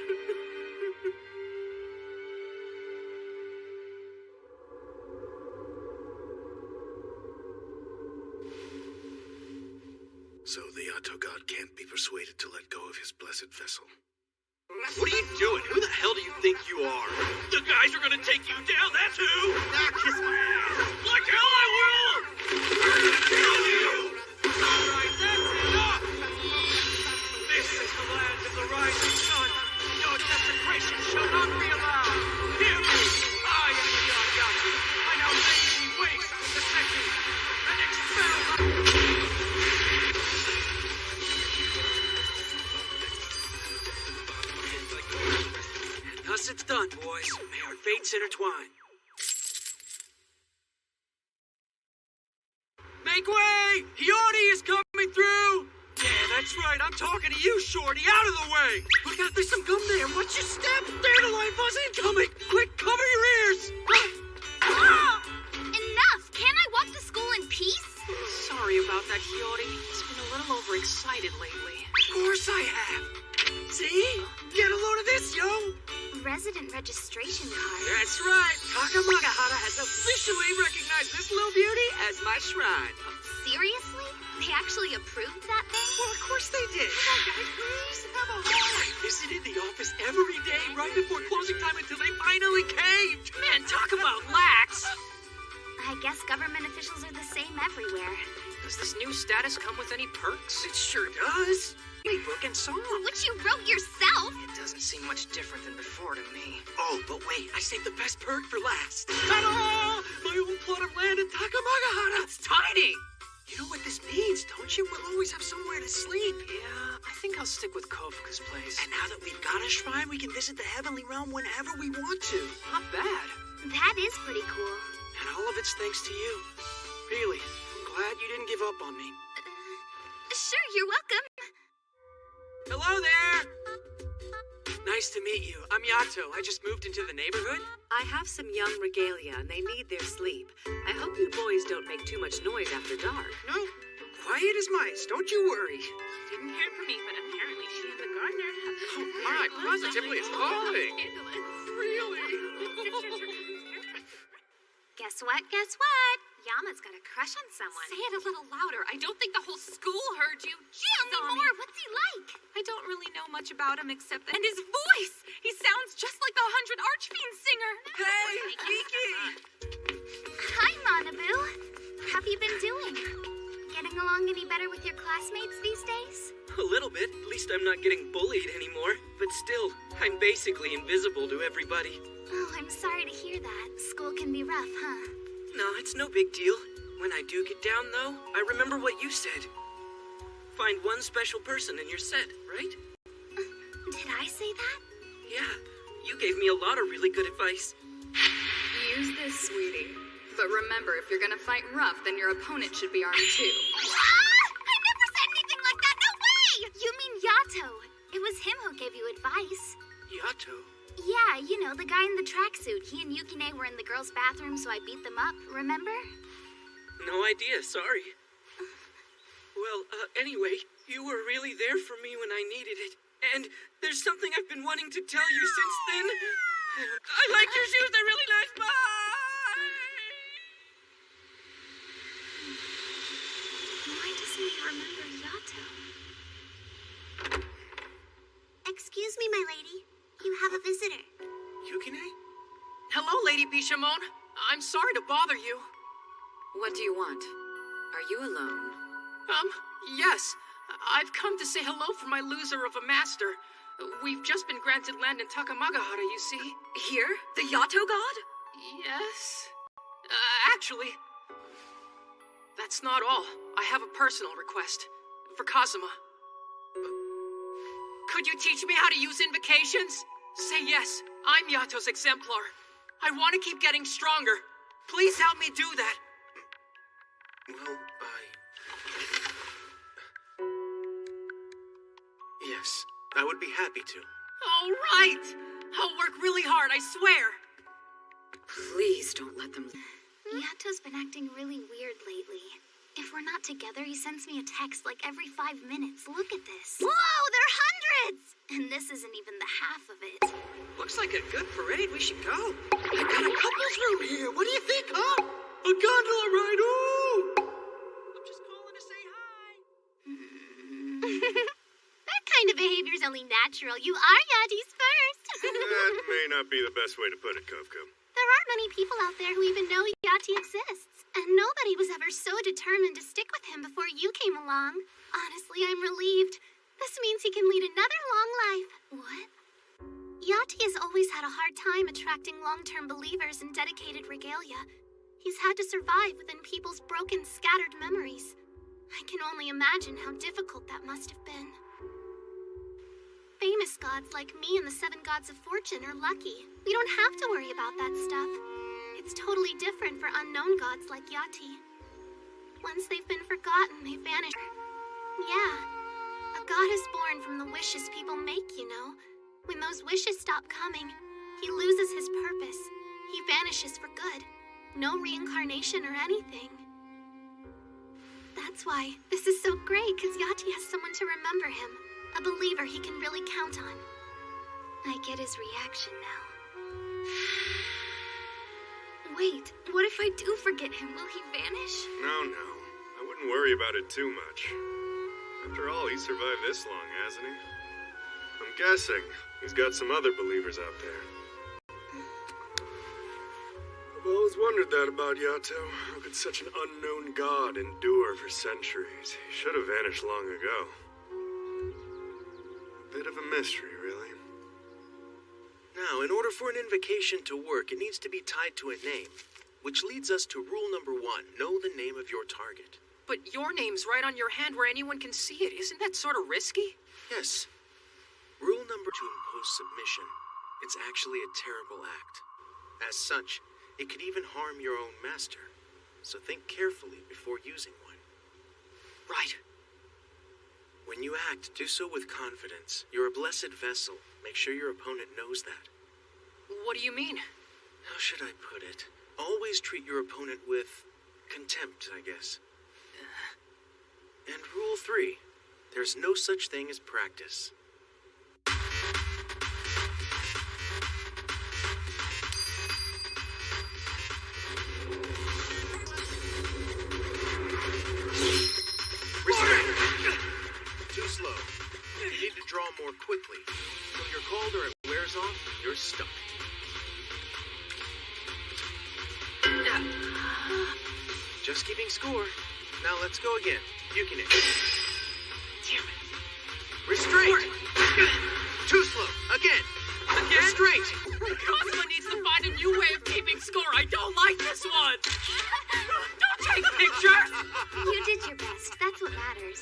persuaded to let go of his blessed vessel. What are you doing? Who the hell do you think you are? The guys are gonna take you down, that's who! Now kiss my ass! Like hell I will! We're gonna kill you! Alright, that's enough! This is the land of the rising sun. Your desecration shall not be allowed. Hear me! I am the god Yasu. I now lay thee waste with the sentence and expel Thus it's done, boys. May our fates intertwine. Make way! Hiyori is coming through! Yeah, that's right. I'm talking to you, Shorty. Out of the way! Look out, there's some gum there. Watch your step! Dandelion Fuzz incoming! Quick, cover your ears! Ah! Enough! Can't I walk to school in peace? Sorry about that, Hiyori. It's been a little overexcited lately. Of course I have. See? Get a load of this, yo! Resident registration card. That's right. Takamagahara has officially recognized this little beauty as my shrine. Seriously? They actually approved that thing? Well, of course they did. Come on, guys, please. Have a heart. I visited the office every day right before closing time until they finally caved. Man, talk about lax! I guess government officials are the same everywhere. Does this new status come with any perks? It sure does. Book and song. Which you wrote yourself. It doesn't seem much different than before to me. Oh, but wait, I saved the best perk for last. Ta-da! My own plot of land in Takamagahara. It's tiny! You know what this means, don't you? We'll always have somewhere to sleep. Yeah, I think I'll stick with Kofuka's place. And now that we've got a shrine, we can visit the Heavenly Realm whenever we want to. Not bad. That is pretty cool. And all of it's thanks to you. Really, I'm glad you didn't give up on me. Sure, you're welcome. Hello there! Nice to meet you. I'm Yato. I just moved into the neighborhood. I have some young regalia, and they need their sleep. I hope you boys don't make too much noise after dark. No, quiet as mice. Don't you worry. Didn't hear from me, but apparently she and the gardener have... Oh my, positively it's calling. Really? Guess what? Guess what? Yama's got a crush on someone. Say it a little louder. I don't think the whole school heard you. Tell me more. What's he like? I don't really know much about him except that... And his voice! He sounds just like the 100 Archfiend singer. Hey, Kiki! Hi, Manabu. How have you been doing? Getting along any better with your classmates these days? A little bit. At least I'm not getting bullied anymore. But still, I'm basically invisible to everybody. Oh, I'm sorry to hear that. School can be rough, huh? No, it's no big deal. When I do get down, though, I remember what you said. Find one special person in your set, right? Did I say that? Yeah, you gave me a lot of really good advice. Use this, sweetie. But remember, if you're gonna fight rough, then your opponent should be armed too. I never said anything like that! No way! You mean Yato. It was him who gave you advice. Yato? Yeah, you know, the guy in the tracksuit. He and Yukine were in the girls' bathroom, so I beat them up, remember? No idea, sorry. Well, anyway, you were really there for me when I needed it. And there's something I've been wanting to tell you since then. I like your shoes, they're really nice. Bye! Why doesn't he remember Yato? Excuse me, my lady. You have a visitor. Yukine? Hello, Lady Bishamon. I'm sorry to bother you. What do you want? Are you alone? Yes. I've come to say hello for my loser of a master. We've just been granted land in Takamagahara, you see. Here? The Yato god? Yes. Actually, that's not all. I have a personal request. For Kazuma. Could you teach me how to use invocations? Say yes. I'm Yato's exemplar. I want to keep getting stronger. Please help me do that. Well, Yes, I would be happy to. All right. I'll work really hard, I swear. Please don't let them... Yato's been acting really weird lately. If we're not together, he sends me a text like every 5 minutes. Look at this. Whoa, there are hundreds! And this isn't even the half of it. Looks like a good parade. We should go. I got a couple's room here. What do you think, huh? A gondola ride, ooh! I'm just calling to say hi. only natural. You are Yachty's first. That may not be the best way to put it, Kovko. There aren't many people out there who even know Yachty exists. And nobody was ever so determined to stick with him before you came along. Honestly, I'm relieved. This means he can lead another long life. What? Yachty has always had a hard time attracting long-term believers in dedicated regalia. He's had to survive within people's broken, scattered memories. I can only imagine how difficult that must have been. Famous gods like me and the 7 gods of fortune are lucky. We don't have to worry about that stuff. It's totally different for unknown gods like Yachty. Once they've been forgotten, they vanish. Yeah, a god is born from the wishes people make, you know. When those wishes stop coming, he loses his purpose. He vanishes for good. No reincarnation or anything. That's why this is so great, because Yachty has someone to remember him. A believer he can really count on. I get his reaction now. Wait, what if I do forget him? Will he vanish? No. I wouldn't worry about it too much. After all, he survived this long, hasn't he? I'm guessing he's got some other believers out there. I've always wondered that about Yato. How could such an unknown god endure for centuries? He should have vanished long ago. A bit of a mystery, really. Now, in order for an invocation to work, it needs to be tied to a name. Which leads us to rule number 1. Know the name of your target. But your name's right on your hand where anyone can see it. Isn't that sort of risky? Yes. Rule number 2, impose submission. It's actually a terrible act. As such, it could even harm your own master. So think carefully before using one. Right. When you act, do so with confidence. You're a blessed vessel. Make sure your opponent knows that. What do you mean? How should I put it? Always treat your opponent with contempt, I guess. And rule 3. There's no such thing as practice. Restraint! Too slow. You need to draw more quickly. When you're called or it wears off, you're stuck. Just keeping score. Now let's go again. Yukine. Damn it. Restraint! Too slow. Again. Restraint! Cosmo needs to find a new way of keeping score. I don't like this one. Don't take pictures! You did your best. That's what matters.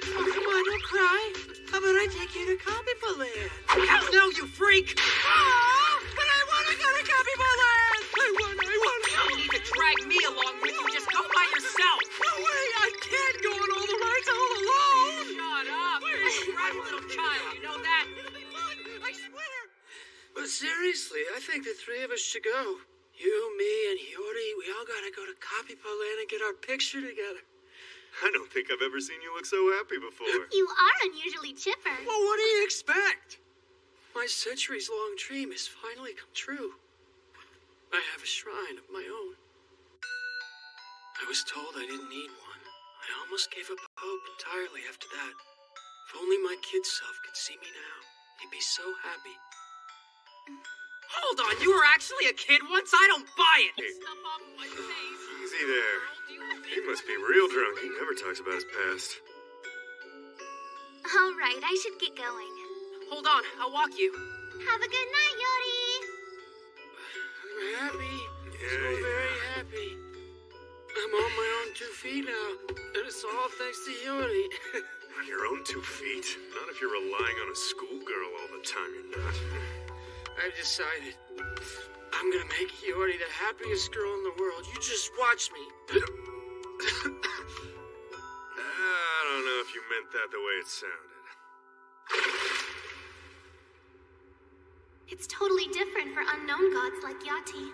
Oh, come on, don't cry. How about I take you to Copybook Land? Hell no, you freak! Oh, but I want to go to Copybook Land! I want. You don't need to drag me along with you. Just go by yourself. No way, I can't go on all the rides all alone! Shut up. You're a little child. You know that? I swear! But seriously, I think the 3 of us should go. You, me, and Hiyori, we all gotta go to Copybook Land and get our picture together. I don't think I've ever seen you look so happy before. You are unusually chipper. Well, what do you expect? My centuries-long dream has finally come true. I have a shrine of my own. I was told I didn't need one. I almost gave up hope entirely after that. If only my kid self could see me now, he'd be so happy. Hold on, you were actually a kid once? I don't buy it. Hey. Stuff off my face. Easy there. He must be real drunk. He never talks about his past. All right, I should get going. Hold on, I'll walk you. Have a good night, Yori. I'm happy. Yeah, So very happy. I'm on my own 2 feet now. And it's all thanks to Yori. On your own 2 feet. Not if you're relying on a schoolgirl all the time, you're not. I've decided. I'm gonna make Hiyori the happiest girl in the world. You just watch me. I don't know if you meant that the way it sounded. It's totally different for unknown gods like Yachty.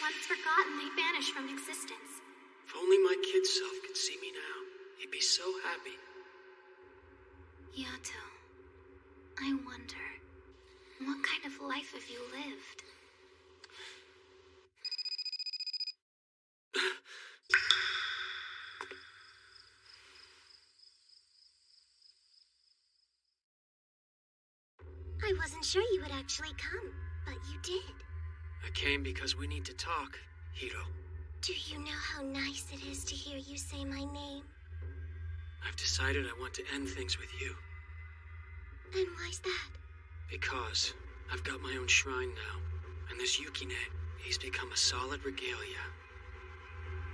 Once forgotten, they vanish from existence. If only my kid self could see me now, he'd be so happy. Yato, I wonder, what kind of life have you lived? I wasn't sure you would actually come, but you did. I came because we need to talk, Hiro. Do you know how nice it is to hear you say my name? I've decided I want to end things with you. And why's that? Because I've got my own shrine now, and this Yukine, he's become a solid regalia.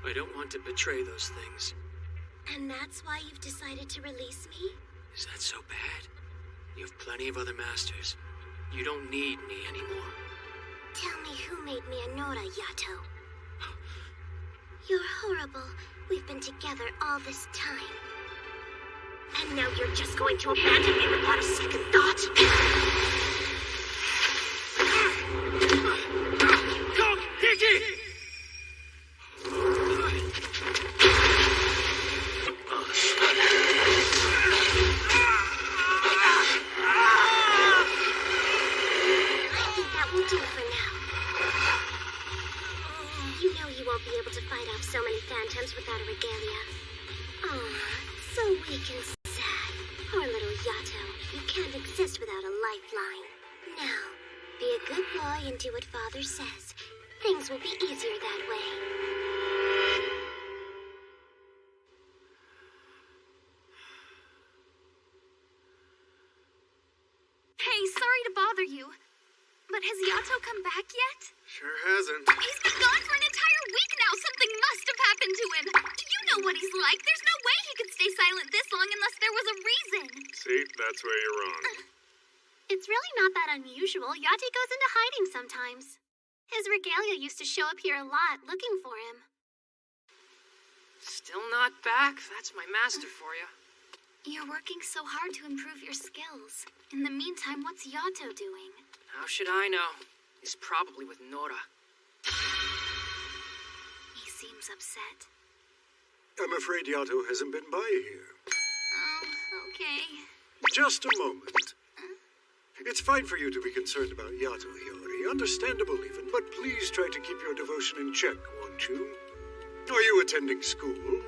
I don't want to betray those things. And that's why you've decided to release me? Is that so bad? You have plenty of other masters. You don't need me anymore. Tell me who made me a Nora, Yato. You're horrible. We've been together all this time. And now you're just going to abandon me without a second thought? Go, Kiki! I think that will do for now. You know you won't be able to fight off so many phantoms without a regalia. Oh, so weak and sad. Poor little Yato. You can't exist without a lifeline. Now, be a good boy and do what Father says. Things will be easier that way. Hey, sorry to bother you. But has Yato come back yet? Sure hasn't. He's been gone for an entire week now. Something must have happened to him. You know what he's like. There's no way he could stay silent this long unless there was a reason. See, that's where you're wrong. It's really not that unusual. Yate goes into hiding sometimes. His regalia used to show up here a lot, looking for him. Still not back? That's my master for you. You're working so hard to improve your skills. In the meantime, what's Yato doing? How should I know? He's probably with Nora. He seems upset. I'm afraid Yato hasn't been by here. Oh, okay. Just a moment. It's fine for you to be concerned about Yato, Hiyori. Understandable even, but please try to keep your devotion in check, won't you? Are you attending school?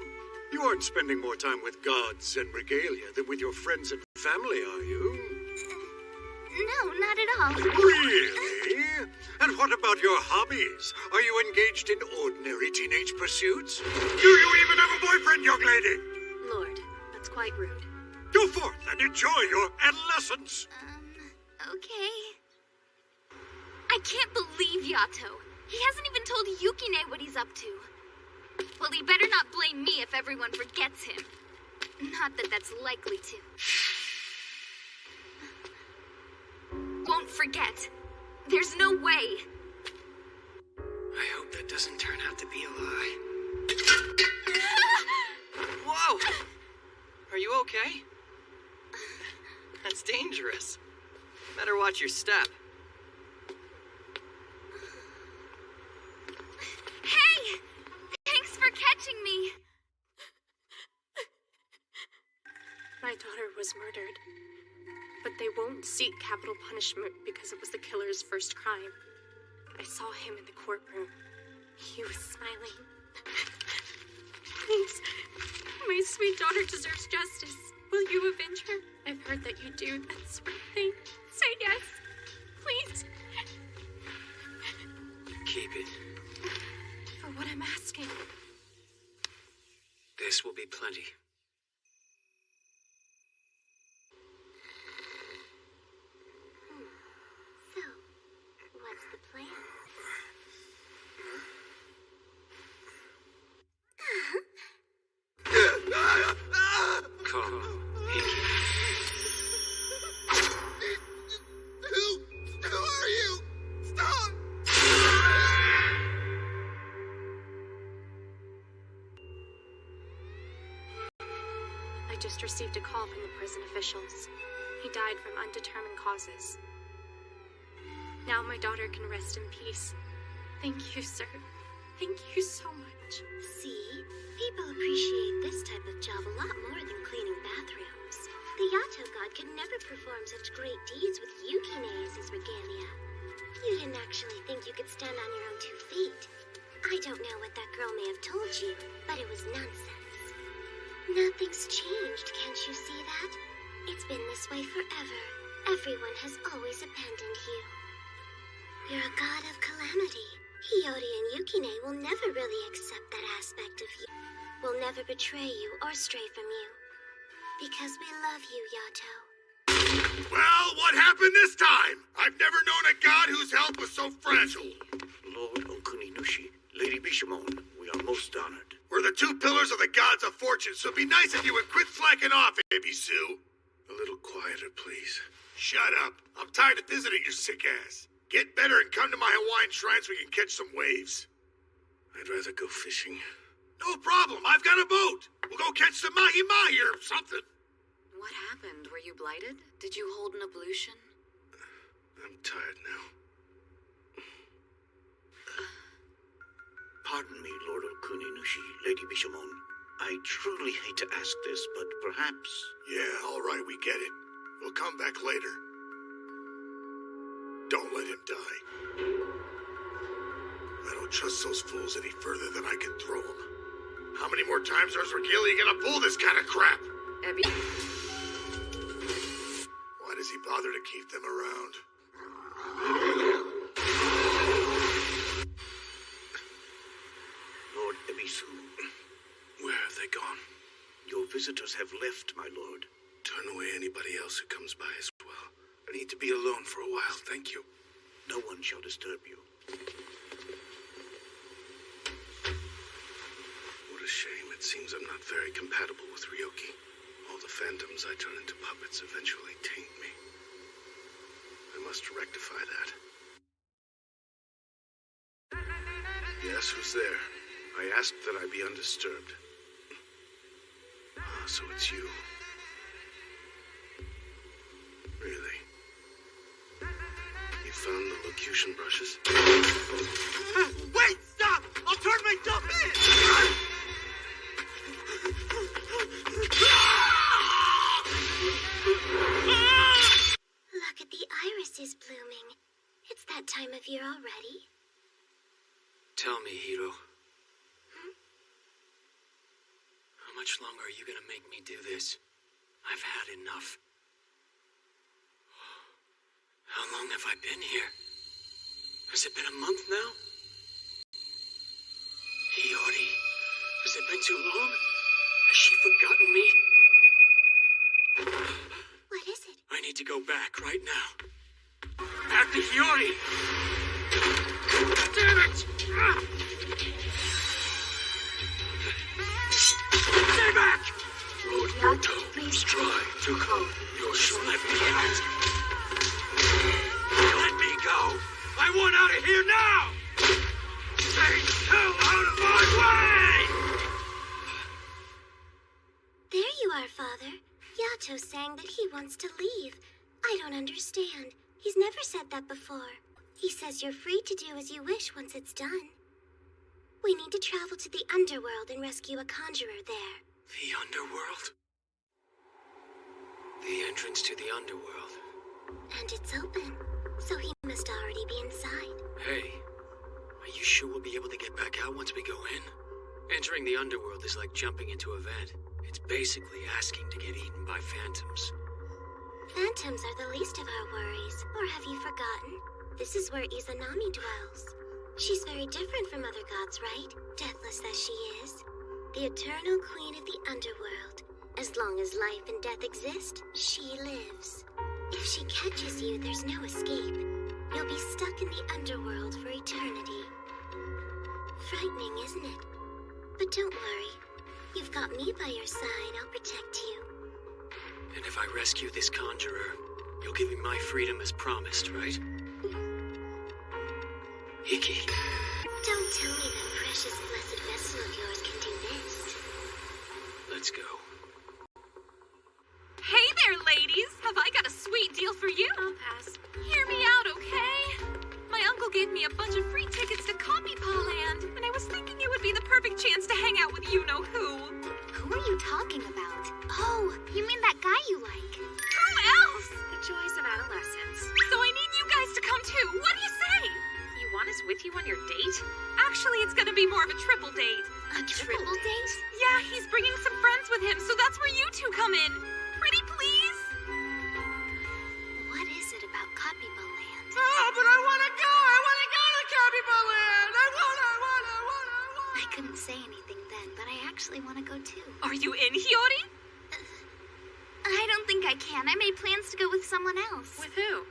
You aren't spending more time with gods and regalia than with your friends and family, are you? No, not at all. Really? And what about your hobbies? Are you engaged in ordinary teenage pursuits? Do you even have a boyfriend, young lady? Lord, that's quite rude. Go forth and enjoy your adolescence. Okay. I can't believe Yato. He hasn't even told Yukine what he's up to. Well, he better not blame me if everyone forgets him. Not that that's likely to. Won't forget. There's no way. I hope that doesn't turn out to be a lie. Whoa! Are you okay? That's dangerous. Better watch your step. Hey! Thanks for catching me. My daughter was murdered. But they won't seek capital punishment because it was the killer's first crime. I saw him in the courtroom. He was smiling. Please, my sweet daughter deserves justice. Will you avenge her? I've heard that you do that sort of thing. Say yes, please. Keep it. For what I'm asking. This will be plenty. So, what's the plan? Call Hiki. Who are you? Stop! I just received a call from the prison officials. He died from undetermined causes. Now my daughter can rest in peace. Thank you, sir. Thank you so much. See? People appreciate this type of job a lot more than cleaning bathrooms. The Yato god could never perform such great deeds with Yukine as his regalia. You didn't actually think you could stand on your own 2 feet. I don't know what that girl may have told you, but it was nonsense. Nothing's changed, can't you see that? It's been this way forever, Everyone has always abandoned you. You're a god of calamity. Hiyori and Yukine will never really accept that aspect of you. We'll never betray you or stray from you. Because we love you, Yato. Well, what happened this time? I've never known a god whose health was so fragile. Lord Okuninushi, Lady Bishamon, we are most honored. We're the two pillars of the gods of fortune, so it'd be nice if you would quit slacking off, Ebisu. A little quieter, please. Shut up. I'm tired of visiting your sick ass. Get better and come to my Hawaiian shrine so we can catch some waves. I'd rather go fishing. No problem. I've got a boat. We'll go catch some mahi-mahi or something. What happened? Were you blighted? Did you hold an ablution? I'm tired now. Pardon me, Lord Okuninushi, Lady Bishamon. I truly hate to ask this, but perhaps... Yeah, all right, we get it. We'll come back later. Don't let him die. I don't trust those fools any further than I can throw them. How many more times is Regalia gonna pull this kind of crap? Abby? Why does he bother to keep them around? Lord Ebisu, where have they gone? Your visitors have left, my lord. Turn away anybody else who comes by as well. I need to be alone for a while, thank you. No one shall disturb you. What a shame. It seems I'm not very compatible with Ryoki. All the phantoms I turn into puppets eventually taint me. I must rectify that. Yes, who's there? I asked that I be undisturbed. Ah, so it's you. Really? You found the locution brushes? Wait! Stop! I'll turn myself in! Look at the irises blooming. It's that time of year already. Tell me, Hiro. How much longer are you gonna make me do this? I've had enough. How long have I been here? Has it been a month now? Hiyori, has it been too long? Has she forgotten me? What is it? I need to go back right now. Back to Hiyori! Damn it! Stay back! Lord Naruto, please try to come. You should let me out. Let me go! I want out of here now! Stay the hell out of my way! There you are, Father. Yato saying that he wants to leave. I don't understand. He's never said that before. He says you're free to do as you wish once it's done. We need to travel to the underworld and rescue a conjurer there. The underworld? The entrance to the underworld. And it's open, so he must already be inside. Hey, are you sure we'll be able to get back out once we go in? Entering the underworld is like jumping into a vent. It's basically asking to get eaten by phantoms. Phantoms are the least of our worries, or have you forgotten? This is where Izanami dwells. She's very different from other gods, right? Deathless as she is. The eternal queen of the underworld. As long as life and death exist, she lives. If she catches you, there's no escape. You'll be stuck in the underworld for eternity. Frightening, isn't it? But don't worry. You've got me by your side. I'll protect you. And if I rescue this conjurer, you'll give me my freedom as promised, right? Iki. Don't tell me that precious blessed vessel of yours can do this. Let's go. Hey there, ladies! Have I got a sweet deal for you? I'll pass. Hear me out, okay? My uncle gave me a bunch of free tickets to Copy Paw Land, and I was thinking it would be the perfect chance to hang out with you-know-who. Who are you talking about? Oh, you mean that guy you like? Who else? The joys of adolescence. So I need you guys to come too. What do you say? You want us with you on your date? Actually, it's gonna be more of a triple date. A triple date? Yeah, he's bringing some friends with him, so that's where you two come in. Pretty please? What anything then, but I actually want to go too. Are you in, Hiyori? I don't think I can. I made plans to go with someone else. With who?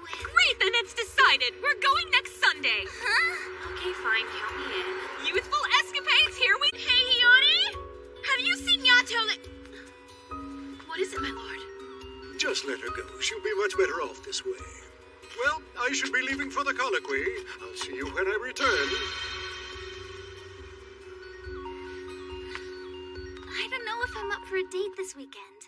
Great, then it's decided. We're going next Sunday. Huh? Okay, fine. Count me in. Youthful escapades, here we... Hey, Hiyori! Have you seen Yato What is it, my lord? Just let her go. She'll be much better off this way. Well, I should be leaving for the colloquy. I'll see you when I return. I don't know if I'm up for a date this weekend.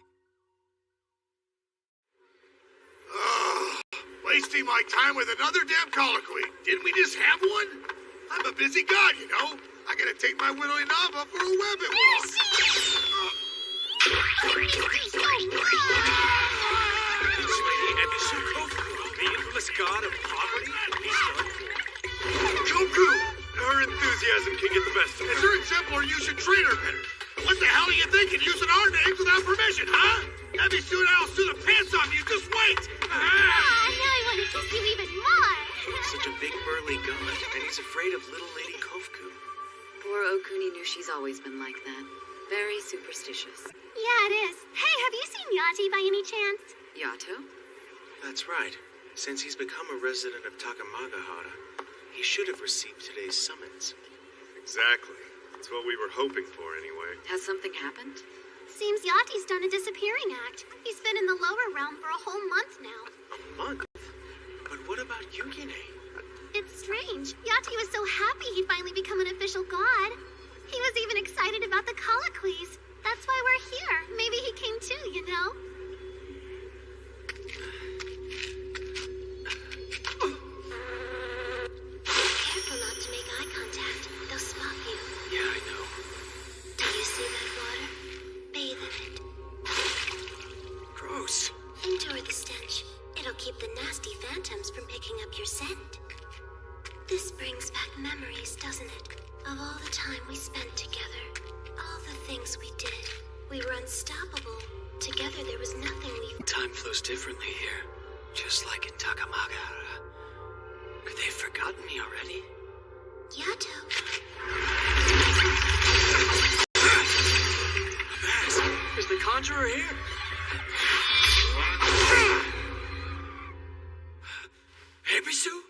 Wasting my time with another damn colloquy. Didn't we just have one? I'm a busy god, you know. I gotta take my widowy knob up for a webbing walk. The infamous god of poverty? Goku! Her enthusiasm can get the best of her. As her exemplar, you should treat her better. What the hell are you thinking, using our names without permission, huh? That'd be soon I'll sue the pants off you. Just wait! Now I want to kiss you even more. Such a big burly god, and he's afraid of little Lady Kofku. Poor Okuni knew she's always been like that. Very superstitious. Yeah, it is. Hey, have you seen Yati by any chance? Yato? That's right. Since he's become a resident of Takamagahara, he should have received today's summons. Exactly. That's what we were hoping for, anyway. Has something happened? Seems Yati's done a disappearing act. He's been in the lower realm for a whole month now. A month? But what about Yukine? It's strange. Yati was so happy he'd finally become an official god. He was even excited about the colloquies. That's why we're here. Maybe he came too, you know? Careful not to make eye contact. They'll spot you. Yeah, I know. Do you see that water? Bathe in it. Gross. Endure the stench. It'll keep the nasty phantoms from picking up your scent. This brings back memories, doesn't it? Of all the time we spent together. All the things we did. We were unstoppable. Together there was nothing we... Time flows differently here. Just like in Takamagahara. Have they forgotten me already? Yato. Is the Conjurer here? Ebisu?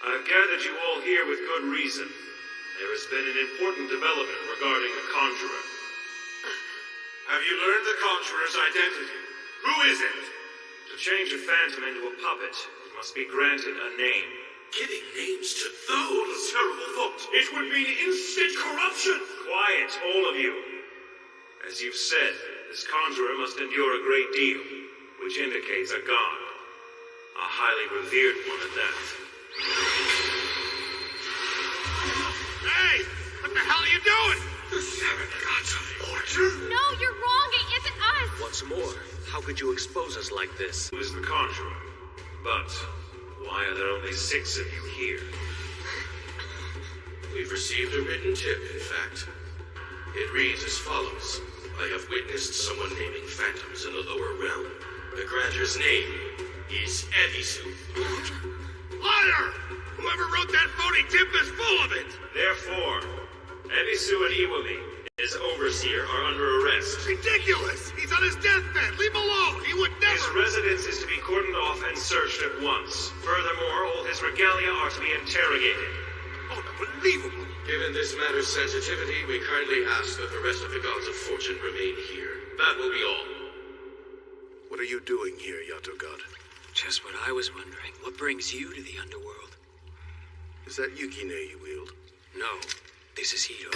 I've gathered you all here with good reason. There has been an important development regarding the Conjurer. Have you learned the Conjurer's identity? Who is it? To change a phantom into a puppet, it must be granted a name. Giving names to those? A terrible thought. It would mean instant corruption! Quiet, all of you. As you've said, this Conjurer must endure a great deal, which indicates a god. A highly revered one at that. Hey! What the hell are you doing? The seven gods of order? No, you're wrong. It isn't us. What's more, how could you expose us like this? Who is the Conjurer? But why are there only 6 of you here? We've received a written tip, in fact. It reads as follows. I have witnessed someone naming phantoms in the lower realm. The grantor's name is Ebisu. Liar! Whoever wrote that phony tip is full of it! Therefore, Ebisu and Iwami, his overseer, are under arrest. Ridiculous! He's on his deathbed! Leave him alone! He would never... His residence is to be cordoned off and searched at once. Furthermore, all his regalia are to be interrogated. Unbelievable! Given this matter's sensitivity, we kindly ask that the rest of the gods of fortune remain here. That will be all. What are you doing here, Yato God? Just what I was wondering. What brings you to the underworld? Is that Yukine you wield? No, this is Hiro.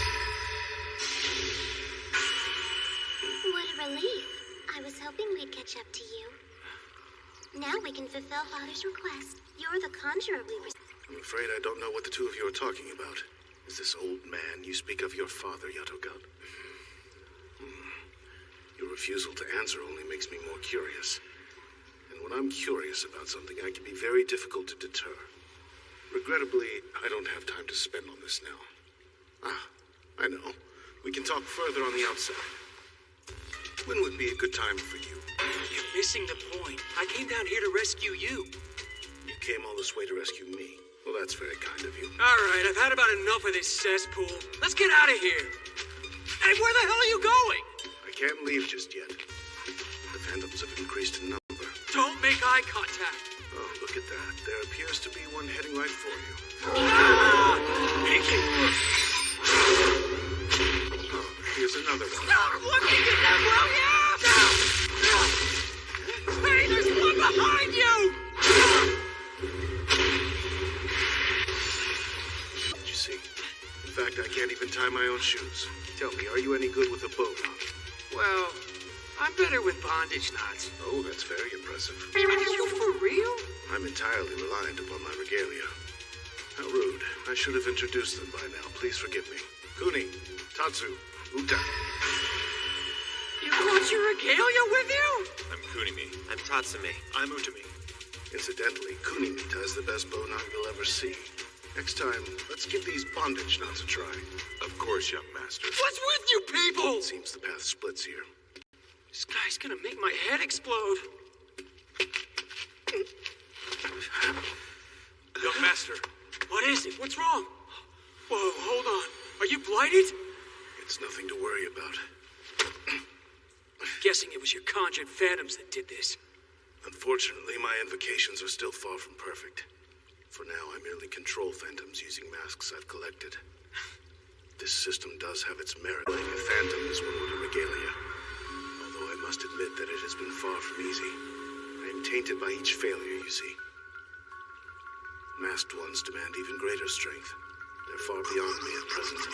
What a relief. I was hoping we'd catch up to you. Now we can fulfill Father's request. You're the conjurer we were... I'm afraid I don't know what the two of you are talking about. Is this old man you speak of your father, Yato-God? Your refusal to answer only makes me more curious. And when I'm curious about something, I can be very difficult to deter. Regrettably, I don't have time to spend on this now. I know. We can talk further on the outside. When would be a good time for you? You're missing the point. I came down here to rescue you. You came all this way to rescue me. Well, that's very kind of you. Alright, I've had about enough of this cesspool. Let's get out of here. Hey, where the hell are you going? I can't leave just yet. The phantoms have increased in number. Don't make eye contact. Oh, look at that. There appears to be one heading right for you. Ah! Mickey! Oh, here's another one. What did you do? Will you? Hey, there's one behind you! Did you see? In fact, I can't even tie my own shoes. Tell me, are you any good with a bow knot? Well, I'm better with bondage knots. Oh, that's very impressive. Are you for real? I'm entirely reliant upon my regalia. How rude. I should have introduced them by now. Please forgive me. Kuni, Tatsu, Uta. You brought your regalia with you? I'm Kunimi. I'm Tatsumi. I'm Utami. Incidentally, Kunimita is the best bow knot you'll ever see. Next time, let's give these bondage knots a try. Of course, young master. What's with you people? It seems the path splits here. This guy's gonna make my head explode. Young master. What is it? What's wrong? Whoa, hold on. Are you blighted? It's nothing to worry about. Guessing it was your conjured phantoms that did this. Unfortunately, my invocations are still far from perfect. For now, I merely control phantoms using masks I've collected. This system does have its merit. Like a phantom is one with a regalia. Although I must admit that it has been far from easy. I am tainted by each failure, you see. Masked ones demand even greater strength. They're far beyond me at present.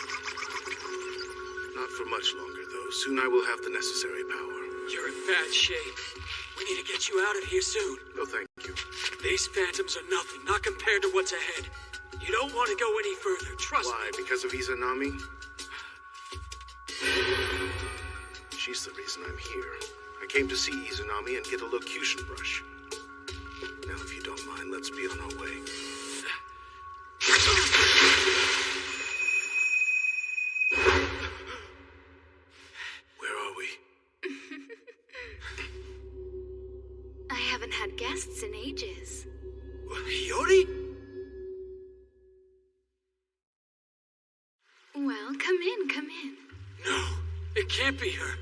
Not for much longer, though. Soon I will have the necessary power. You're in bad shape. We need to get you out of here soon. No, thank you. These phantoms are nothing, not compared to what's ahead. You don't want to go any further, trust Why? me. Because of Izanami? She's the reason I'm here. I came to see Izanami and get a locution brush. Now, if you don't mind, let's be on our way. Where are we? I haven't had guests in ages. Hiyori? Well, come in, come in. No, it can't be her.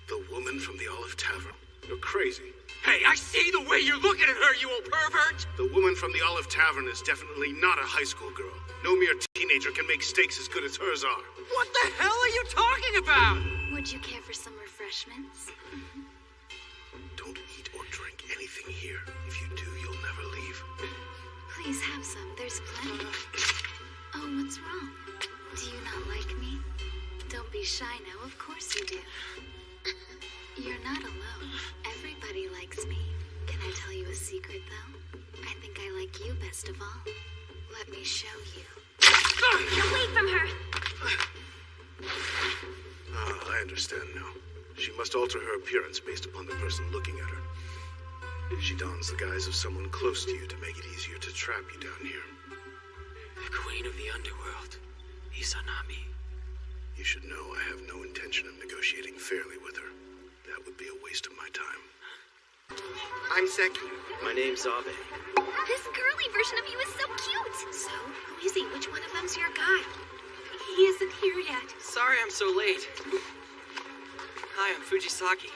The woman from the Olive Tavern. You're crazy. Hey, I see the way you're looking at her, you old pervert! The woman from the Olive Tavern is definitely not a high school girl. No mere teenager can make steaks as good as hers are. What the hell are you talking about? Would you care for some refreshments? Don't eat or drink anything here. If you do, you'll never leave. Please have some. There's plenty. Oh, what's wrong? Do you not like me? Don't be shy now. Of course you do. You're not alone. Everybody likes me. Can I tell you a secret, though? I think I like you best of all. Let me show you. Away from her! Ah, I understand now. She must alter her appearance based upon the person looking at her. She dons the guise of someone close to you to make it easier to trap you down here. The queen of the underworld, Izanami. You should know I have no intention of negotiating fairly with her. That would be a waste of my time. I'm Seki. My name's Abe. This girly version of you is so cute! So, who is he? Which one of them's your guy? He isn't here yet. Sorry I'm so late. Hi, I'm Fujisaki.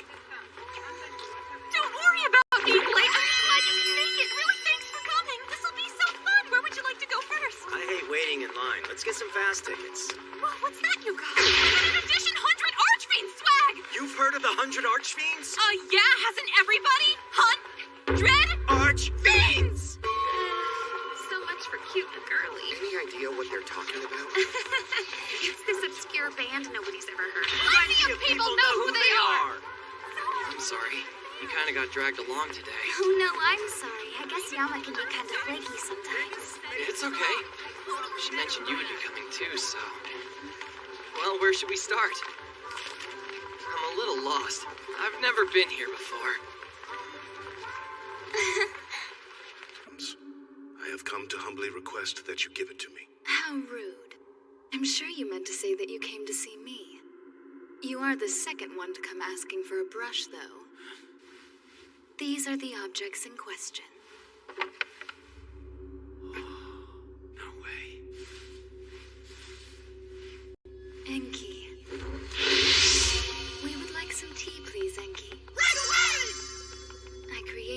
Don't worry about being late. I'm just glad you can make it. Really, thanks for coming. This'll be so fun. Where would you like to go first? I hate waiting in line. Let's get some fast tickets. Whoa, what's that you got? Limited edition 100 Archfiend swag! You've heard of the 100 Archfiends? Yeah, hasn't everybody? 100 Archfiends! So much for cute and girly. Any idea what they're talking about? It's this obscure band nobody's ever heard of. Plenty of people know who they are! I'm sorry. You kind of got dragged along today. Oh, no, I'm sorry. I guess Yama can be kind of flaky sometimes. It's okay. She mentioned you would be coming too, so... Well, where should we start? I'm a little lost. I've never been here before. I have come to humbly request that you give it to me. How rude. I'm sure you meant to say that you came to see me. You are the second one to come asking for a brush, though. These are the objects in question.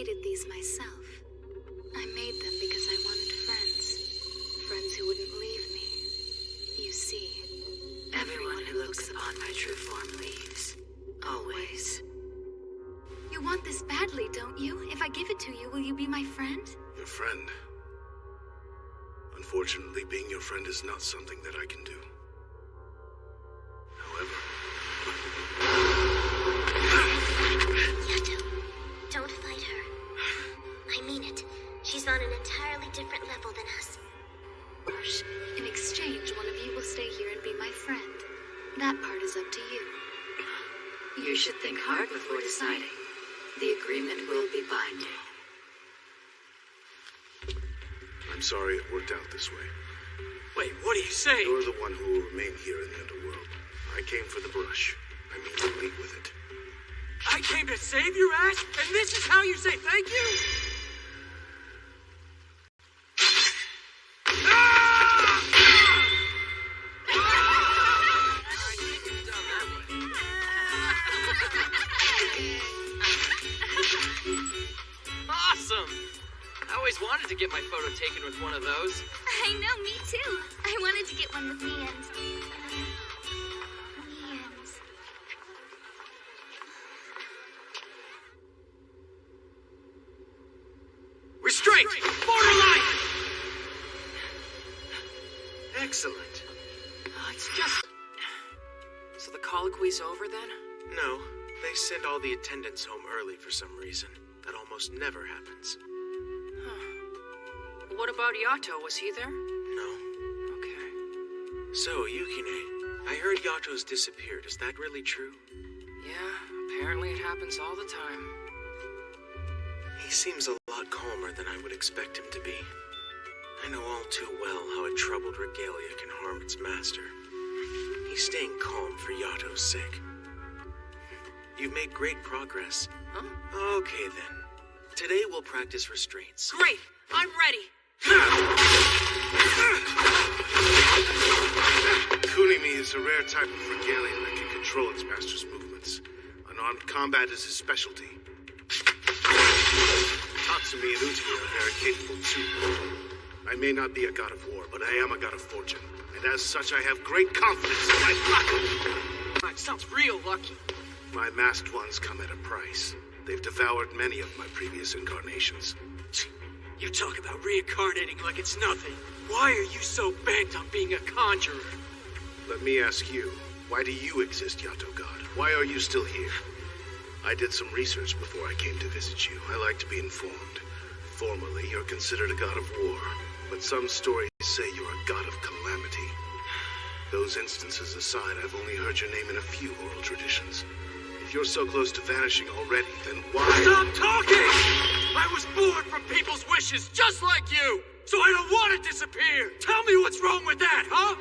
created these myself. I made them because I wanted friends. Friends who wouldn't leave me. You see, everyone who looks upon my true form leaves. Always. You want this badly, don't you? If I give it to you, will you be my friend? Your friend? Unfortunately, being your friend is not something that I can do. However... Yato, don't fight her. I mean it. She's on an entirely different level than us. In exchange, one of you will stay here and be my friend. That part is up to you. You should think hard before deciding. The agreement will be binding. I'm sorry it worked out this way. Wait, what are you saying? You're the one who will remain here in the underworld. I came for the brush. I mean to leave with it. I came to save your ass, and this is how you say thank you? Awesome! I always wanted to get my photo taken with one of those. I know, me too. I wanted to get one with me and... Restraint! Borderline! Excellent. It's just... So the colloquy's over then? No, they send all the attendants home early for some reason. That almost never happens. Huh. What about Yato? Was he there? No. Okay. So, Yukine, I heard Yato's disappeared. Is that really true? Yeah, apparently it happens all the time. He seems a lot calmer than I would expect him to be. I know all too well how a troubled regalia can harm its master. He's staying calm for Yato's sake. You've made great progress. Huh? Okay then. Today we'll practice restraints. Great! I'm ready! Kunimi is a rare type of regalia that can control its master's movements. Unarmed combat is his specialty. Tatsumi and Uji are very capable too. I may not be a god of war, but I am a god of fortune. And as such, I have great confidence in my luck. That sounds real lucky. My masked ones come at a price. They've devoured many of my previous incarnations. You talk about reincarnating like it's nothing. Why are you so bent on being a conjurer? Let me ask you, why do you exist, Yato God? Why are you still here? I did some research before I came to visit you. I like to be informed. Formally, you're considered a god of war, but some stories say you're a god of calamity. Those instances aside, I've only heard your name in a few oral traditions. If you're so close to vanishing already, then why— Stop talking! I was born from people's wishes, just like you! So I don't want to disappear! Tell me what's wrong with that, huh?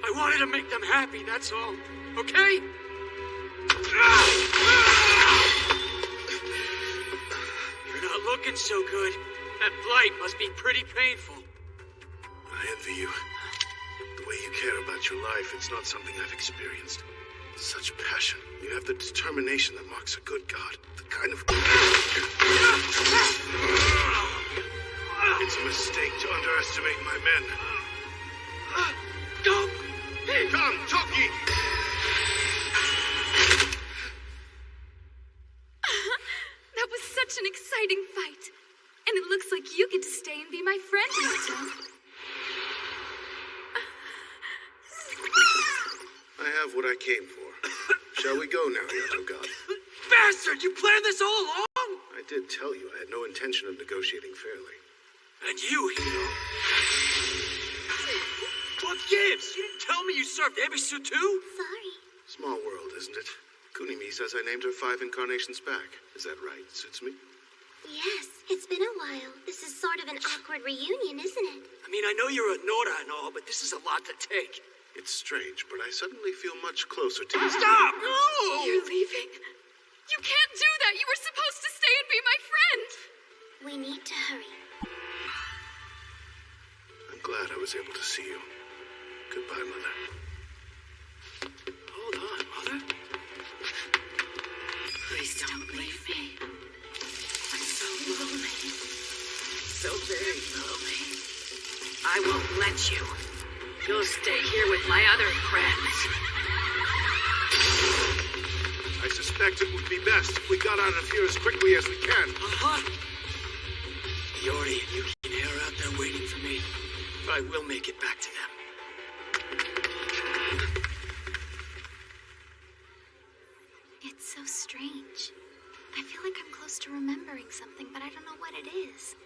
I wanted to make them happy, that's all. Okay? You're not looking so good. That blight must be pretty painful. I envy you. The way you care about your life, it's not something I've experienced. Such passion. You have the determination that marks a good god. The kind of... It's a mistake to underestimate my men. Go! Come, Toki! That was such an exciting fight. And it looks like you get to stay and be my friend, Yato. I have what I came for. Shall we go now, Yato God? Bastard! You planned this all along? I did tell you I had no intention of negotiating fairly. And you, Hiro. What gives? You didn't tell me you served Ebisu too? Sorry. Small world, isn't it? Kunimi says I named her 5 incarnations back. Is that right? Suits me? Yes, it's been a while. This is sort of an awkward reunion, isn't it? I mean, I know you're a Nora and all, but this is a lot to take. It's strange, but I suddenly feel much closer to you. Stop! No! You're leaving? You can't do that! You were supposed to stay and be my friend! We need to hurry. I'm glad I was able to see you. Goodbye, Mother. Hold on, Mother. Please don't leave me. I'm so I won't let you. You'll stay here with my other friends. I suspect it would be best if we got out of here as quickly as we can. Yori and Yukine are out there waiting for me, but I will make it back to them. It's so strange. I feel like I'm close to remembering something, but I don't know what it is.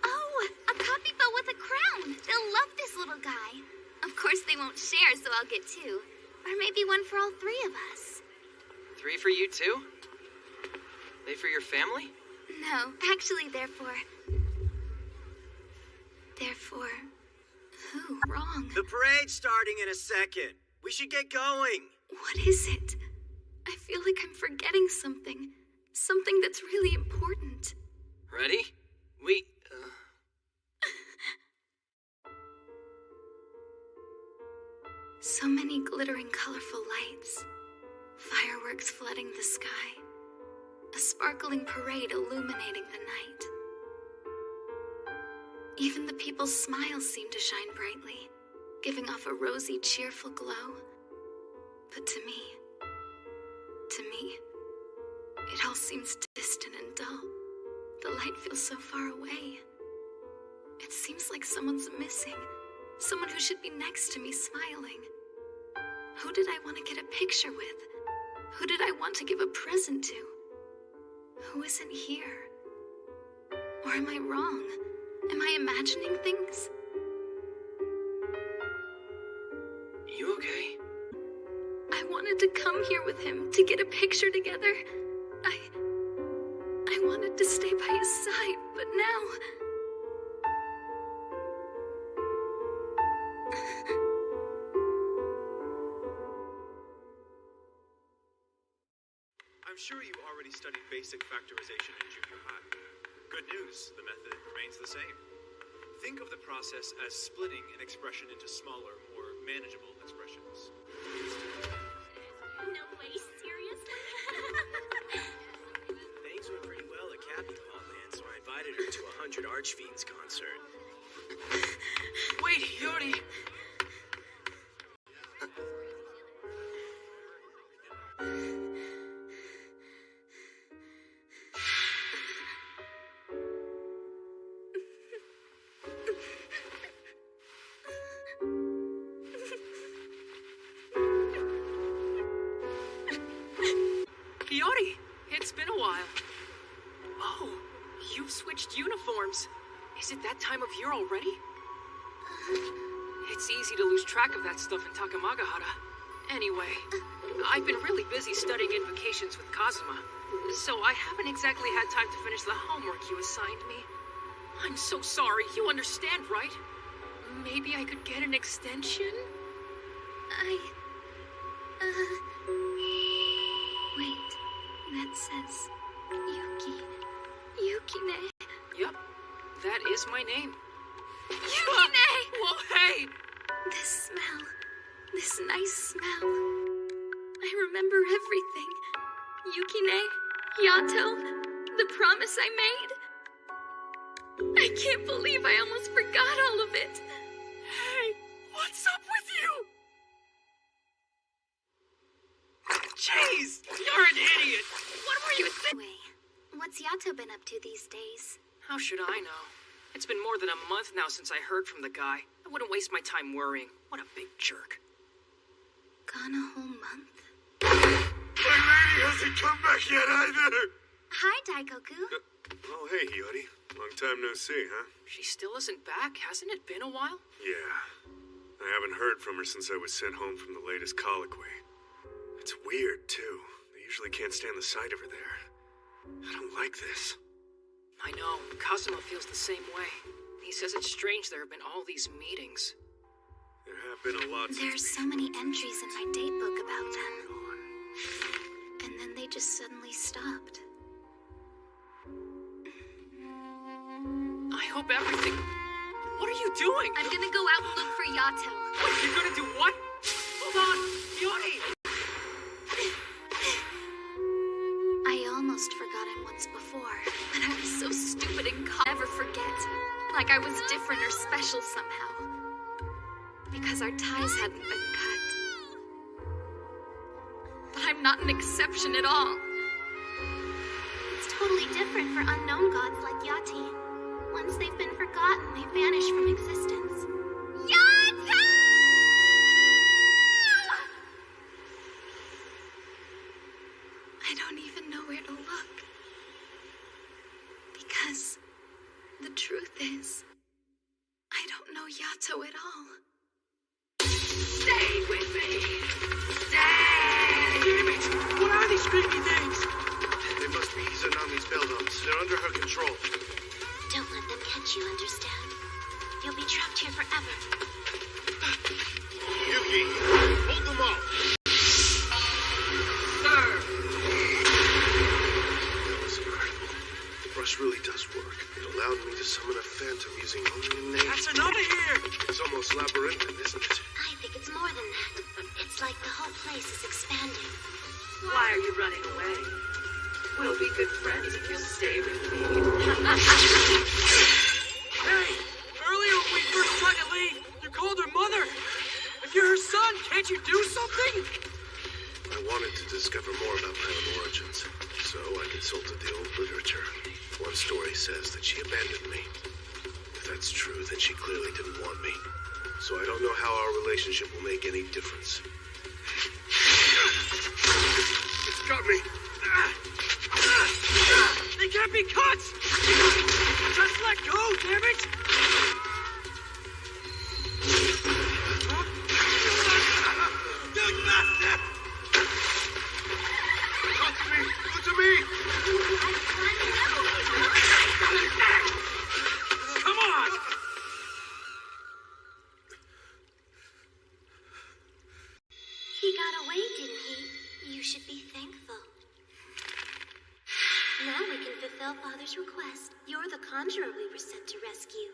Oh, a copy boat with a crown! They'll love this little guy. Of course they won't share, so I'll get two. Or maybe one for all three of us. 3 for you too? They for your family? No, actually they're for who? Wrong. The parade's starting in a second. We should get going. What is it? I feel like I'm forgetting something. Something that's really important. Ready? So many glittering, colorful lights. Fireworks flooding the sky. A sparkling parade illuminating the night. Even the people's smiles seem to shine brightly, giving off a rosy, cheerful glow. But to me, it all seems distant and dull. The light feels so far away. It seems like someone's missing. Someone who should be next to me smiling. Who did I want to get a picture with? Who did I want to give a present to? Who isn't here? Or am I wrong? Am I imagining things? You okay? I wanted to come here with him to get a picture together. I wanted to stay by his side, but now... I'm sure you already studied basic factorization in junior high. Good news, the method remains the same. Think of the process as splitting an expression into smaller, more manageable expressions. No way, seriously? Things went pretty well at Cappy Land, so I invited her to a 100 Archfiends concert. Wait, Yori! Yori, it's been a while. Oh, you've switched uniforms. Is it that time of year already? It's easy to lose track of that stuff in Takamagahara. Anyway, I've been really busy studying invocations with Kazuma, so I haven't exactly had time to finish the homework you assigned me. I'm so sorry, you understand, right? Maybe I could get an extension? Wait, that says Yukine. Yep, that is my name. Yukine! Whoa, hey! This smell, this nice smell. I remember everything. Yukine, Yato, the promise I made. I can't believe I almost forgot all of it. Hey, what's up with you? Jeez, you're an idiot. What were you thinking? What's Yato been up to these days? How should I know? It's been more than a month now since I heard from the guy. I wouldn't waste my time worrying. What a big jerk. Gone a whole month? My lady hasn't come back yet either! Hi, Daikoku. Oh, hey, Yori. Long time no see, huh? She still isn't back. Hasn't it been a while? Yeah. I haven't heard from her since I was sent home from the latest colloquy. It's weird, too. They usually can't stand the sight of her there. I don't like this. I know. Kazuma feels the same way. He says it's strange there have been all these meetings. There have been a lot. There's so many entries in my date book about them. And then they just suddenly stopped. I hope everything... What are you doing? I'm gonna go out and look for Yato. What? You're gonna do what? Hold on! Yori! I almost forgot him once before, but I was so stupid and never forget. Like I was different or special somehow. Because our ties hadn't been cut. But I'm not an exception at all. It's totally different for unknown gods like Yati. Once they've been forgotten, they vanish from existence. Yato! I don't even know where to look. Because the truth is, I don't know Yato at all. Stay with me! Stay! Damn it! What are these creepy things? They must be Izanami's Beldons. They're under her control. Don't let them catch you, understand? You'll be trapped here forever. Yuki, hold them off! Sir! That was incredible. The brush really does work. It allowed me to summon a phantom using only a name. That's another here! It's almost labyrinthine, isn't it? I think it's more than that. It's like the whole place is expanding. Why are you running away? We'll be good friends if you stay with me. Hey! Earlier when we first tried to leave, you called her mother! If you're her son, can't you do something? I wanted to discover more about my own origins, so I consulted the old literature. One story says that she abandoned me. If that's true, then she clearly didn't want me. So I don't know how our relationship will make any difference. It's got me! They can't be cut! Just let go, damn it! You bastard! Talk to me! Go to me! Come on! He got away, didn't he? You should be thankful. Now we can fulfill Father's request. You're the conjurer we were sent to rescue.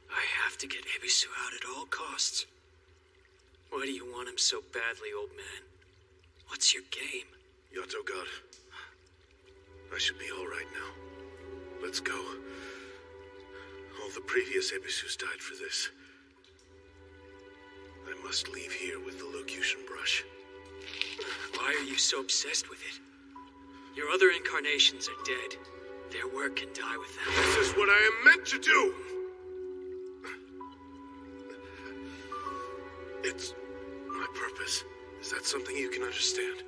I have to get Ebisu out at all costs. Why do you want him so badly, old man? What's your game? Yato God, I should be all right now. Let's go. All the previous Ebisus died for this. I must leave here with the Locution brush. Why are you so obsessed with it? Your other incarnations are dead. Their work can die with them. This is what I am meant to do! It's my purpose. Is that something you can understand?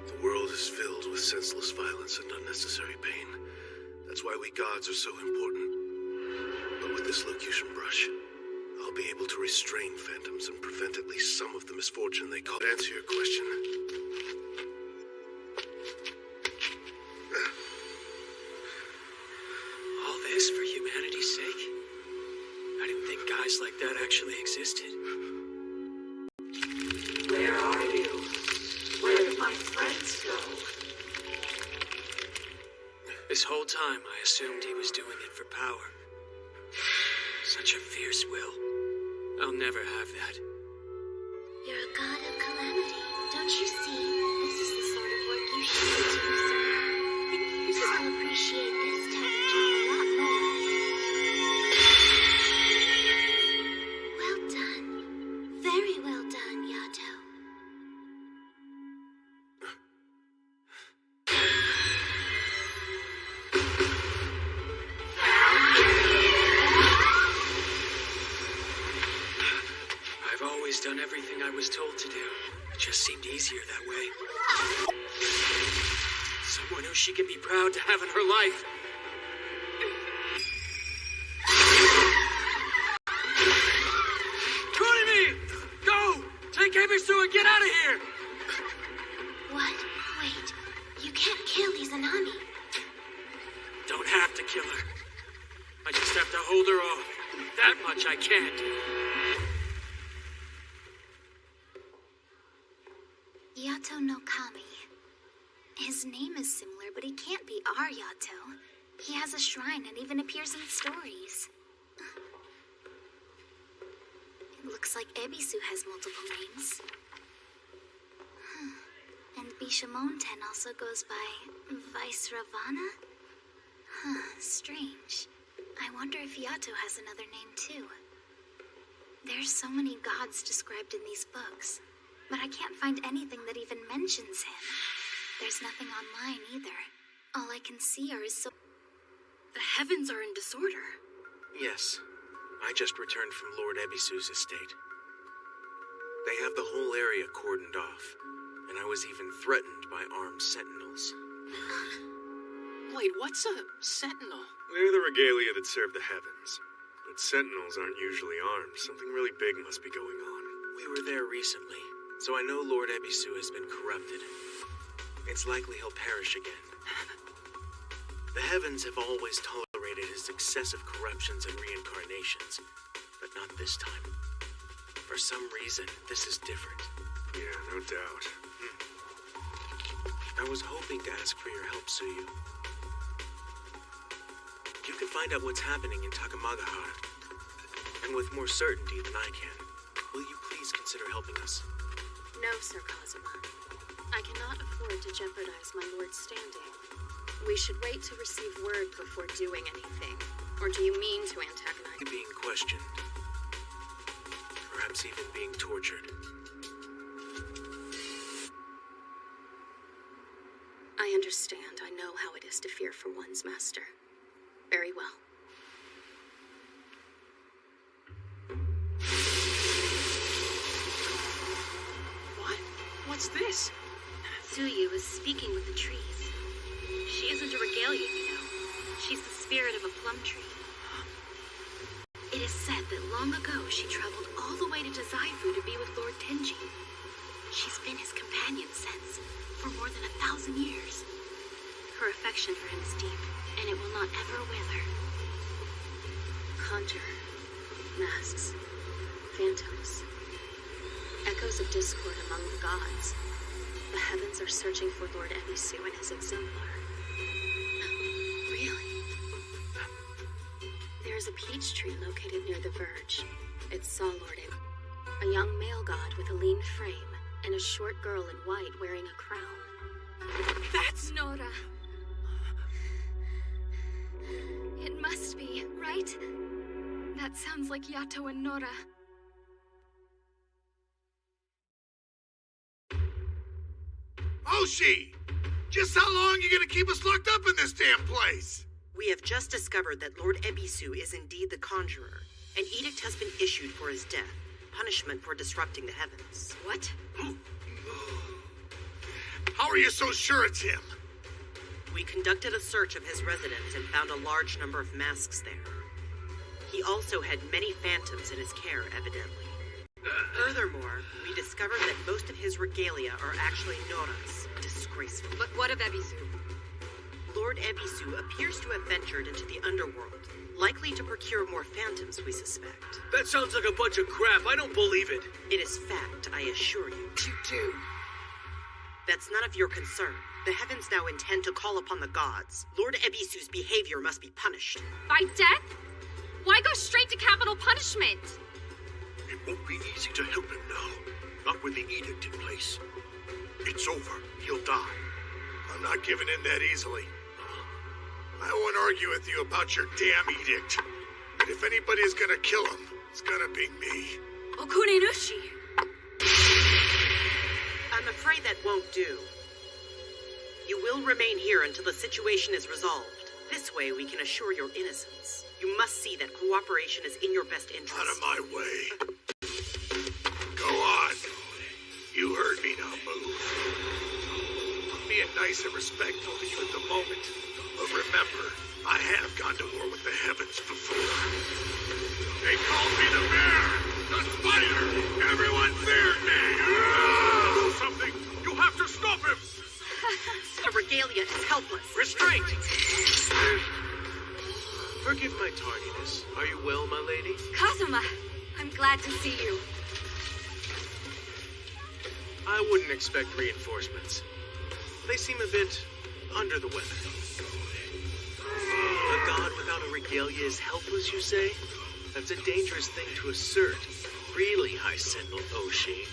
The world is filled with senseless violence and unnecessary pain. That's why we gods are so important. But with this Locution brush, I'll be able to restrain phantoms and prevent at least some of the misfortune they cause. To answer your question, all this for humanity's sake? I didn't think guys like that actually existed. Where are you? Where did my friends go? This whole time, I assumed he was doing it for power. Such a fierce will. I'll never have that. You're a god of calamity. Don't you see? This is the sort of work you should do, sir. The Muses will appreciate this type of job a lot more. Well done. Very well done, Yato. I've always done everything I was told to do. It just seemed easier that way. Someone who she can be proud to have in her life. Kurimi! Go! Take Ebisu and get out of here! What? Wait. You can't kill Izanami. Don't have to kill her. I just have to hold her off. That much I can do. Yato no Kami. His name is similar, but he can't be our Yato. He has a shrine and even appears in stories. It looks like Ebisu has multiple names. And Bishamonten also goes by Vice Ravana? Strange. I wonder if Yato has another name too. There's so many gods described in these books, but I can't find anything that even mentions him. There's nothing online either. All I can see are his The heavens are in disorder. Yes. I just returned from Lord Ebisu's estate. They have the whole area cordoned off, and I was even threatened by armed sentinels. Wait, what's a sentinel? They're the regalia that serve the heavens. But sentinels aren't usually armed. Something really big must be going on. We were there recently, so I know Lord Ebisu has been corrupted. It's likely he'll perish again. The heavens have always tolerated his excessive corruptions and reincarnations, but not this time. For some reason, this is different. Yeah, no doubt. I was hoping to ask for your help, Suyu. You can find out what's happening in Takamagahara, and with more certainty than I can. Will you please consider helping us? No, Sir Kazuma. I cannot afford to jeopardize my lord's standing. We should wait to receive word before doing anything. Or do you mean to antagonize? Being questioned. Perhaps even being tortured. I understand. I know how it is to fear for one's master. Very well. What? What's this? Suyu is speaking with the trees. She isn't a regalia, you know. She's the spirit of a plum tree. It is said that long ago she traveled all the way to Dazaifu to be with Lord Tenji. She's been his companion since, for more than 1,000 years. Her affection for him is deep, and it will not ever wither. Conjure. Masks. Phantoms. Echoes of discord among the gods. The heavens are searching for Lord Ebisu and his exemplar. Really? There is a peach tree located near the verge. It saw Lord Ebisu, a young male god with a lean frame, and a short girl in white wearing a crown. That's Nora. It must be, right? That sounds like Yato and Nora. Oshi! Just how long are you gonna keep us locked up in this damn place? We have just discovered that Lord Ebisu is indeed the Conjurer. An edict has been issued for his death, punishment for disrupting the heavens. What? How are you so sure it's him? We conducted a search of his residence and found a large number of masks there. He also had many phantoms in his care, evidently. Furthermore, we discovered that most of his regalia are actually Nora's. Disgraceful. But what of Ebisu? Lord Ebisu appears to have ventured into the underworld, likely to procure more phantoms, we suspect. That sounds like a bunch of crap. I don't believe it. It is fact, I assure you. You do. That's none of your concern. The heavens now intend to call upon the gods. Lord Ebisu's behavior must be punished. By death? Why go straight to capital punishment? It won't be easy to help him now. Not with the edict in place. It's over. He'll die. I'm not giving in that easily. I won't argue with you about your damn edict. But if anybody's gonna kill him, it's gonna be me. Okunenushi. I'm afraid that won't do. You will remain here until the situation is resolved. This way we can assure your innocence. You must see that cooperation is in your best interest. Out of my way. Go on. You heard me, now move. I'm being nice and respectful to you at the moment. But remember, I have gone to war with the heavens before. They called me the bear, the spider. Everyone feared me. Do something. You have to stop him. The regalia is helpless. Restraint! Forgive my tardiness. Are you well, my lady? Kazuma, I'm glad to see you. I wouldn't expect reinforcements. They seem a bit under the weather. A god without a regalia is helpless, you say? That's a dangerous thing to assert. Really, High Sentinel Oshi.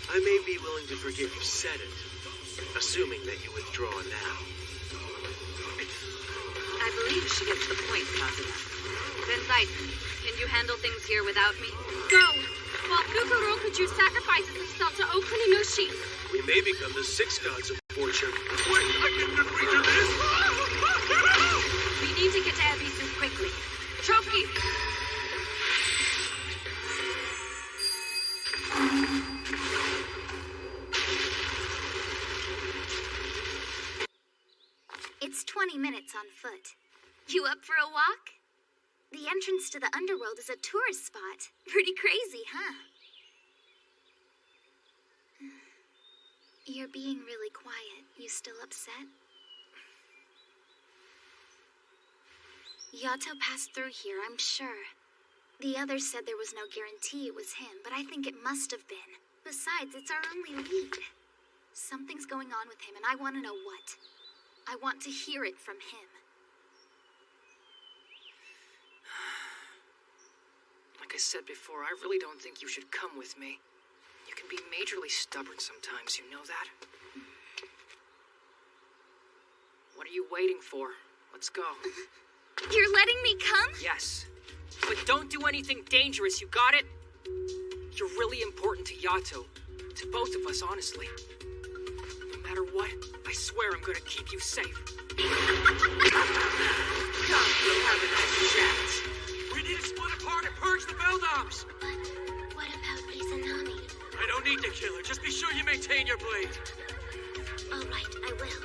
I may be willing to forgive you said it, assuming that you withdraw now. I believe she gets the point, Kazuma. Then Bison, can you handle things here without me? Go! While Fukurokuju sacrifices himself to Okuninoshi. We may become the 6 gods of fortune. Wait, I didn't agree to this! We need to get to Ebisu quickly. Choki! It's 20 minutes on foot. You up for a walk? The entrance to the underworld is a tourist spot. Pretty crazy, huh? You're being really quiet. You still upset? Yato passed through here, I'm sure. The others said there was no guarantee it was him, but I think it must have been. Besides, it's our only lead. Something's going on with him, and I want to know what. I want to hear it from him. Like I said before, I really don't think you should come with me. You can be majorly stubborn sometimes, you know that? What are you waiting for? Let's go. You're letting me come? Yes. But don't do anything dangerous, you got it? You're really important to Yato. To both of us, honestly. No matter what, I swear I'm gonna keep you safe. Come, we'll have a nice chat. We need to split apart and purge the Beldoms! But what about Izanami? I don't need to kill her. Just be sure you maintain your blade. All right, I will.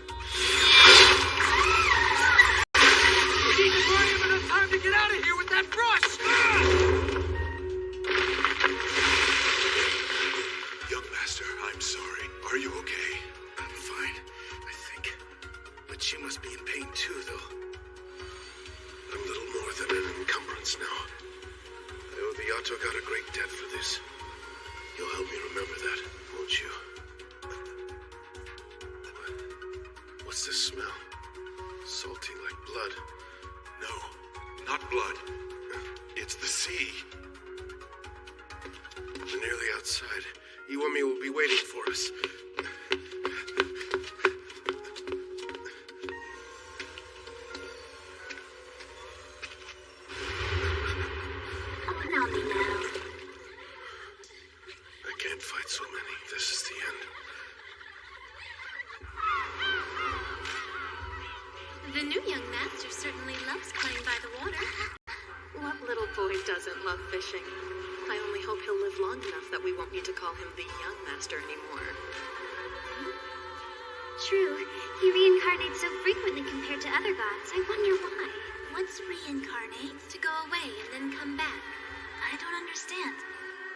We need to buy him enough time to get out of here with that brush! Young Master, I'm sorry. Are you okay? I'm fine, I think. But you must be in pain too, though. I'm little more than an encumbrance now. I owe the Yato God a great debt for this. You'll help me remember that, won't you? What's this smell? Salty like blood. No, not blood. It's the sea. We're nearly outside. Iwami will be waiting for us. I can't fight so many. This is the end. The new young master certainly loves playing by the water. What little boy doesn't love fishing? I only hope he'll live long enough that we won't need to call him the young master anymore. True, he reincarnates so frequently compared to other gods. I wonder why. What's reincarnate? To go away and then come back? I don't understand.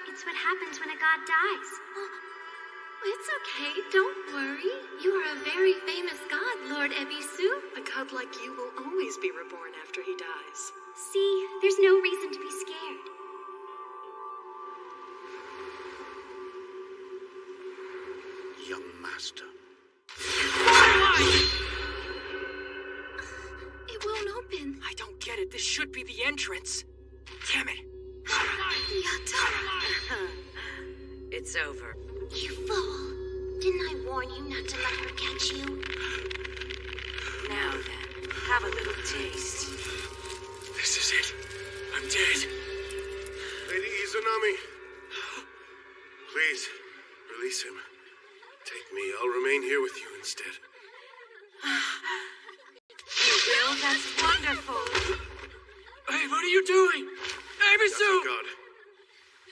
It's what happens when a god dies. It's okay, don't worry. You are a very famous god, Lord Ebisu. A god like you will always be reborn after he dies. See, there's no reason to be scared. Young Master. It won't open. I don't get it. This should be the entrance. Damn it. Yato. It's over. You fool. Didn't I warn you not to let her catch you? Now then, have a little taste. This is it. I'm dead. Lady Izanami. Please, release him. Take me. I'll remain here with you instead. You will? That's wonderful. Hey, what are you doing? Ebisu! God,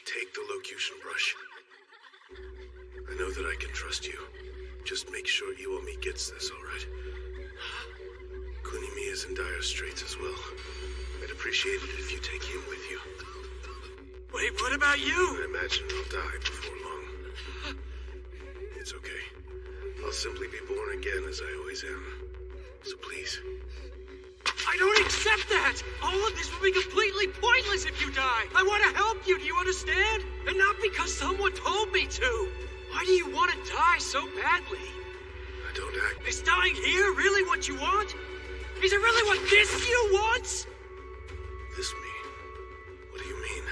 take the locution brush. I know that I can trust you. Just make sure Iwami gets this, all right? Kunimi is in dire straits as well. I'd appreciate it if you take him with you. Wait, what about you? I imagine I'll die before long. It's okay. I'll simply be born again as I always am. So please. I don't accept that! All of this will be completely pointless if you die! I want to help you, do you understand? And not because someone told me to! Why do you want to die so badly? I don't act... Is dying here really what you want? Is it really what this you wants? This me? What do you mean?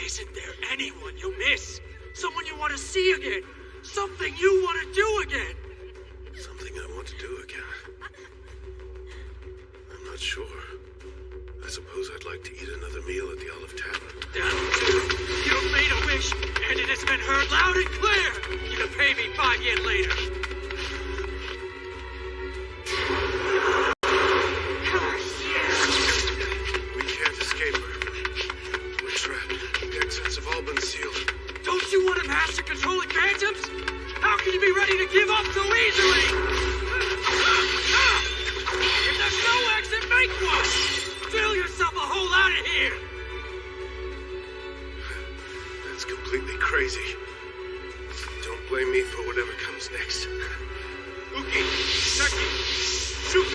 Isn't there anyone you miss? Someone you want to see again? Something you want to do again? Something I want to do again. I'm not sure. I suppose I'd like to eat another meal at the Olive Tavern. You've made a wish, and it has been heard loud and clear! You can pay me 5 years later. We can't escape her. We're trapped. The exits have all been sealed. Don't you want a master controlling phantoms? How can you be ready to give up so easily? If there's no exit, make one! Fill yourself a hole out of here! That's completely crazy. Don't blame me for whatever comes next. Uki! Seki! Shoot!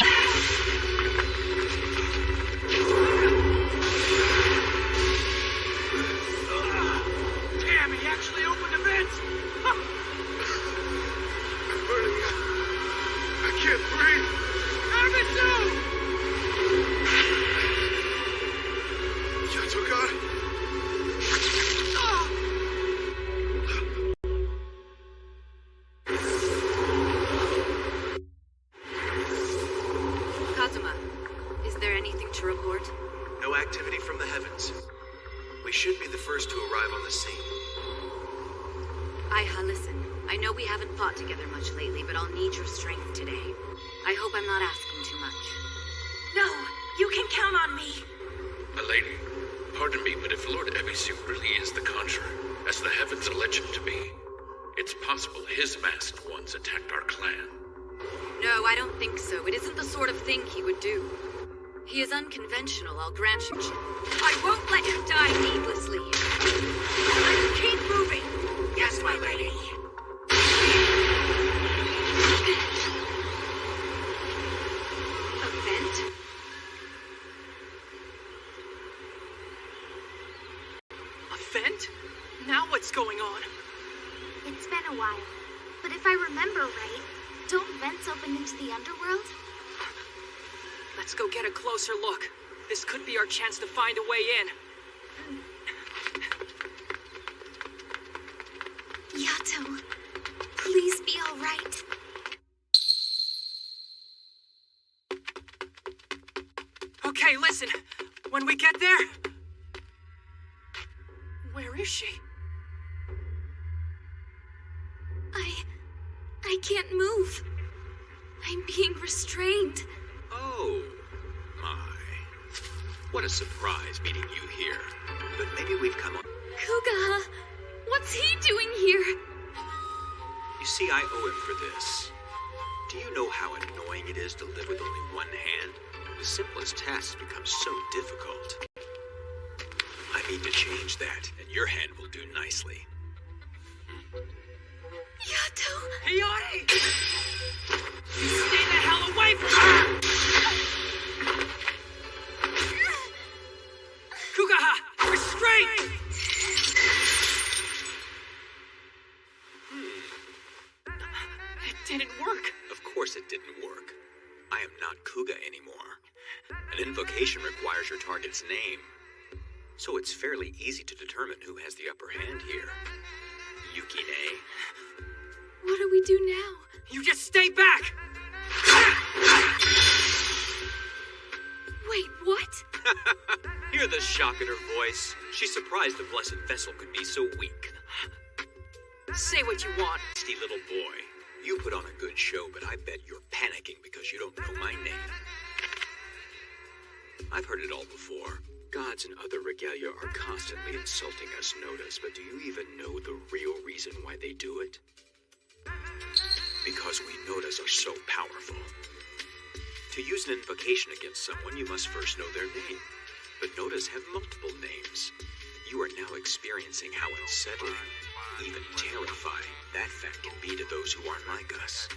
Damn, he actually opened the vents! I'm burning up. I can't breathe. Hamisu! Yato-God? Kazuma, is there anything to report? No activity from the heavens. We should be the first to arrive on the scene. Aiha, listen. I know we haven't fought together much lately, but I'll need your strength today. I hope I'm not asking too much. No, you can count on me. Milady, pardon me, but if Lord Ebisu really is the Conjurer, as the heavens allege him to be, it's possible his masked ones attacked our clan. No, I don't think so. It isn't the sort of thing he would do. He is unconventional, I'll grant you. I won't let him die needlessly. Let's keep moving. Yes, my lady. A vent? A vent? Now what's going on? It's been a while, but if I remember right, don't vents open into the underworld? Let's go get a closer look. This could be our chance to find a way in. Yato, please be all right. Okay, listen. When we get there... Where is she? I can't move. I'm being restrained. Oh, my. What a surprise meeting you here. But maybe we've come on... Kuga, what's he doing here? You see, I owe him for this. Do you know how annoying it is to live with only one hand? The simplest tasks become so difficult. I mean to change that, and your hand will do nicely. Yato! Hiyori! Stay the hell away from her! Kugaha! Restraint! It didn't work. Of course it didn't work. I am not Kuga anymore. An invocation requires your target's name. So it's fairly easy to determine who has the upper hand here. Yukine. What do we do now? You just stay back! Wait, what? Hear the shock in her voice. She's surprised the blessed vessel could be so weak. Say what you want. Nasty little boy. You put on a good show, but I bet you're panicking because you don't know my name. I've heard it all before. Gods and other regalia are constantly insulting us, Notice, but do you even know the real reason why they do it? Because we Nodas are so powerful. To use an invocation against someone, you must first know their name. But Nodas have multiple names. You are now experiencing how unsettling, even terrifying, that fact can be to those who aren't like us.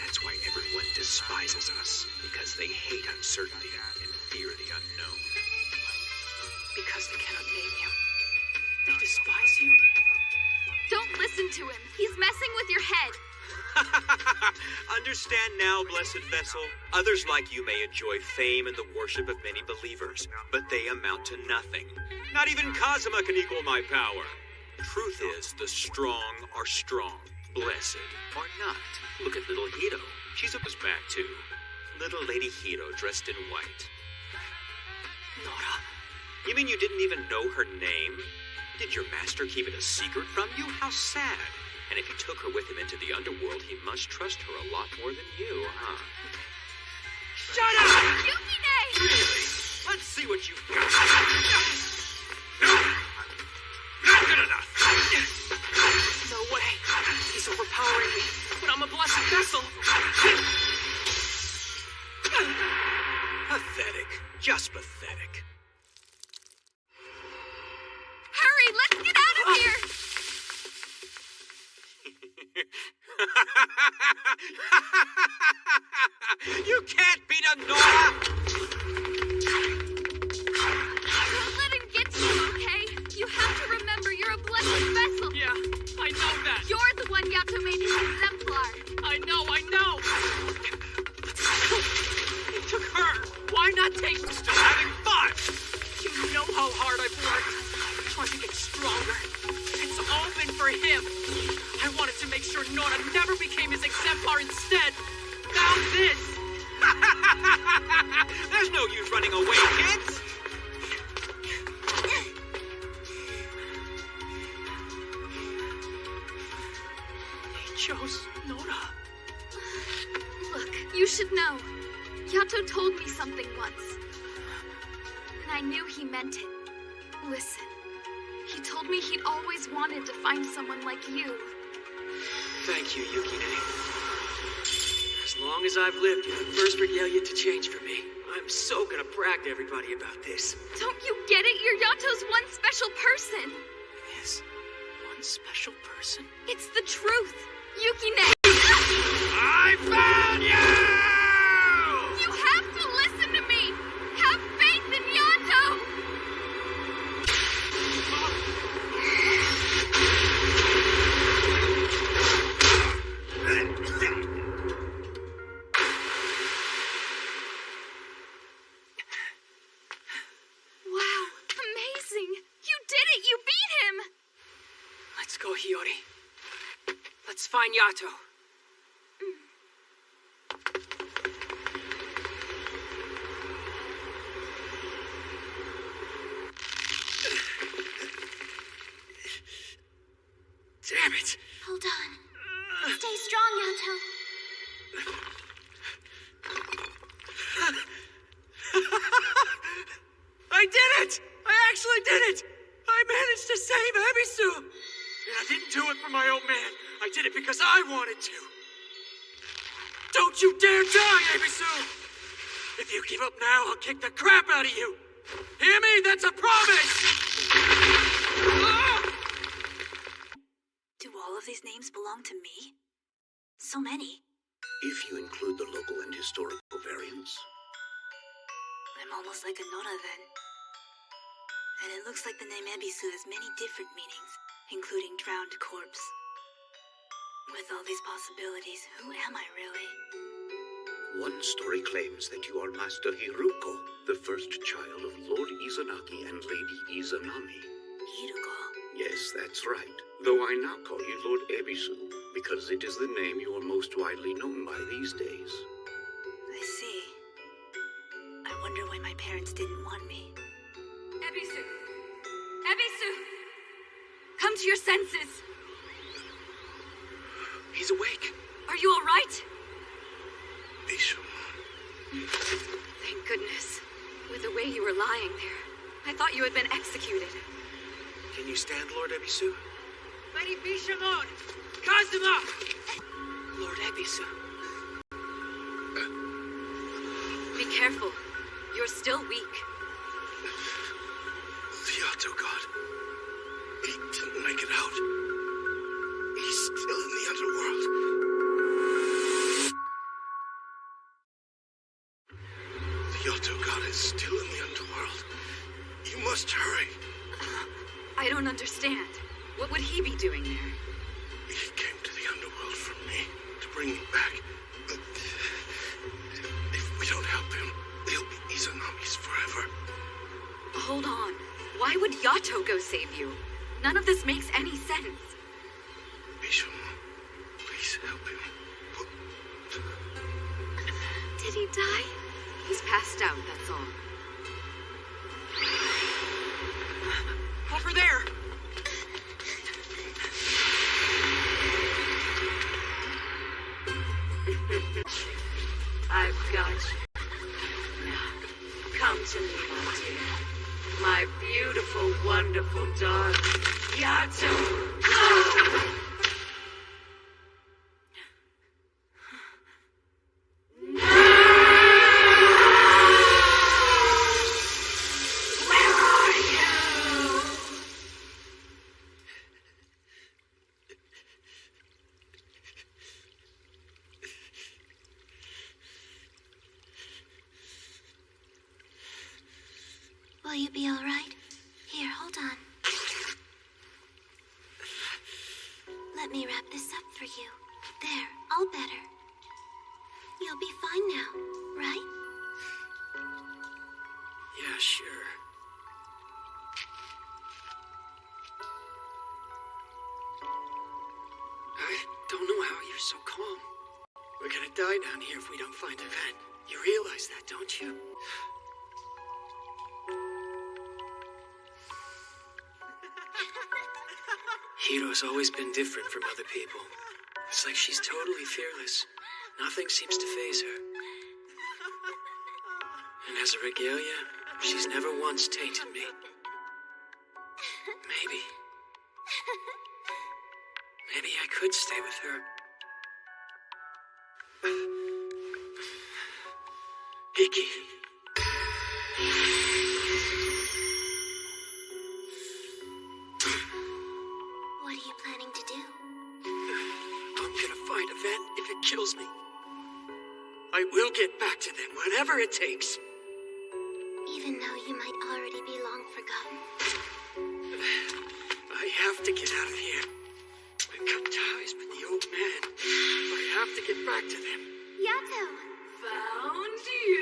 That's why everyone despises us, because they hate uncertainty and fear the unknown. Because they cannot name you. They despise you? Don't listen to him. He's messing with your head. Understand now, blessed vessel. Others like you may enjoy fame and the worship of many believers, but they amount to nothing. Not even Kazuma can equal my power. Truth is, the strong are strong. Blessed or not. Look at little Hiro. She's up his back, too. Little Lady Hiro dressed in white. Nora, you mean you didn't even know her name? Did your master keep it a secret from you? How sad. And if he took her with him into the underworld, he must trust her a lot more than you, huh? Shut up! Yukine! Really? Let's see what you've got. No! Not good enough! No way. He's overpowering me, but I'm a blessed vessel. Pathetic. Just pathetic. Hurry, let's get out of here! You can't beat a Nora! Don't let him get to you, okay? You have to remember you're a blessed vessel. Yeah, I know that. You're the one Yato made his exemplar. I know. He took her. Why not take me? Still having fun! You know how hard I've worked. Trying to get stronger. It's all been for him. I wanted to make sure Nora never became his exemplar instead. Now this. There's no use running away, kids! He chose Nora. Look, you should know. Yato told me something once. And I knew he meant it. Listen, he told me he'd always wanted to find someone like you. Thank you, Yukine. As long as I've lived, you're the first regalia to change for me. I'm so gonna brag to everybody about this. Don't you get it? You're Yato's one special person. Yes, one special person? It's the truth. Yukine! I found you! You have to listen to me! Have faith in Yato! Wow, amazing! You did it! You beat him! Let's go, Hiyori. Let's find Yato. Damn it! Hold on. Stay strong, Yato. I did it! I actually did it! I managed to save Ebisu! And I didn't do it for my old man. I did it because I wanted to. Don't you dare die, Ebisu! If you give up now, I'll kick the crap out of you! Hear me? That's a promise! Do all of these names belong to me? So many. If you include the local and historical variants. I'm almost like a Nora then. And it looks like the name Ebisu has many different meanings, including drowned corpse. With all these possibilities, who am I really? One story claims that you are Master Hiruko, the first child of Lord Izanagi and Lady Izanami. Hiruko? Yes, that's right. Though I now call you Lord Ebisu, because it is the name you are most widely known by these days. I see. I wonder why my parents didn't want me. Ebisu! Ebisu! Come to your senses! He's awake. Are you all right? Bishamon. Thank goodness. With the way you were lying there, I thought you had been executed. Can you stand, Lord Ebisu? Lady Bishamon! Kazuma! Lord Ebisu. Be careful. You're still weak. The Yato God. He didn't make it out. He's still in the underworld. The Yato God is still in the underworld. You must hurry. I don't understand. What would he be doing there? He came to the underworld for me, to bring me back. But if we don't help him, they'll be Izanami's forever. Hold on. Why would Yato go save you? None of this makes any sense. Bishamon, passed out, that's all. Over there! I've got you. Now, come to me, my dear. My beautiful, wonderful darling, Yato. Will you be all right? Here, hold on. Let me wrap this up for you. There, all better. You'll be fine now, right? Yeah, sure. I don't know how you're so calm. We're gonna die down here if we don't find a vet. You realize that, don't you? Hiro's always been different from other people. It's like she's totally fearless. Nothing seems to faze her. And as a regalia, she's never once tainted me. Maybe I could stay with her. Iki. What are you planning to do? I'm gonna find a vet if it kills me. I will get back to them, whatever it takes. Even though you might already be long forgotten. I have to get out of here. I cut ties with the old man. I have to get back to them. Yato! Found you!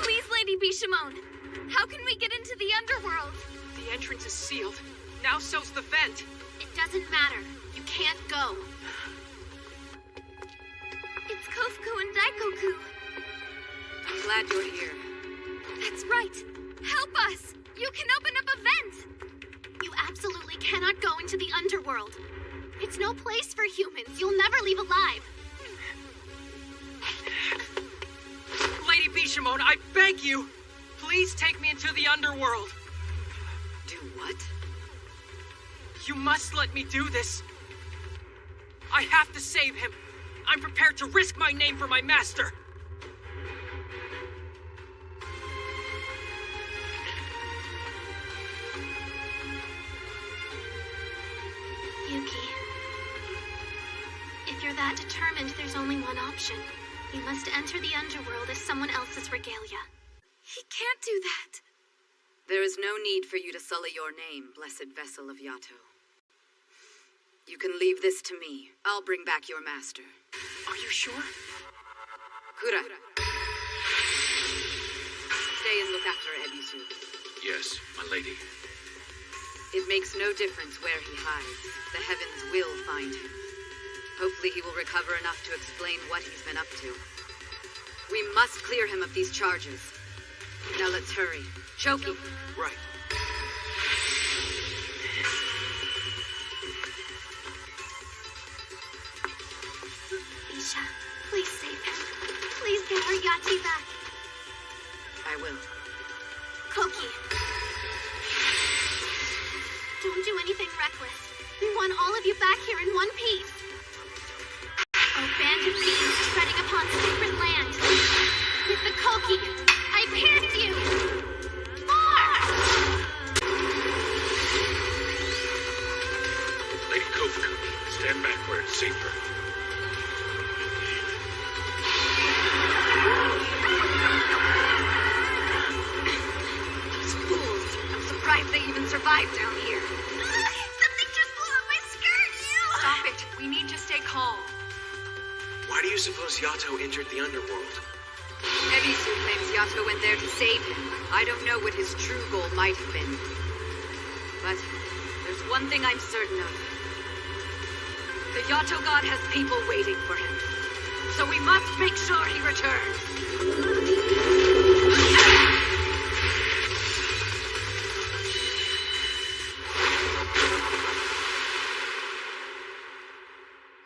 Please, Lady Bishamon, how can we get into the underworld? The entrance is sealed. Now so's the vent. It doesn't matter. You can't go. It's Kofuku and Daikoku. I'm glad you're here. That's right. Help us. You can open up a vent. You absolutely cannot go into the underworld. It's no place for humans. You'll never leave alive. Lady Bishamon, I beg you! Please take me into the underworld. Do what? You must let me do this. I have to save him. I'm prepared to risk my name for my master. Yuki. If you're that determined, there's only one option. You must enter the underworld as someone else's regalia. He can't do that. There is no need for you to sully your name, blessed vessel of Yato. You can leave this to me. I'll bring back your master. Are you sure? Kura. Stay and look after Ebisu. Yes, my lady. It makes no difference where he hides. The heavens will find him. Hopefully he will recover enough to explain what he's been up to. We must clear him of these charges. Now let's hurry. Choki. Right. Isha, please save him. Please get our Yati back. I will. Koki. Don't do anything reckless. We want all of you back here in one piece. A band of beings treading upon sacred land. With the Koki, I pierce you! More! Lady Kofuku, stand back where it's safer. Those fools! I'm surprised they even survived down here. Something just blew up my skirt! Stop it. We need to stay calm. Why do you suppose Yato entered the underworld? Ebisu claims Yato went there to save him. I don't know what his true goal might have been. But there's one thing I'm certain of. The Yato God has people waiting for him. So we must make sure he returns.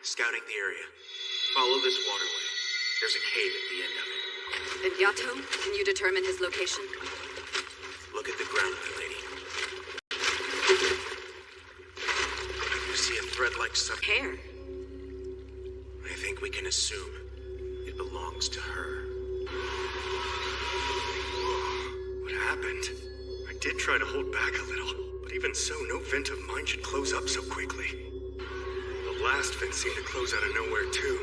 Scouting the area. Follow this waterway. There's a cave at the end of it. And Yato, can you determine his location? Look at the ground, my lady. You see a thread-like hair? I think we can assume it belongs to her. Whoa, what happened? I did try to hold back a little, but even so, no vent of mine should close up so quickly. The last vent seemed to close out of nowhere, too.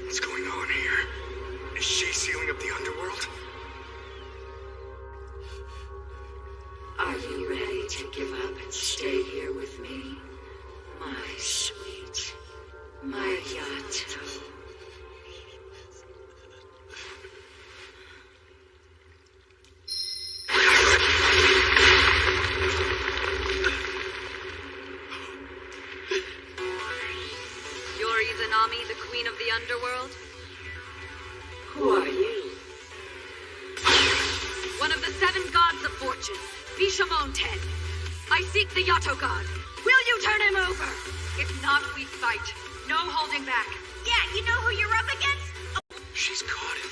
What's going on here? Is she sealing up the underworld? Are you ready to give up and stay here with me? My sweet, my Yato. You're Izanami, the queen of the underworld? Who are you? One of the 7 gods of fortune, Bishamon Ten. I seek the Yato God. Will you turn him over? If not, we fight. No holding back. Yeah, you know who you're up against? She's caught him.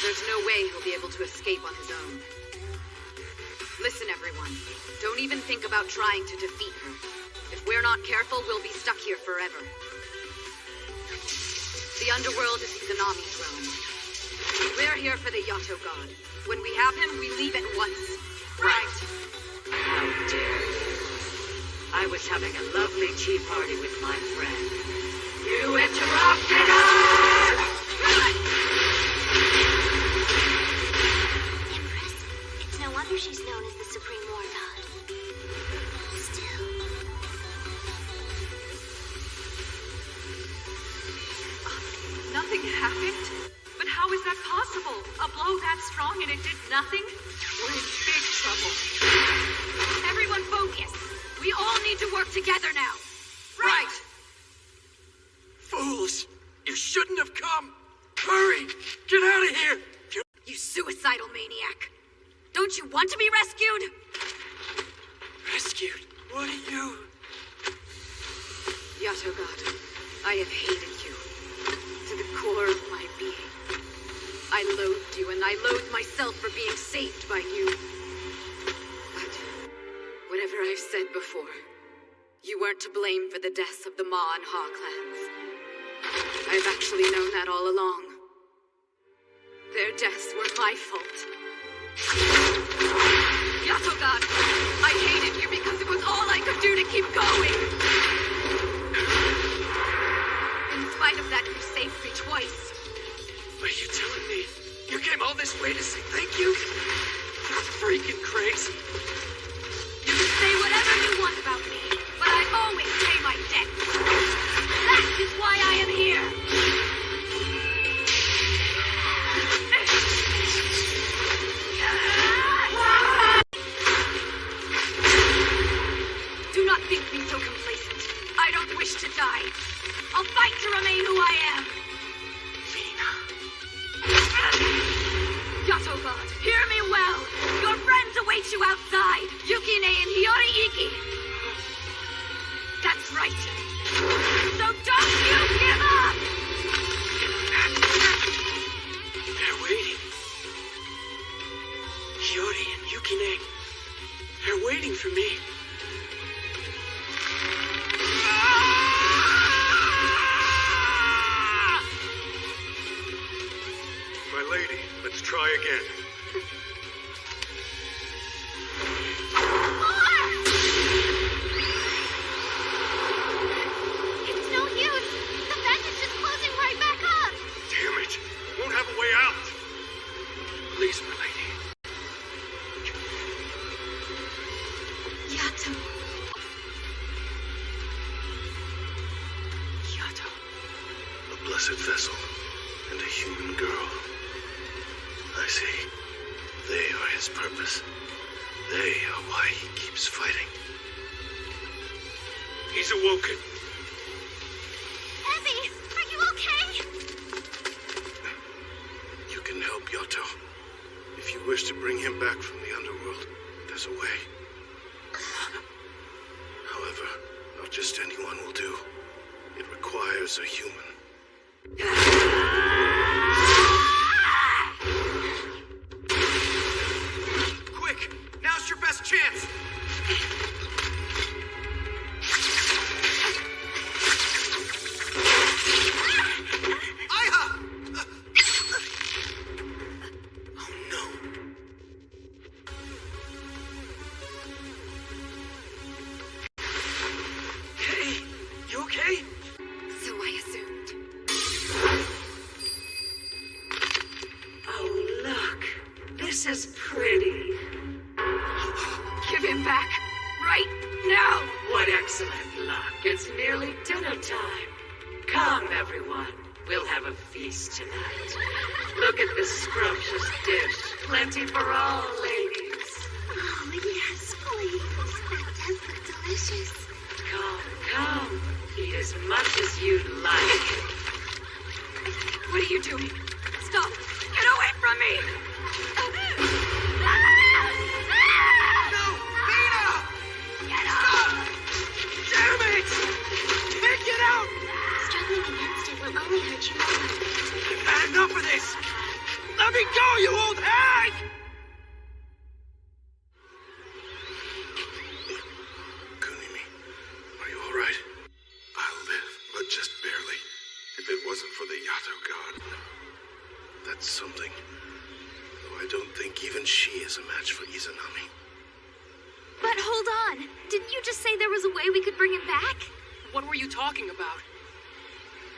There's no way he'll be able to escape on his own. Listen, everyone. Don't even think about trying to defeat her. If we're not careful, we'll be stuck here forever. The underworld is Izanami's realm. We're here for the Yato God. When we have him, we leave at once. Right. How dare you? I was having a lovely tea party with my friend. You interrupted us! Empress, it's no wonder she's known as the Supreme War God. Still... Nothing happened? But how is that possible? A blow that strong and it did nothing? We're in big trouble. Everyone focus! We all need to work together now. Right! Fools! You shouldn't have come! Hurry! Get out of here! You suicidal maniac! Don't you want to be rescued? Rescued? What are you? Yato God, I have hated you. To the core of my being. I loathed you, and I loathe myself for being saved by you. But, whatever I've said before, you weren't to blame for the deaths of the Ma and Ha clans. I've actually known that all along. Their deaths were my fault. Yato God, I hated you because it was all I could do to keep going. In spite of that, you saved me twice. Are you telling me you came all this way to say thank you? You're freaking crazy. You can say whatever you want about me, but I always pay my debts. That is why I am here. Do not think me so complacent. I don't wish to die. I'll fight to remain who I am. Yato God, hear me well. Your friends await you outside. Yukine and Hiyori Iki. That's right. So don't you give up! They're waiting. Hiyori and Yukine. They're waiting for me. My lady, let's try again. It's no use. The vent is just closing right back up. Damn it! Won't have a way out. Please, my lady. Yato. Yato. A blessed vessel and a human girl. I see. They are his purpose. They are why he keeps fighting. He's awoken. Abby, are you okay? You can help Yato. If you wish to bring him back from the underworld, there's a way. However, not just anyone will do. It requires a human. Quick! Now's your best chance!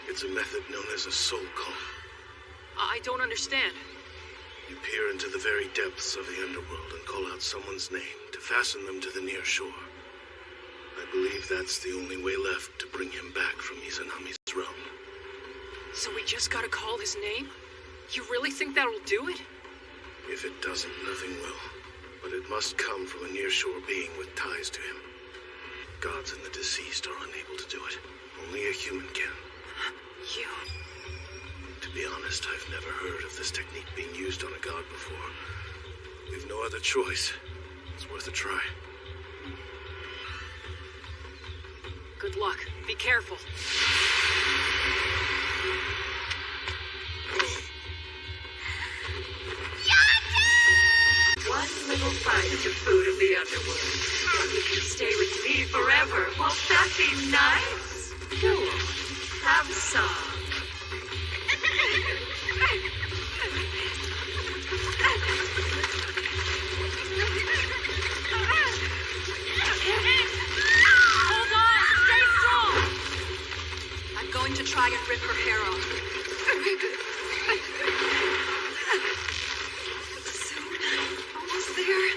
It's a method known as a soul call. I don't understand. You peer into the very depths of the underworld and call out someone's name to fasten them to the near shore. I believe that's the only way left to bring him back from Izanami's realm. So we just gotta call his name? You really think that'll do it? If it doesn't, nothing will. But it must come from a near-shore being with ties to him. Gods and the deceased are unable to do it. Only a human can. You... To be honest, I've never heard of this technique being used on a god before. We've no other choice. It's worth a try. Good luck. Be careful. One little bite of the food of the underworld, and you can stay with me forever. Won't that be nice? Go on, have some. Hold on! Stay strong! I'm going to try and rip her hair off. Almost there.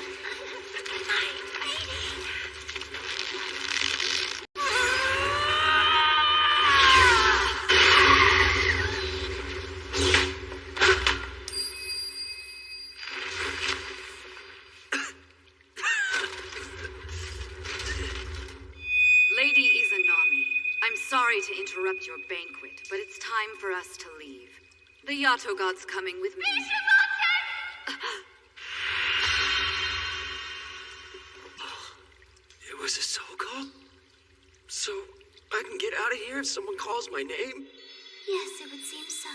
Lady Izanami, I'm sorry to interrupt your banquet, but it's time for us to leave. The Yato god's coming with me. It was a soul call? So I can get out of here if someone calls my name? Yes, it would seem so.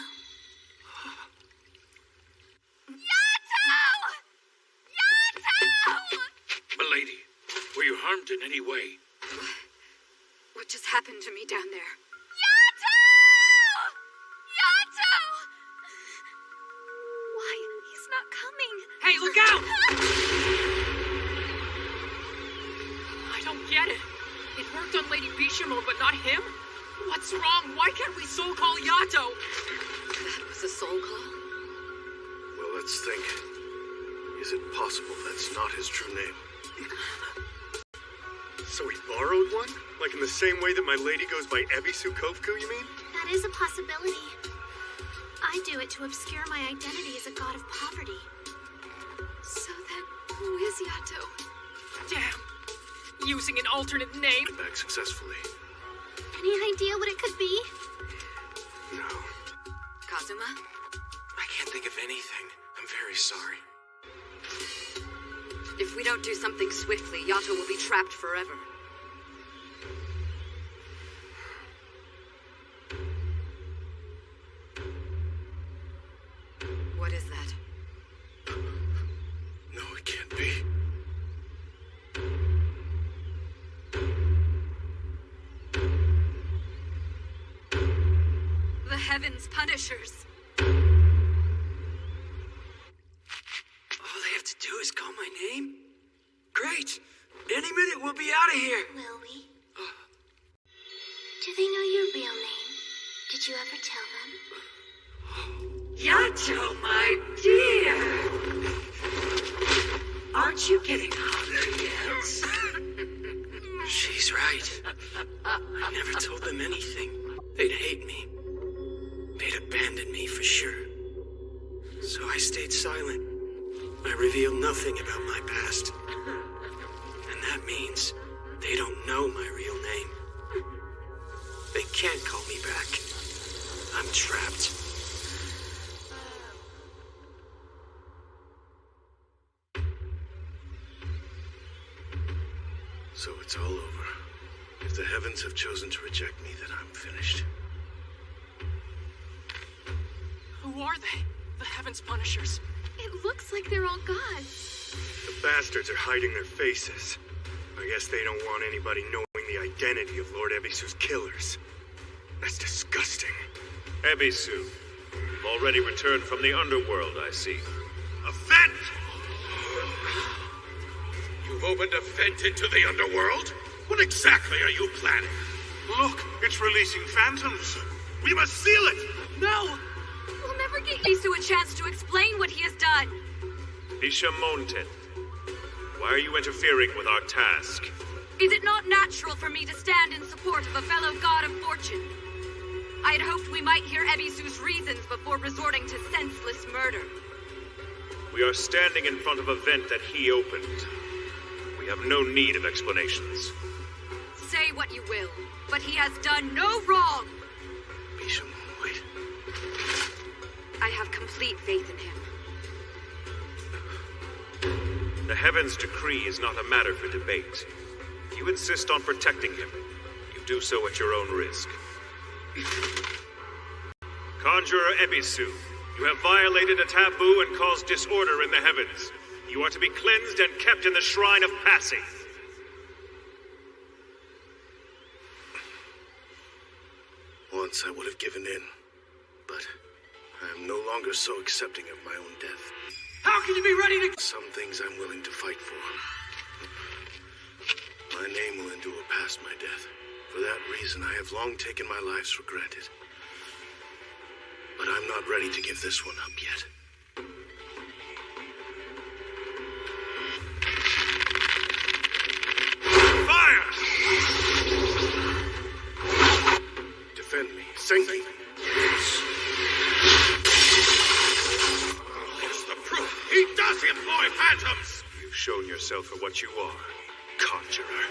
Milady, were you harmed in any way? What just happened to me down there? Yato! Why? He's not coming. Hey, look out! I don't get it. It worked on Lady Bishamo, but not him? What's wrong? Why can't we soul call Yato? That was a soul call? Well, let's think. Is it possible that's not his true name? So he borrowed one? Like in the same way that my lady goes by Ebisu Kovku, you mean? That is a possibility. I do it to obscure my identity as a god of poverty. So then, who is Yato? Damn. using an alternate name. Back successfully. Any idea what it could be? No. Kazuma? I can't think of anything. I'm very sorry. If we don't do something swiftly, Yato will be trapped forever. What is that? No, it can't be. The Heavens Punishers. All they have to do is call my name? Great! Any minute we'll be out of here! Will we? Do they know your real name? Did you ever tell them? Yato, my dear! Aren't you getting hungry yet? She's right. I never told them anything. They'd hate me. They'd abandon me for sure. So I stayed silent. I revealed nothing about my past. And that means they don't know my real name. They can't call me back. I'm trapped. So it's all over. If the heavens have chosen to reject me, then I'm finished. Who are they? The Heavens Punishers. It looks like they're all gods. The bastards are hiding their faces. I guess they don't want anybody knowing the identity of Lord Ebisu's killers. That's disgusting. Ebisu, you've already returned from the underworld, I see. A vent! You've opened a vent into the underworld? What exactly are you planning? Look, it's releasing phantoms. We must seal it! No! We'll never get Ebisu a chance to explain what he has done. Bishamonten, why are you interfering with our task? Is it not natural for me to stand in support of a fellow god of fortune? I had hoped we might hear Ebisu's reasons before resorting to senseless murder. We are standing in front of a vent that he opened. We have no need of explanations. Say what you will, but he has done no wrong! Bisham, wait. I have complete faith in him. The Heavens' decree is not a matter for debate. If you insist on protecting him, you do so at your own risk. Conjurer Ebisu, you have violated a taboo and caused disorder in the heavens. You are to be cleansed and kept in the Shrine of Passing. Once I would have given in, but I am no longer so accepting of my own death. How can you be ready to... Some things I'm willing to fight for. My name will endure past my death. For that reason, I have long taken my lives for granted. But I'm not ready to give this one up yet. Fire! Defend me. Sink me. Here's the proof. He does employ phantoms! You've shown yourself for what you are, Conjurer.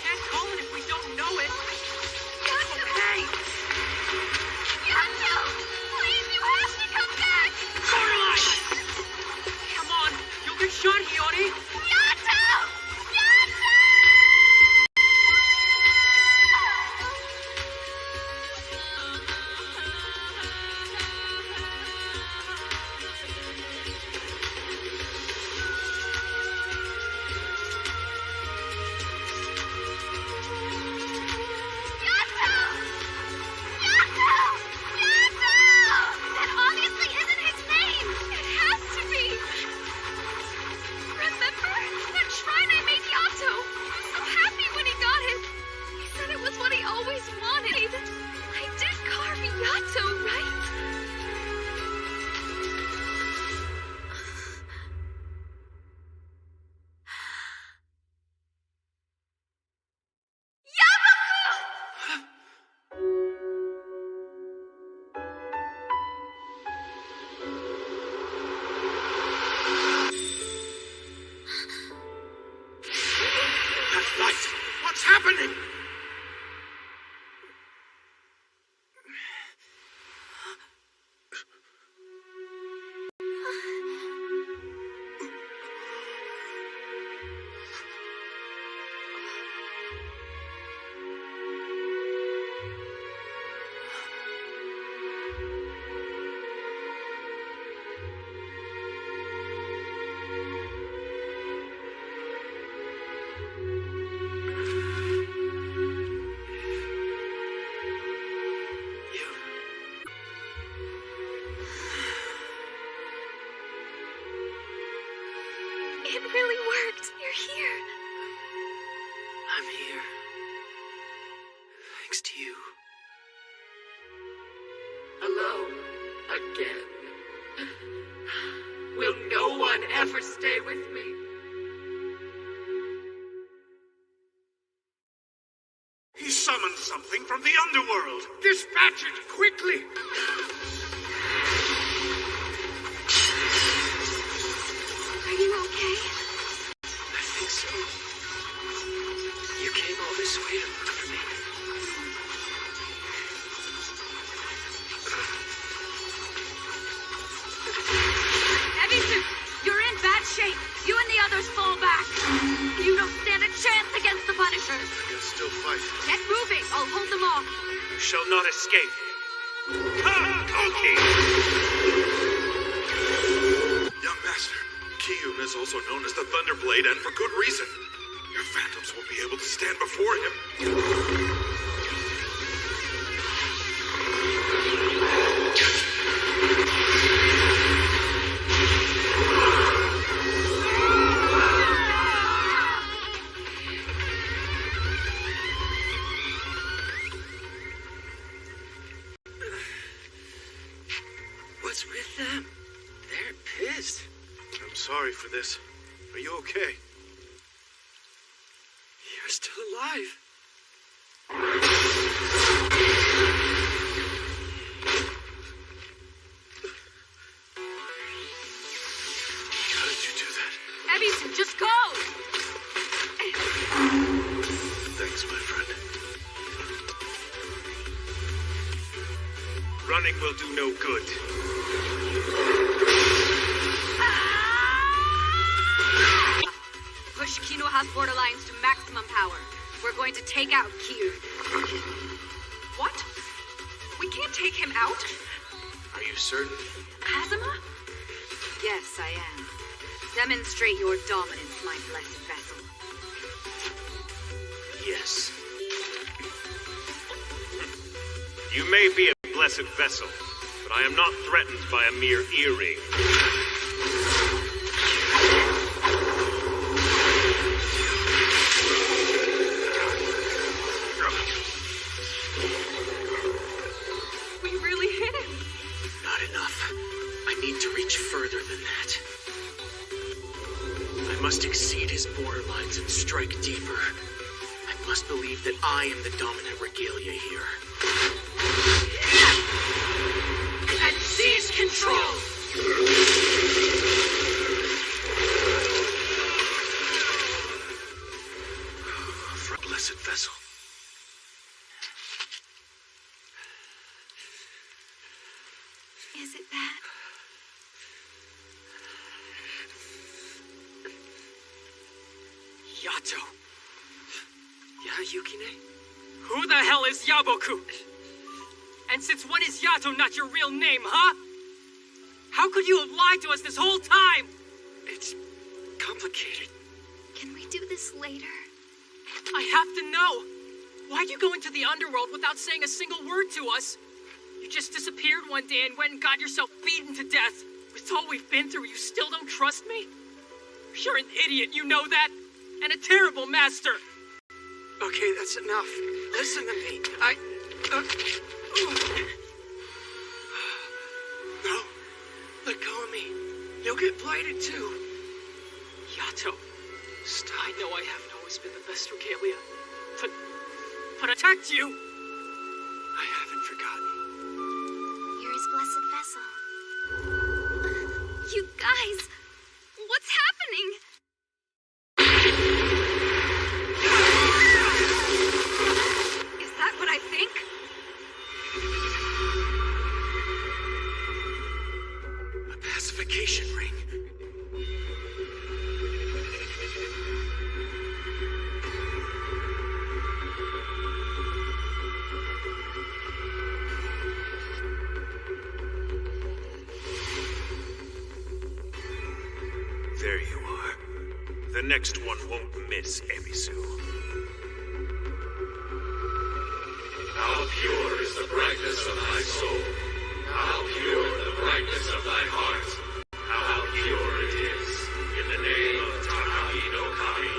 Can't call it if we don't know it. What's happening? It really worked. You're here. I'm here. Thanks to you. Alone again. Will no one ever stay with me? He summoned something from the underworld. Dispatch it quickly. Are you okay? I think so. You came all this way to look for me. Ebisu, you're in bad shape. You and the others fall back. You don't stand a chance against the Punishers. You'll still fight. Get moving. I'll hold them off. You shall not escape. Okay. Young Master, Kiyun is also known as the Thunderblade, and for good reason. Your phantoms won't be able to stand before him. What's with them? They're pissed. I'm sorry for this. Are you okay? You're still alive. How did you do that? Ebisu, just go! Thanks, my friend. Running will do no good. Push Kinoha's borderlines to maximum power. We're going to take out Kiyun. What? We can't take him out? Are you certain? Kazuma? Yes, I am. Demonstrate your dominance, my blessed vessel. Yes. You may be a blessed vessel, but I am not threatened by a mere earring. We really hit him. Not enough. I need to reach further than that. I must exceed his borderlines and strike deeper. I must believe that I am the dominant regalia here. And seize control! For a blessed vessel. Is it that? Yato. Yeah, Yukine? Who the hell is Yaboku? And since when is Yato not your real name, huh? How could you have lied to us this whole time? It's complicated. Can we do this later? I have to know. Why'd you go into the underworld without saying a single word to us? You just disappeared one day and went and got yourself beaten to death. With all we've been through, you still don't trust me? You're an idiot, you know that? And a terrible master. Okay, that's enough. Listen to me. No. Let go of me. You'll get blighted too. Yato. I know I haven't always been the best regalia. But attacked you. I haven't forgotten. You're his blessed vessel. You guys, what's happening? The next one won't miss, Ebisu. How pure is the brightness of thy soul. How pure the brightness of thy heart. How pure it is. In the name of Takagi no Kami,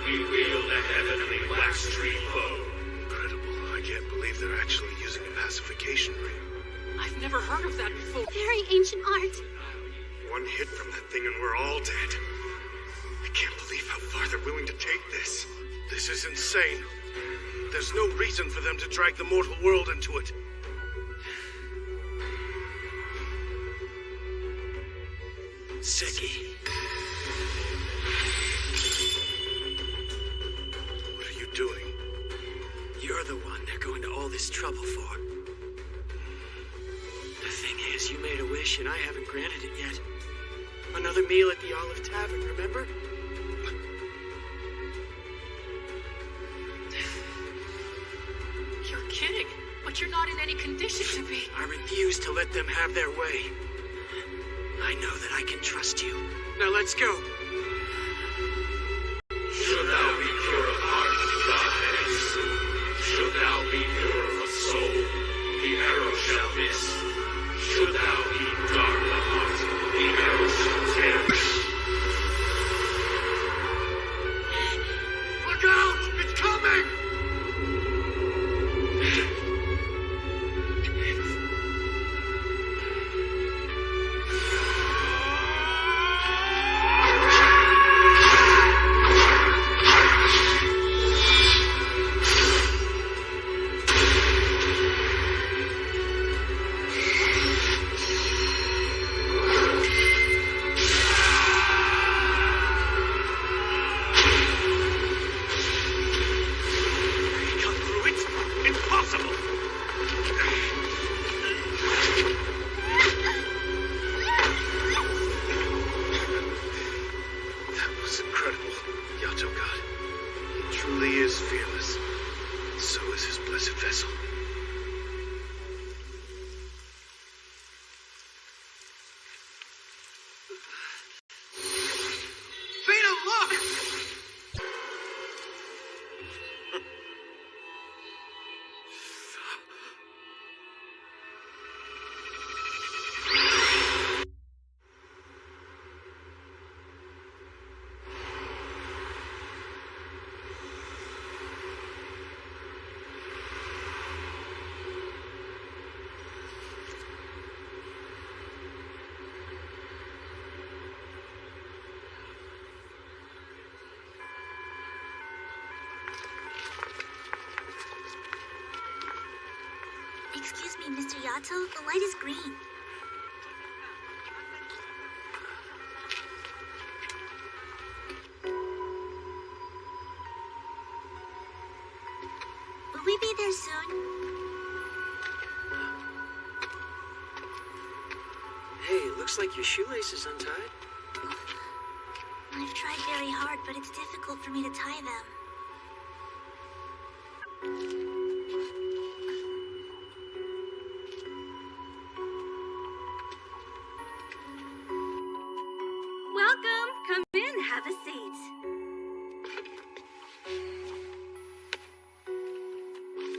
we wield a heavenly wax tree bow. Incredible. I can't believe they're actually using a pacification ring. I've never heard of that before. Very ancient art. One hit from that thing and we're all dead. I can't believe how far they're willing to take this. This is insane. There's no reason for them to drag the mortal world into it. Seki. What are you doing? You're the one they're going to all this trouble for. The thing is, you made a wish and I haven't granted it yet. Another meal at the Olive Tavern, remember? You're kidding, but you're not in any condition to be. I refuse to let them have their way. I know that I can trust you. Now let's go. Should thou be pure of heart, God Ebisu. Should thou be pure of soul, the arrow shall miss. Should thou be dark of heart, the arrow shall tear. Look out! It's coming! Excuse me, Mr. Yato, the light is green. Will we be there soon? Hey, it looks like your shoelace is untied. I've tried very hard, but it's difficult for me to tie them. Welcome. Come in, have a seat.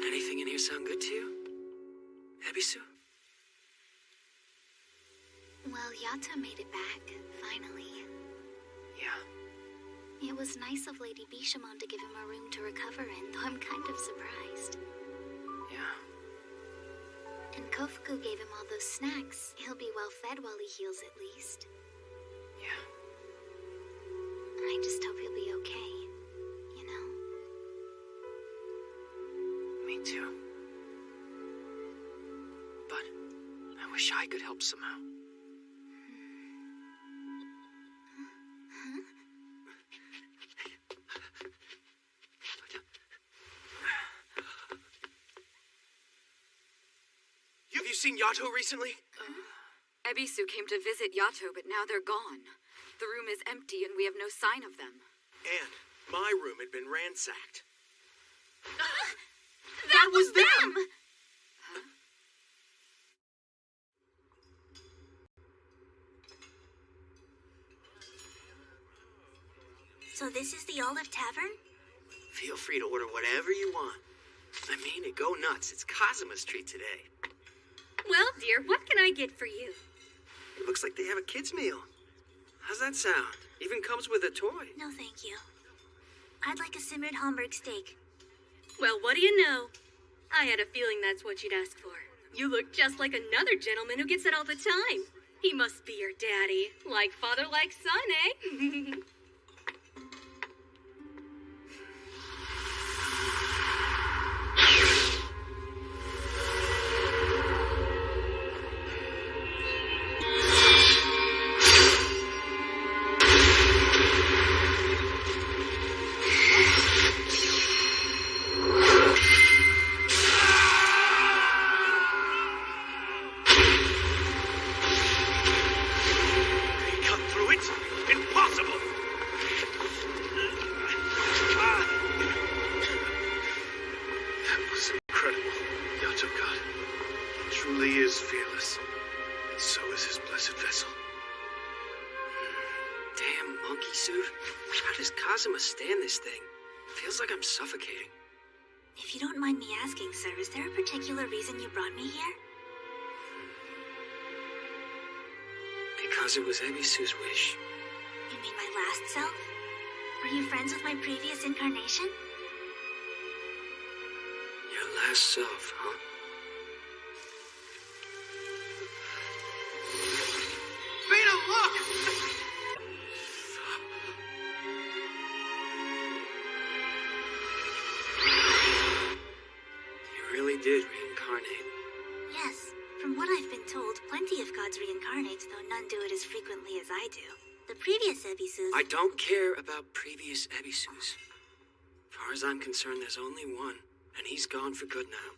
Anything in here sound good to you? Ebisu? Well, Yato made it back, finally. Yeah. It was nice of Lady Bishamon to give him a room to recover in, though I'm kind of surprised. Yeah. And Kofuku gave him all those snacks. He'll be well fed while he heals at least. Yeah. I just hope he'll be okay, you know? Me too. But I wish I could help somehow. Huh? Have you seen Yato recently? Ebisu came to visit Yato, but now they're gone. The room is empty and we have no sign of them. And my room had been ransacked. That was them! So this is the Olive Tavern? Feel free to order whatever you want. I mean it, go nuts. It's Kazuma's treat today. Well, dear, what can I get for you? It looks like they have a kid's meal. How's that sound? Even comes with a toy. No, thank you. I'd like a simmered Hamburg steak. Well, what do you know? I had a feeling that's what you'd ask for. You look just like another gentleman who gets it all the time. He must be your daddy. Like father, like son, eh? Stand this thing. Feels like I'm suffocating. If you don't mind me asking, sir, is there a particular reason you brought me here? Because it was Ebisu's wish. You mean my last self? Were you friends with my previous incarnation? Your last self, huh? Vina, look! Did reincarnate. Yes. From what I've been told, plenty of gods reincarnate, though none do it as frequently as I do. The previous Ebisus... I don't care about previous Ebisus. As far as I'm concerned, there's only one, and he's gone for good now.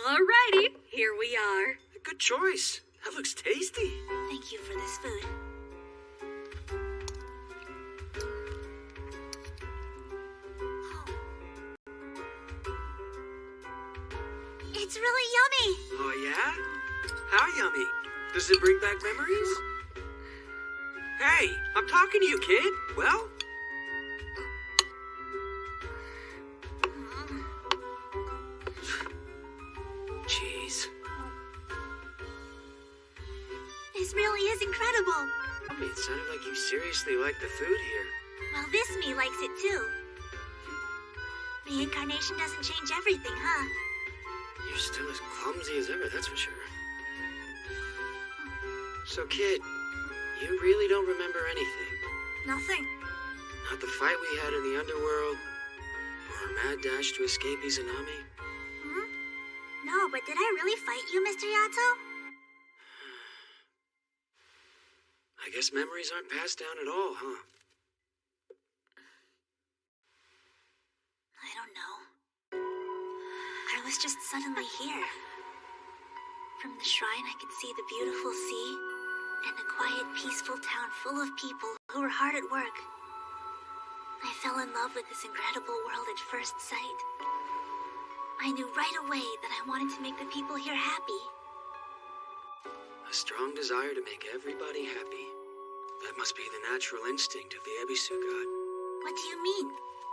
Alrighty, here we are. Good choice. That looks tasty. Thank you for this food. It's really yummy! Oh, yeah? How yummy? Does it bring back memories? Hey, I'm talking to you, kid. Well? Jeez. This really is incredible. It sounded like you seriously liked the food here. Well, this me likes it too. Reincarnation doesn't change everything, huh? You're still as clumsy as ever, that's for sure. So, kid, you really don't remember anything? Nothing. Not the fight we had in the underworld? Or our mad dash to escape Izanami? Hmm? No, but did I really fight you, Mr. Yato? I guess memories aren't passed down at all, huh? I don't know. I was just suddenly here. From the shrine, I could see the beautiful sea and a quiet, peaceful town full of people who were hard at work. I fell in love with this incredible world at first sight. I knew right away that I wanted to make the people here happy. A strong desire to make everybody happy. That must be the natural instinct of the Ebisu god. What do you mean?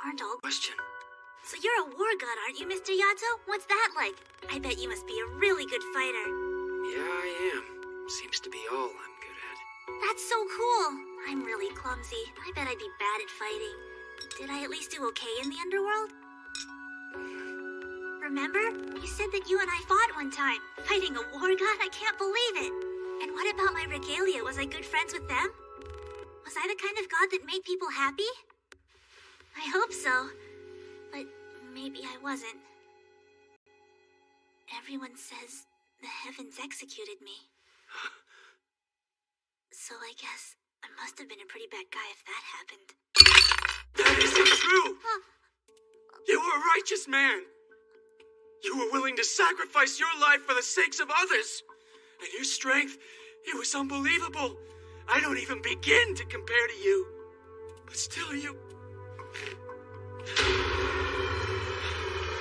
Aren't all... Question. So you're a war god, aren't you, Mr. Yato? What's that like? I bet you must be a really good fighter. Yeah, I am. Seems to be all I'm good at. That's so cool. I'm really clumsy. I bet I'd be bad at fighting. Did I at least do okay in the underworld? Remember? You said that you and I fought one time. Fighting a war god? I can't believe it. And what about my regalia? Was I good friends with them? Was I the kind of god that made people happy? I hope so. But maybe I wasn't. Everyone says the heavens executed me. So I guess I must have been a pretty bad guy if that happened. That isn't true! You were a righteous man! You were willing to sacrifice your life for the sakes of others! And your strength, it was unbelievable! I don't even begin to compare to you! But still you...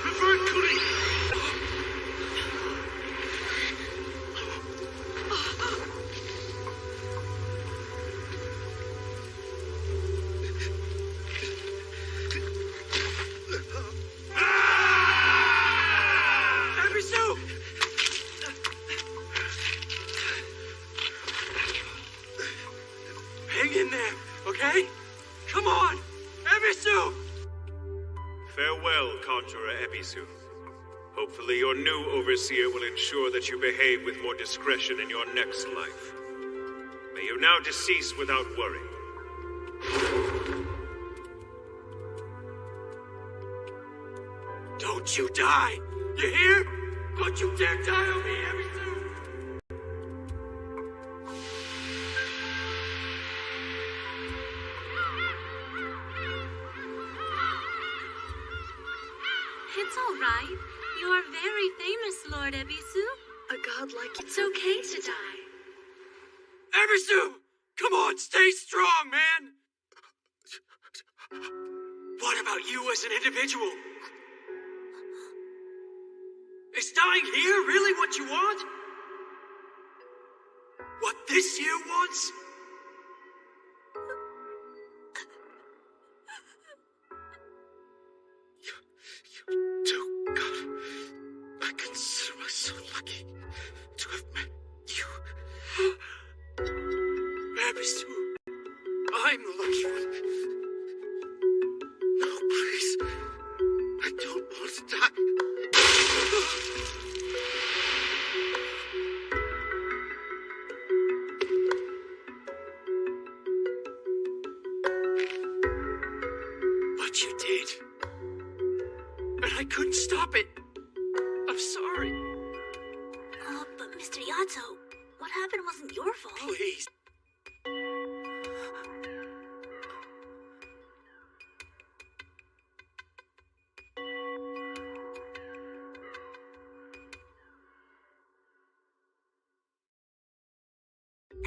Revert Kuri! Come on! Ebisu! Farewell, Conjurer Ebisu. Hopefully your new overseer will ensure that you behave with more discretion in your next life. May you now decease without worry. Don't you die! You hear? Don't you dare die on me, Ebisu! It's all right. You are very famous, Lord Ebisu. A god like you. It's okay to die. Ebisu! Come on, stay strong, man! What about you as an individual? Is dying here really what you want? What this year wants? To God, I consider myself lucky to have met you. Ebisu, I'm the lucky one. No, please. I don't want to die. But you did. And I couldn't stop it. I'm sorry. But Mr. Yato, what happened wasn't your fault. Please.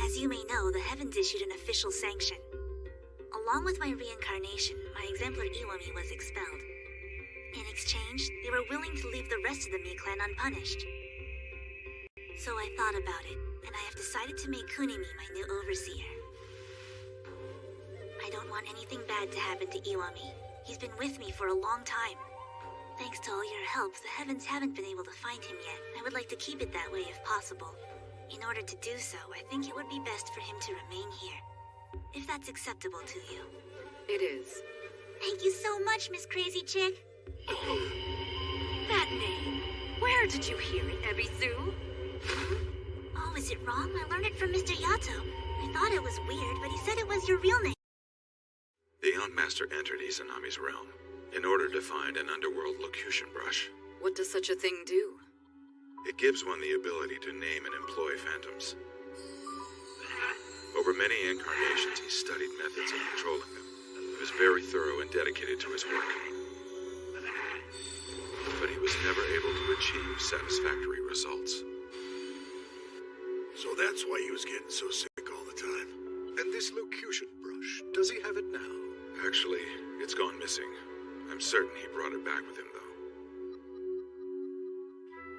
As you may know, the Heavens issued an official sanction. Along with my reincarnation, my exemplar Iwami was expelled. In exchange, they were willing to leave the rest of the Mii clan unpunished. So I thought about it, and I have decided to make Kunimi my new overseer. I don't want anything bad to happen to Iwami. He's been with me for a long time. Thanks to all your help, the Heavens haven't been able to find him yet. I would like to keep it that way if possible. In order to do so, I think it would be best for him to remain here. If that's acceptable to you. It is. Thank you so much, Miss Crazy Chick. That name. Where did you hear it, Ebisu? Oh, is it wrong? I learned it from Mr. Yato. I thought it was weird, but he said it was your real name. The young master entered Izanami's realm in order to find an underworld locution brush. What does such a thing do? It gives one the ability to name and employ phantoms. Over many incarnations, he studied methods of controlling them. He was very thorough and dedicated to his work. But he was never able to achieve satisfactory results. So that's why he was getting so sick all the time. And this locution brush, does he have it now? Actually, it's gone missing. I'm certain he brought it back with him, though.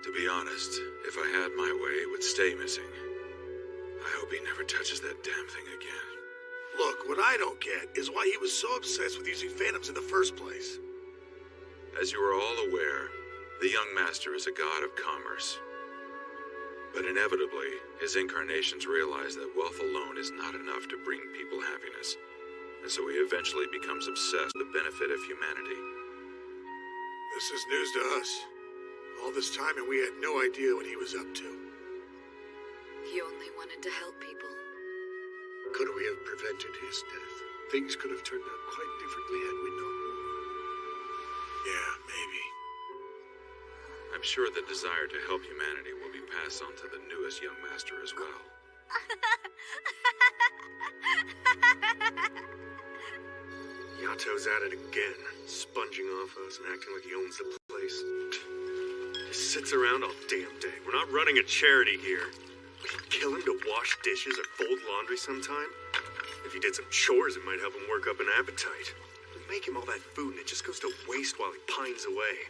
To be honest, if I had my way, it would stay missing. I hope he never touches that damn thing again. Look, what I don't get is why he was so obsessed with using phantoms in the first place. As you are all aware, the young master is a god of commerce. But inevitably, his incarnations realize that wealth alone is not enough to bring people happiness. And so he eventually becomes obsessed with the benefit of humanity. This is news to us. All this time and we had no idea what he was up to. He only wanted to help people. Could we have prevented his death? Things could have turned out quite differently had we known more. Yeah, maybe. I'm sure the desire to help humanity will be passed on to the newest young master as well. Yato's at it again, sponging off us and acting like he owns the place. Just sits around all damn day. We're not running a charity here. We could kill him to wash dishes or fold laundry sometime. If he did some chores, it might help him work up an appetite. We make him all that food and it just goes to waste while he pines away.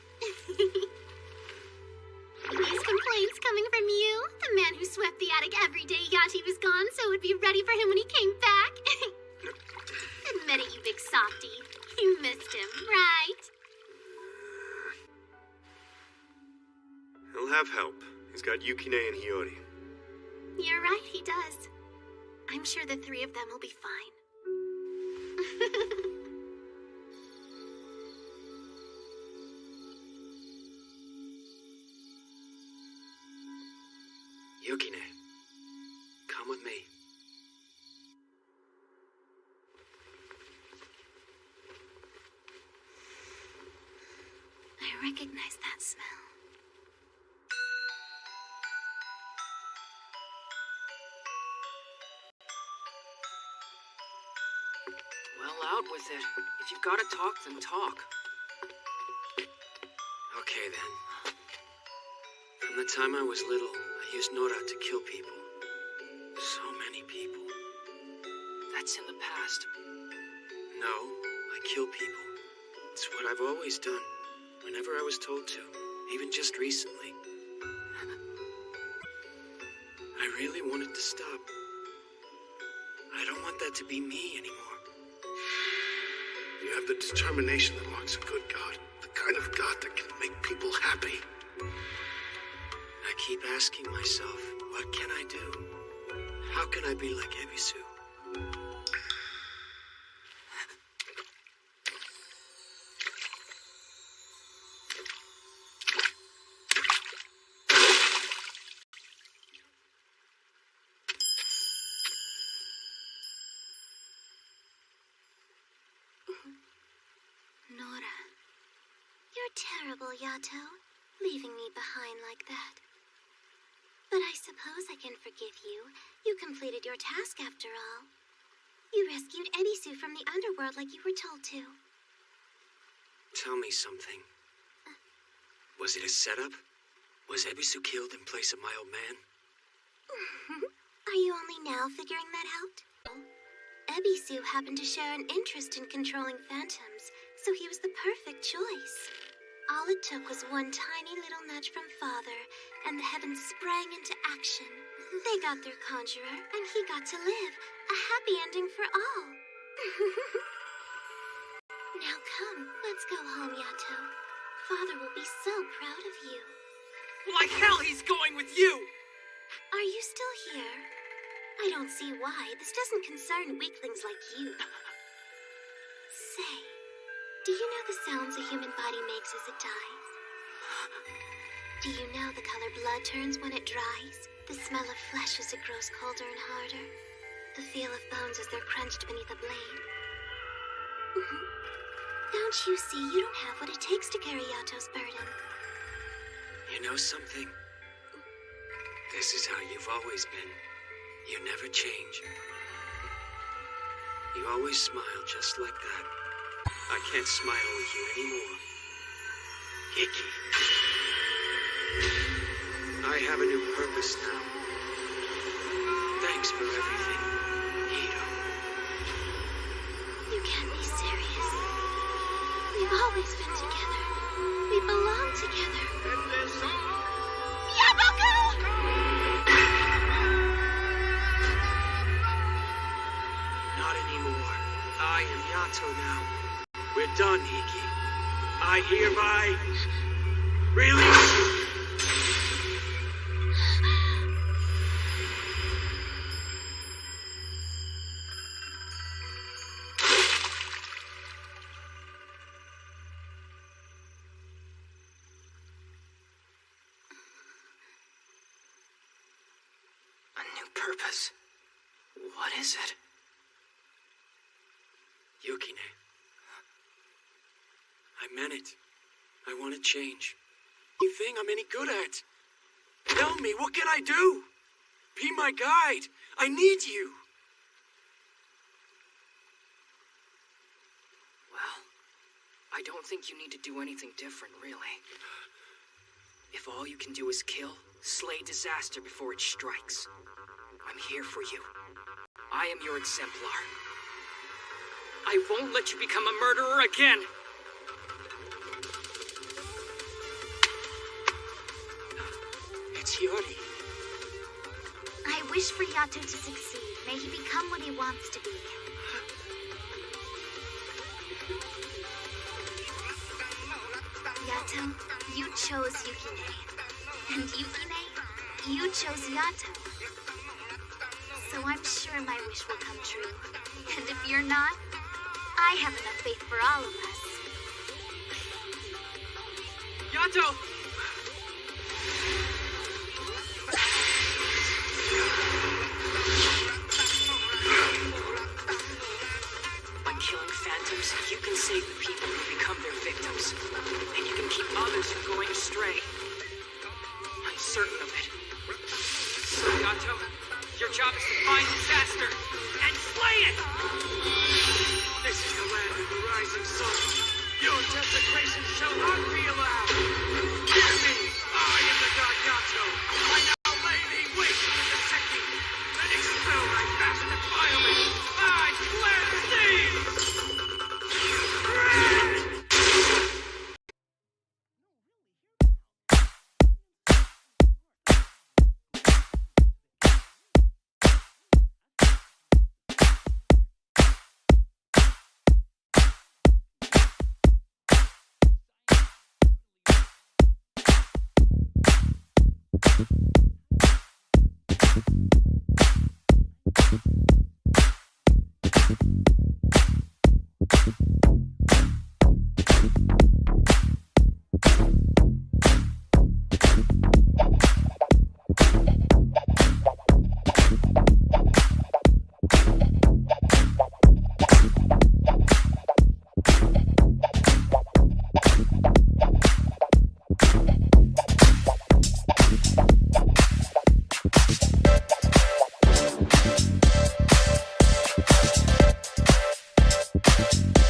These complaints coming from you? The man who swept the attic every day Yati was gone so it would be ready for him when he came back? Admit it, you big softie. You missed him, right? He'll have help. He's got Yukine and Hiyori. You're right, he does. I'm sure the three of them will be fine. recognize that smell. Well, out with it. If you've got to talk, then talk. Okay, then. From the time I was little, I used Nora to kill people. So many people. That's in the past. No, I kill people. It's what I've always done, whenever I was told to, even just recently. I really wanted to stop. I don't want that to be me anymore. You have the determination that marks a good God. The kind of God that can make people happy. I keep asking myself, what can I do? How can I be like Ebisu? Nora. You're terrible, Yato, leaving me behind like that. But I suppose I can forgive you. You completed your task after all. You rescued Ebisu from the underworld like you were told to. Tell me something. Was it a setup? Was Ebisu killed in place of my old man? Are you only now figuring that out? Ebisu happened to share an interest in controlling phantoms, so he was the perfect choice. All it took was one tiny little nudge from Father, and the heavens sprang into action. They got their conjurer, and he got to live. A happy ending for all. Now come, let's go home, Yato. Father will be so proud of you. Like hell he's going with you! Are you still here? I don't see why. This doesn't concern weaklings like you. Say, do you know the sounds a human body makes as it dies? Do you know the color blood turns when it dries? The smell of flesh as it grows colder and harder? The feel of bones as they're crunched beneath a blade? Don't you see you don't have what it takes to carry Yato's burden? You know something? This is how you've always been. You never change. You always smile just like that. I can't smile with you anymore. Iki. I have a new purpose now. Thanks for everything, Ito. You can't be serious. We've always been together. We belong together. Yabuko! Not anymore. I am Yato now. We're done, Iki. I hereby release you. A new purpose? What is it? Yukine. I meant it. I want to change. Anything I'm any good at. Tell me, what can I do? Be my guide. I need you. Well, I don't think you need to do anything different, really. If all you can do is kill, slay disaster before it strikes, I'm here for you. I am your exemplar. I won't let you become a murderer again! It's Yori. I wish for Yato to succeed. May he become what he wants to be. Yato, you chose Yukine. And Yukine, you chose Yato. So I'm sure my wish will come true. And if you're not, I have enough faith for all of us. Yato! By killing Phantoms, you can save the people who become their victims. And you can keep others from going astray. I'm certain of it. So, Yato, your job is to find disaster and slay it! This is the land of the rising sun. Your desecration shall not be allowed. Hear me! I am the god Yato. I now lay thee waste with the Seki, and expel thy vast defilement. I cleanse thee! You